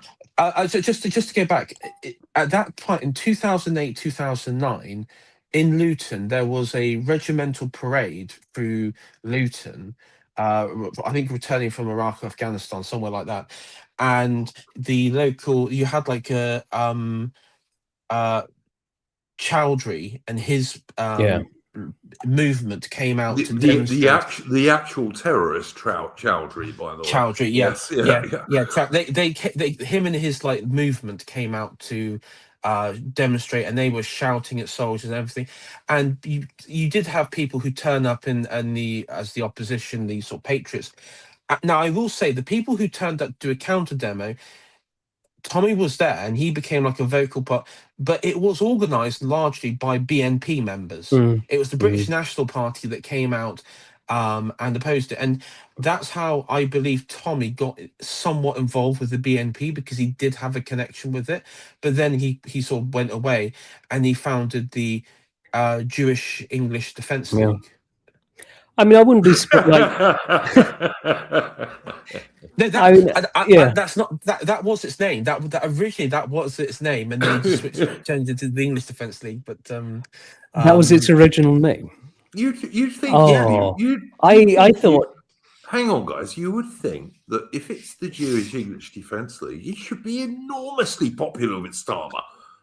So just to go back, at that point in 2008, 2009, in Luton, there was a regimental parade through Luton. I think returning from Iraq or Afghanistan, somewhere like that, and the local, you had like a Chowdhury and his movement came out to demonstrate. The actual terrorist Chowdhury, by the way. Chowdhury, yes, They him and his like movement came out to demonstrate, and they were shouting at soldiers and everything. And you did have people who turn up in as the opposition, the sort of patriots. Now, I will say the people who turned up to a counter demo, Tommy was there and he became like a vocal part, but it was organised largely by BNP members. It was the British National Party that came out and opposed it. And that's how I believe Tommy got somewhat involved with the BNP, because he did have a connection with it. But then he sort of went away and he founded the Jewish English Defence League. I mean, I wouldn't be like. No, that's not that was its name. That originally that was its name, and then he just changed it to the English Defence League. But that was its original name. You'd think. Oh, I thought. Hang on, guys. You would think that if it's the Jewish English Defence League, it should be enormously popular with Starmer.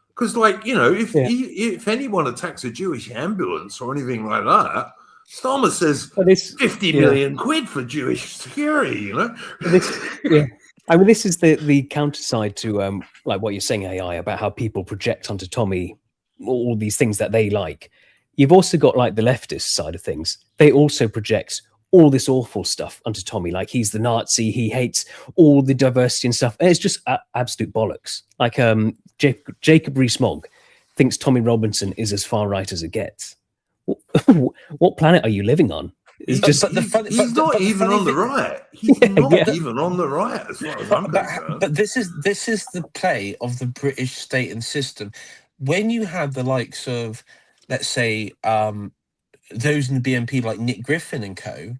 Because, like, you know, if anyone attacks a Jewish ambulance or anything like that, Starmer says 50 million quid for Jewish security, you know? I mean, this is the counter side to like what you're saying, AI, about how people project onto Tommy all these things that they like. You've also got like the leftist side of things. They also project all this awful stuff onto Tommy, like he's the Nazi, he hates all the diversity and stuff. And it's just absolute bollocks. Like Jacob Rees-Mogg thinks Tommy Robinson is as far right as it gets. What planet are you living on? He's not even on the right. He's not even on the right, as far as I'm concerned. But this is the play of the British state and system. When you had the likes of, let's say, those in the BNP like Nick Griffin and co,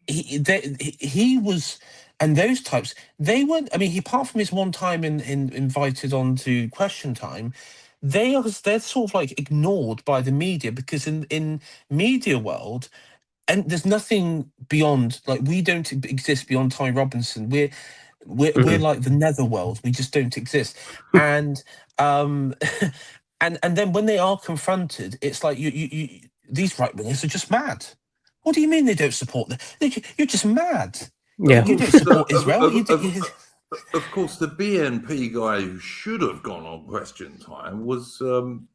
he was, and those types, they weren't. I mean, apart from his one time in invited on to Question Time, they're sort of like ignored by the media, because in media world, and there's nothing beyond, like, we don't exist beyond Tommy Robinson. We're like the netherworld. We just don't exist. And and then when they are confronted, it's like you these right wingers are just mad. What do you mean they don't support them? You're just mad. Yeah, You don't support Israel. Of course, the BNP guy who should have gone on Question Time was Bowden.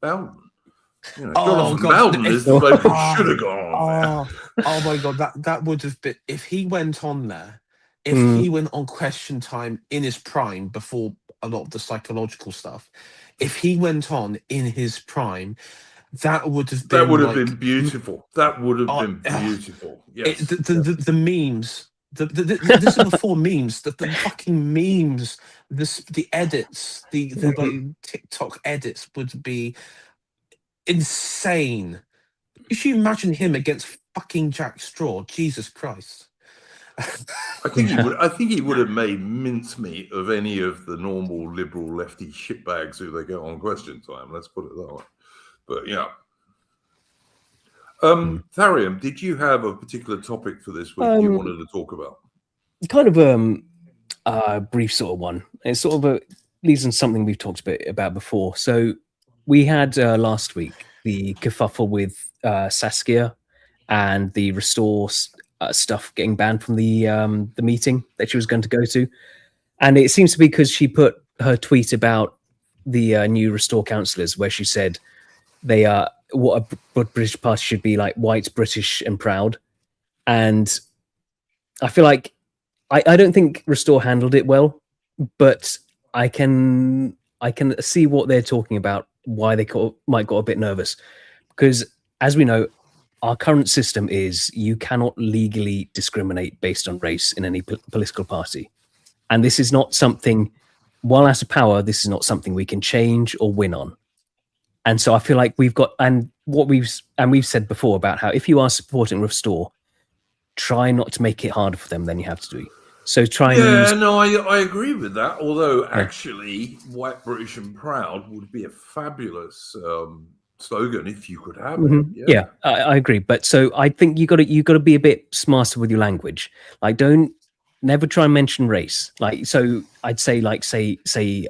You know, Jonathan Bowden is the bloke who should have gone on there. Oh my God, that would have been, if he went on there, if he went on Question Time in his prime, before a lot of the psychological stuff, if he went on in his prime, that would have been been beautiful. That would have been beautiful. Yes. The memes. This is before memes. The fucking memes. The edits. The like TikTok edits would be insane. You should imagine him against fucking Jack Straw. Jesus Christ. I think he would have made mincemeat of any of the normal liberal lefty shitbags who they get on Question Time. Let's put it that way. But yeah. Tharium, did you have a particular topic for this week you wanted to talk about? Kind of a brief sort of one. It's sort of leads on something we've talked a bit about before. So we had last week the kerfuffle with Saskia and the Restore stuff getting banned from the meeting that she was going to go to, and it seems to be because she put her tweet about the new Restore councillors, where she said they are what a British party should be, like white, British, and proud. And I feel like I don't think Restore handled it well, but I can see what they're talking about, why they might got a bit nervous, because as we know, our current system is you cannot legally discriminate based on race in any political party, and this is not something. While out of power, this is not something we can change or win on. And so I feel like we've said before about how if you are supporting Restore, try not to make it harder for them than you have to do. So try and use... no, I agree with that. Although actually, white, British, and proud would be a fabulous slogan if you could have it. I agree. But so I think you got to be a bit smarter with your language. Like, never try and mention race. Like, so I'd say say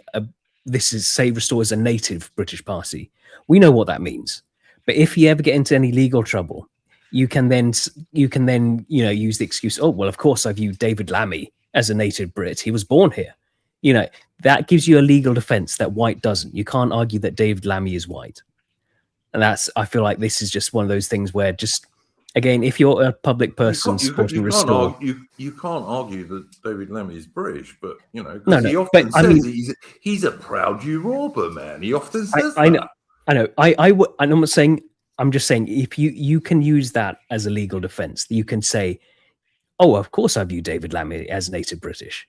Restore is a native British party. We know what that means. But if you ever get into any legal trouble, you can then use the excuse, oh well, of course I view David Lammy as a native Brit. He was born here. That gives you a legal defense that white doesn't. You can't argue that David Lammy is white. And I feel like this is just one of those things where, just again, if you're a public person supporting Restore, you can't argue that David Lammy is British, but he often but, says he's a proud Europa man. He often says that. I know. I'm just saying, if you can use that as a legal defense, you can say, oh, of course I view David Lammy as native British,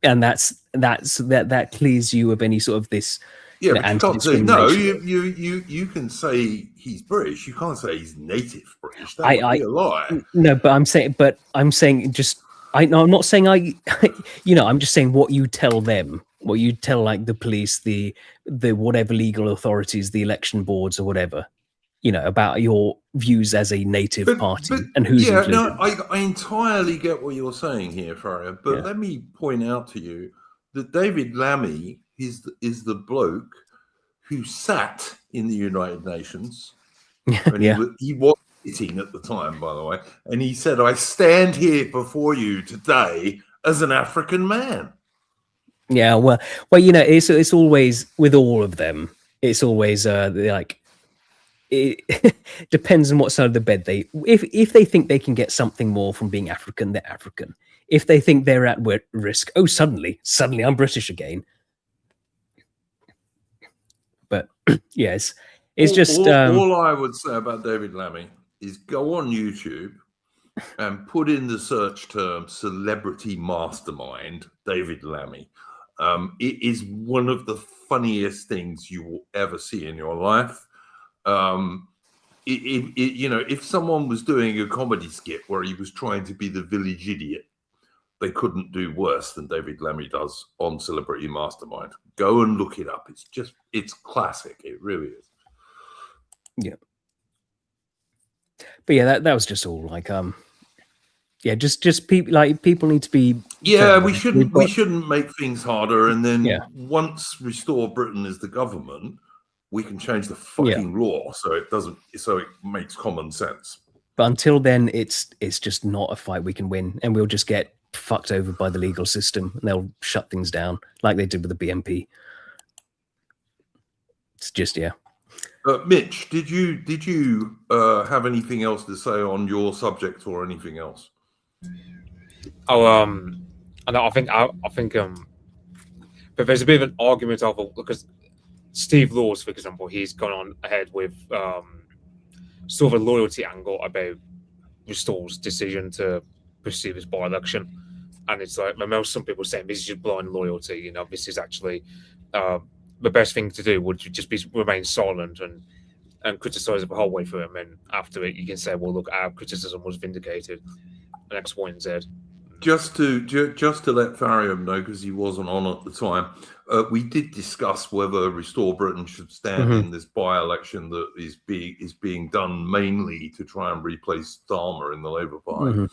and that clears you of any sort of this. Yeah, but you can't say no. You can say he's British. You can't say he's native British. That would be a lie. No, but I'm saying just. I'm not saying I'm just saying what you tell them, what you tell like the police, the whatever legal authorities, the election boards or whatever, about your views as a native party and who's included. No, I entirely get what you're saying here, Faria. But let me point out to you that David Lammy is the bloke who sat in the United Nations. He was sitting at the time, by the way, and he said, "I stand here before you today as an African man." Yeah, well, you know, it's always with all of them. It's always like it depends on what side of the bed they. If they think they can get something more from being African, they're African. If they think they're at risk, oh, suddenly I'm British again. But yes, it's just all I would say about David Lammy is go on YouTube and put in the search term "celebrity mastermind" David Lammy. It is one of the funniest things you will ever see in your life. You know, if someone was doing a comedy skit where he was trying to be the village idiot, they couldn't do worse than David Lammy does on Celebrity Mastermind. Go and look it up. It's classic. It really is. Yeah. But yeah, that was just all like yeah, just people need to be. Yeah, we shouldn't make things harder, and then once Restore Britain is the government, we can change the fucking law so it makes common sense. But until then, it's just not a fight we can win, and we'll just get fucked over by the legal system, and they'll shut things down like they did with the BNP. It's just Mitch, did you have anything else to say on your subject or anything else? Oh, I think, but there's a bit of an argument of because Steve Laws, for example, he's gone on ahead with sort of a loyalty angle about Restore's decision to pursue this by-election, and it's like some people saying this is just blind loyalty. You know, this is actually the best thing to do would just be remain silent and criticize it the whole way through it, and after it you can say, well, look, our criticism was vindicated, and X, Y, and Z. Just to let Farium know, because he wasn't on at the time, we did discuss whether Restore Britain should stand in this by-election that is being done mainly to try and replace Starmer in the Labour Party.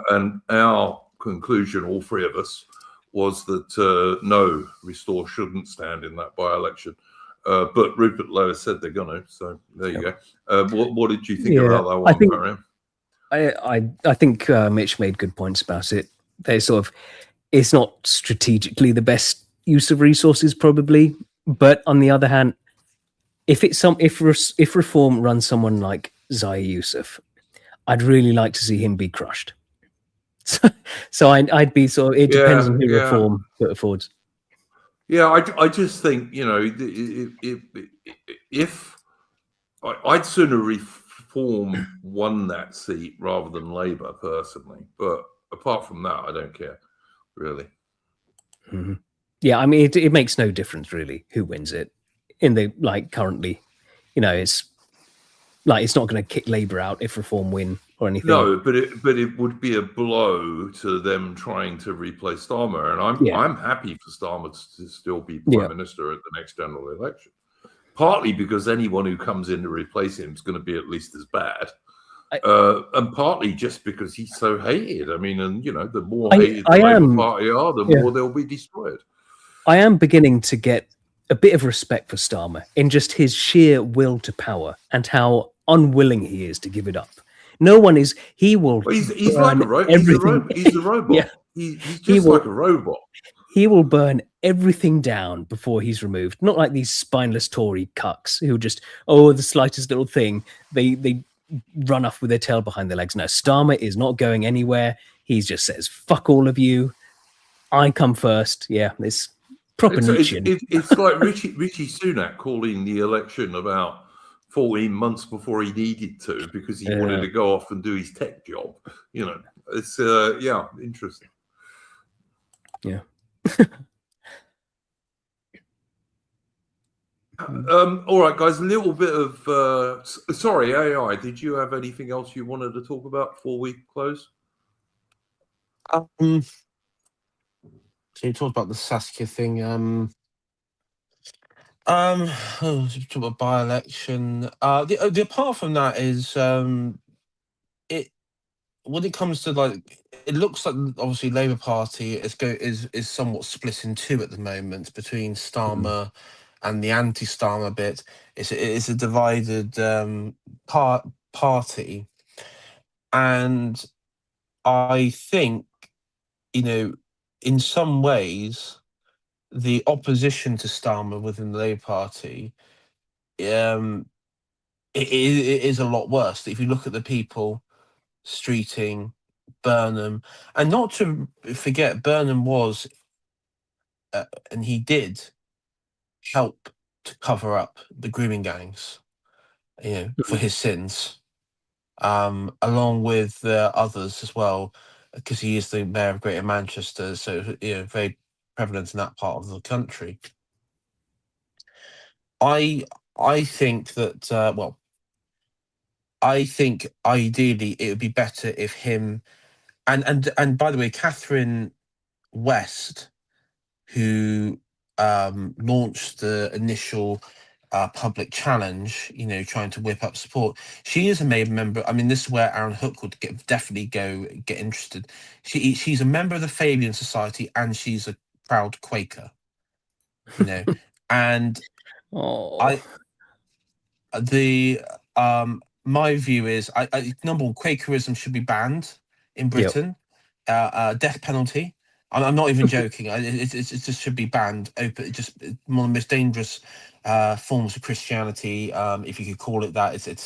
And our conclusion, all three of us, was that no, Restore shouldn't stand in that by-election. But Rupert Lowe said they're going to, so there you go. What did you think about that one, Farium? I think Mitch made good points about it. They sort of, it's not strategically the best use of resources, probably. But on the other hand, if Reform runs someone like Zahir Yusuf, I'd really like to see him be crushed. So I'd be sort of. It depends on who Reform put forward. Yeah, I just think, you know, if I'd sooner Reform won that seat rather than Labour, personally, but apart from that, I don't care, really. Yeah, I mean, it makes no difference really who wins it in the currently. You know, it's not going to kick Labour out if Reform win or anything. No, but it would be a blow to them trying to replace Starmer, and I'm happy for Starmer to still be Prime Minister at the next general election. Partly because anyone who comes in to replace him is going to be at least as bad. And partly just because he's so hated. I mean, and you know, the more hated the Labour Party are, the more they'll be destroyed. I am beginning to get a bit of respect for Starmer in just his sheer will to power and how unwilling he is to give it up. No one is. He will. Well, he's like a robot. He's a robot. Yeah. He's just like a robot. He will burn everything down before he's removed. Not like these spineless Tory cucks who just, the slightest little thing, they run off with their tail behind their legs. No, Starmer is not going anywhere. He just says, fuck all of you. I come first. Yeah, it's proper Nietzschean. It's like Richie Sunak calling the election about 14 months before he needed to because he wanted to go off and do his tech job. You know, it's, interesting. Yeah. All right, guys, a little bit of sorry, AI, did you have anything else you wanted to talk about before we close? So you talked about the Saskia thing. Talk about by-election. The apart from that is it when it comes to it looks like obviously Labour Party is somewhat split in two at the moment between Starmer and the anti-Starmer bit. It's a divided party, and I think, you know, in some ways the opposition to Starmer within the Labour Party, it is a lot worse. If you look at the people, Streeting, Burnham, and not to forget, Burnham was, and he did help to cover up the grooming gangs, for his sins, along with others as well, because he is the mayor of Greater Manchester, so very prevalent in that part of the country. I think that I think ideally it would be better if him and by the way, Catherine West, who launched the initial public challenge, trying to whip up support. She is a member. I mean, this is where Aaron Hook would definitely get interested. She's a member of the Fabian Society, and she's a proud Quaker. And Oh, my view is, number one, Quakerism should be banned in Britain. Death penalty. I'm not even joking. It just should be banned. Open. Just one of the most dangerous forms of Christianity, if you could call it that. It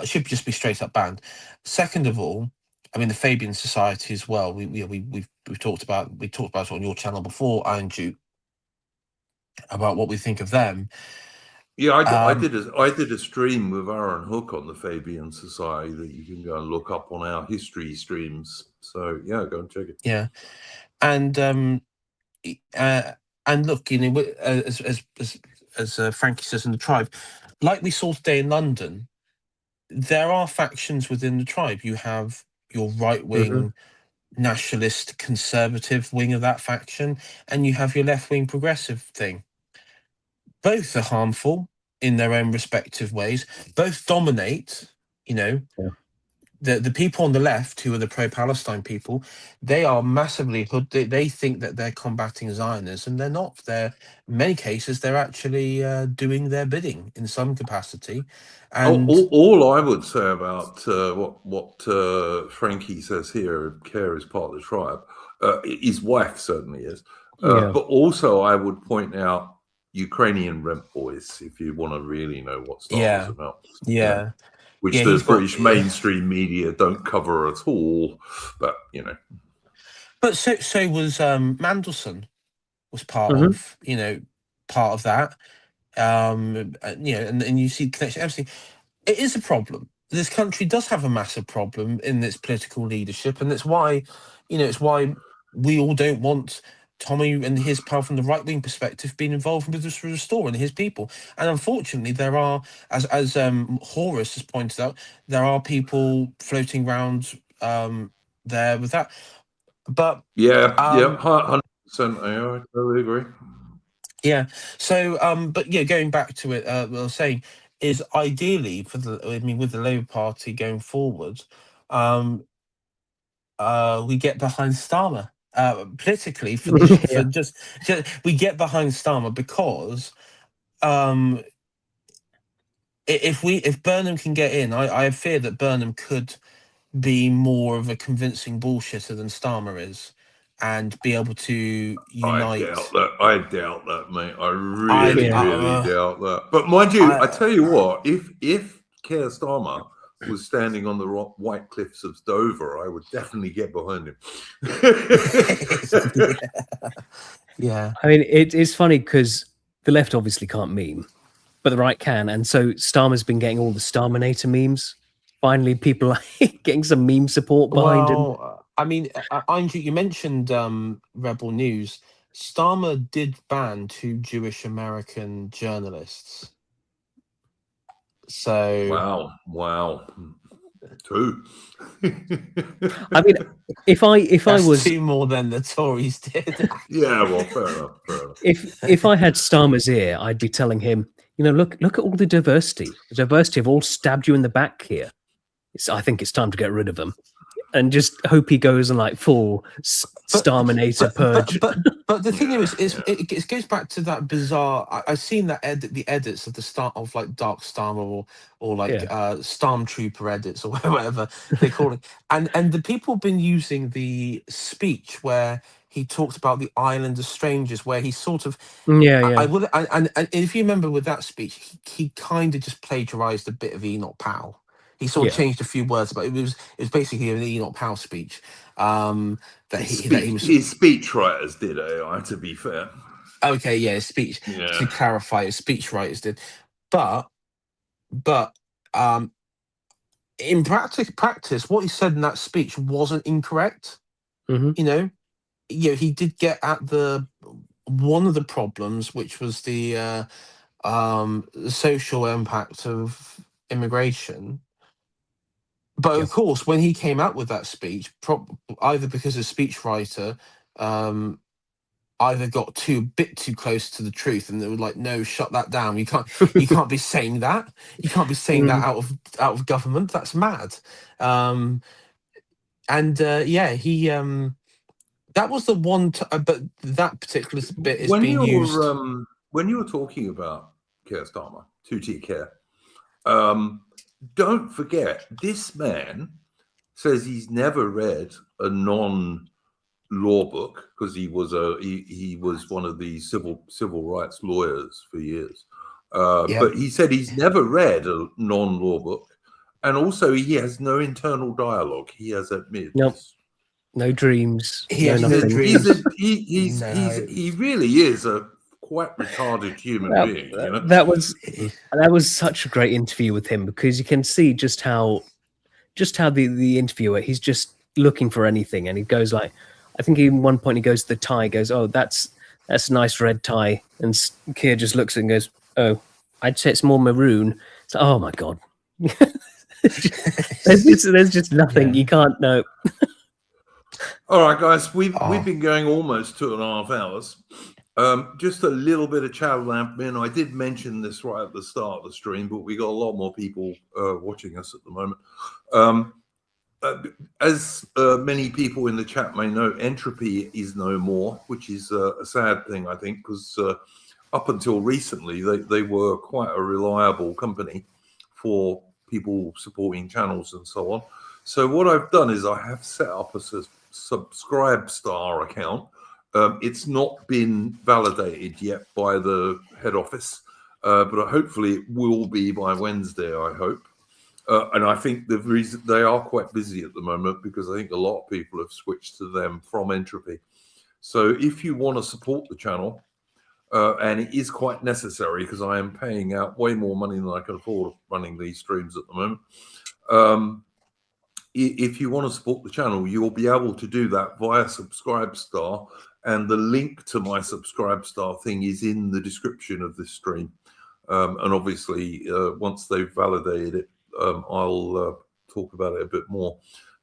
should just be straight up banned. Second of all, I mean, the Fabian Society as well. We've talked about it on your channel before, Iron Duke, about what we think of them. Yeah, I did a stream with Aaron Hook on the Fabian Society that you can go and look up on our history streams. So yeah, go and check it. Yeah, and look, as Frankie says in the tribe, like we saw today in London, there are factions within the tribe. You have your right-wing nationalist conservative wing of that faction, and you have your left-wing progressive thing. Both are harmful in their own respective ways. Both dominate, the people on the left, who are the pro-Palestine people, they are massively they think that they're combating Zionism. They're not. In many cases, they're actually doing their bidding in some capacity. And all I would say about what Frankie says here, Care is part of the tribe. His wife certainly is, but also I would point out Ukrainian rent boys, if you want to really know what Star is about. Yeah. Which the British mainstream media don't cover at all, but But so was Mandelson was part of part of that, and you see connection, everything. It is a problem. This country does have a massive problem in its political leadership, and it's why we all don't want Tommy and his pal from the right-wing perspective being involved with this Restore and his people. And unfortunately, there are, as Horace has pointed out, there are people floating around there with that. But 100%, I totally agree. Yeah. So, but going back to it, what I was saying is, ideally with the Labour Party going forward, we get behind Starmer. Politically, we get behind Starmer because if Burnham can get in, I fear that Burnham could be more of a convincing bullshitter than Starmer is, and be able to unite. I doubt that, mate. I really doubt that. But mind you, I tell you what, if Keir Starmer was standing on the white cliffs of Dover, I would definitely get behind him. Yeah. I mean, it is funny because the left obviously can't meme, but the right can. And so Starmer's been getting all the Starminator memes. Finally, people are getting some meme support behind him. I mean, Andrew, you mentioned Rebel News. Starmer did ban 2 Jewish American journalists. So wow, 2. I mean, if I was 2 more than the Tories did. Yeah, well, fair enough. If I had Starmer's ear, I'd be telling him, look at all the diversity. The diversity have all stabbed you in the back here. I think it's time to get rid of them, and just hope he goes and full Starminator purge. But the thing is, it goes back to that bizarre. I've seen that the edits of the start of Dark Starmer or Stormtrooper edits or whatever they call it, and the people have been using the speech where he talked about the island of strangers, where he sort of Yeah. I would, and if you remember with that speech, he kind of just plagiarized a bit of Enoch Powell. He sort of Yeah. changed a few words, but it was basically an Enoch Powell speech. That he was His speech writers did AI, to be fair. okay. Yeah, his speech, Yeah. to clarify, his speech writers did, but um, in practice, what he said in that speech wasn't incorrect. Hmm. You know, he did get at the one of the problems, which was the social impact of immigration. But Yeah. of course, when he came out with that speech, either because the speechwriter um, either got bit too close to the truth, and they were like, "No, shut that down. You can't be saying that. You can't be saying that Mm. out of government. That's mad." Um, and yeah, he that was the one. But that particular bit is being used. When you're talking about Keir Starmer, 2T Care, don't forget this man says he's never read a non-law book because he was one of the civil rights lawyers for years. Yeah, But he said he's never read a non-law book, and also he has no internal dialogue. He has admitted Nope. this. No dreams. he No has no nothing. dreams. He really is a quite retarded human being. You know, That was such a great interview with him, because you can see just how the interviewer, he's just looking for anything, and he goes like, I think in one point he goes to the tie, goes, "Oh, that's a nice red tie," and Keir just looks at it and goes, "Oh, I'd say it's more maroon." So, oh my god, there's just nothing. Yeah. You can't know. all right, guys, we've Oh. been going almost 2.5 hours. Just a little bit of channel admin. I did mention this right at the start of the stream, but we got a lot more people watching us at the moment. As many people in the chat may know, Entropy is no more, which is a sad thing, I think, because up until recently, they were quite a reliable company for people supporting channels and so on. So what I've done is I have set up a Subscribe Star account. It's not been validated yet by the head office, but hopefully it will be by Wednesday, I hope. And I think the reason they are quite busy at the moment, because I think a lot of people have switched to them from Entropy. So if you want to support the channel, and it is quite necessary because I am paying out way more money than I can afford running these streams at the moment. If you want to support the channel, you'll be able to do that via Subscribe Star, and the link to my Subscribe Star thing is in the description of this stream. And obviously, once they've validated it, I'll talk about it a bit more.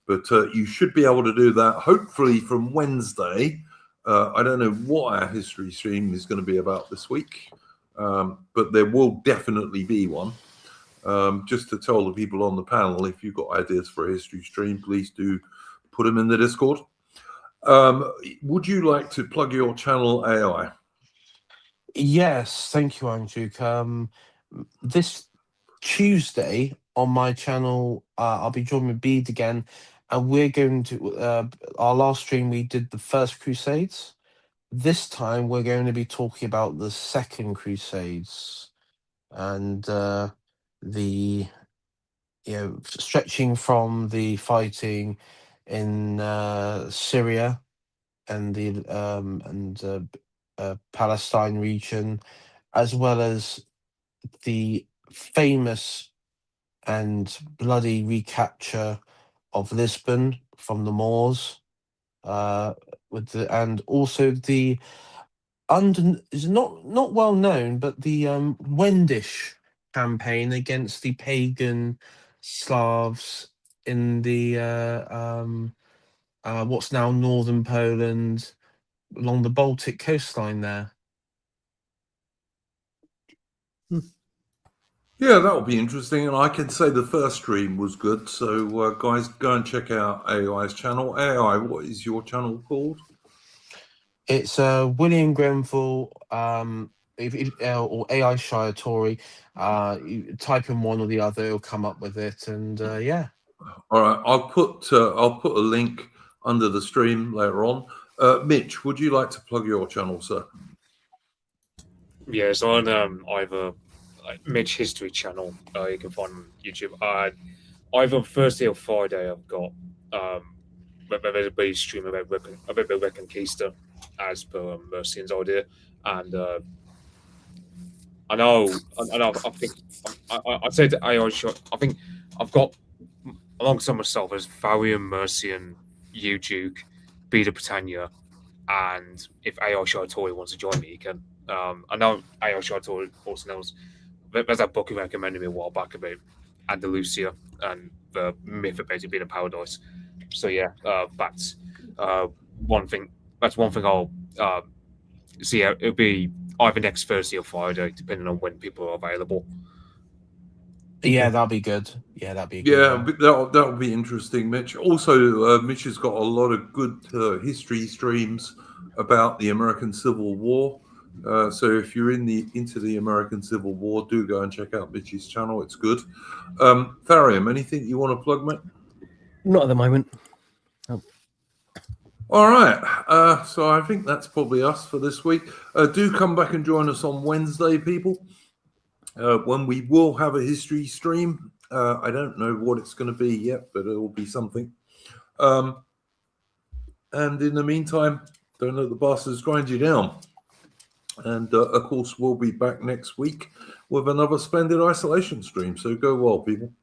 But you should be able to do that hopefully from Wednesday. I don't know what our history stream is going to be about this week, but there will definitely be one. Just to tell the people on the panel, if you've got ideas for a history stream, please do put them in the Discord. Would you like to plug your channel, AI? Yes, thank you, Andrew. This Tuesday on my channel, I'll be joined with Bede again, and we're going to our last stream we did the First Crusades. This time we're going to be talking about the Second Crusades, and the stretching from the fighting in Syria and the Palestine region, as well as the famous and bloody recapture of Lisbon from the Moors, and also the is not well known, but the Wendish campaign against the pagan Slavs in the what's now northern Poland, along the Baltic coastline there. Yeah, that will be interesting. And I can say the first stream was good. So, guys, go and check out AI's channel. AI, what is your channel called? It's William Grenfell, or AI Shire Tory. You type in one or the other, it'll come up with it, and yeah. All right, I'll put a link under the stream later on. Mitch, would you like to plug your channel, sir? Yes, on either Mitch History channel you can find on YouTube. Either Thursday or Friday, I've got there's a brief stream about Reconquista as per Mercian's idea, and I think I'd say to AI shot. I think I've got alongside myself as Varian, Mercian, Duke, Beta Britannia, and if AI Tori wants to join me, he can. I know AI Tori also knows. There's that book he recommended me a while back about Andalusia and the myth about it being a paradise. So yeah, that's one thing. That's one thing I'll see. It'll be either next Thursday or Friday, depending on when people are available. Yeah, that'll be good. Yeah, that'd be a good Yeah, one. but that'll be interesting, Mitch. Also, Mitch has got a lot of good history streams about the American Civil War. So if you're into the American Civil War, do go and check out Mitch's channel. It's good. Tharium, anything you want to plug, mate? Not at the moment. All right. So I think that's probably us for this week. Do come back and join us on Wednesday, people, when we will have a history stream. I don't know what it's going to be yet, but it will be something. And in the meantime, don't let the bastards grind you down. And of course, we'll be back next week with another Splendid Isolation stream. So go well, people.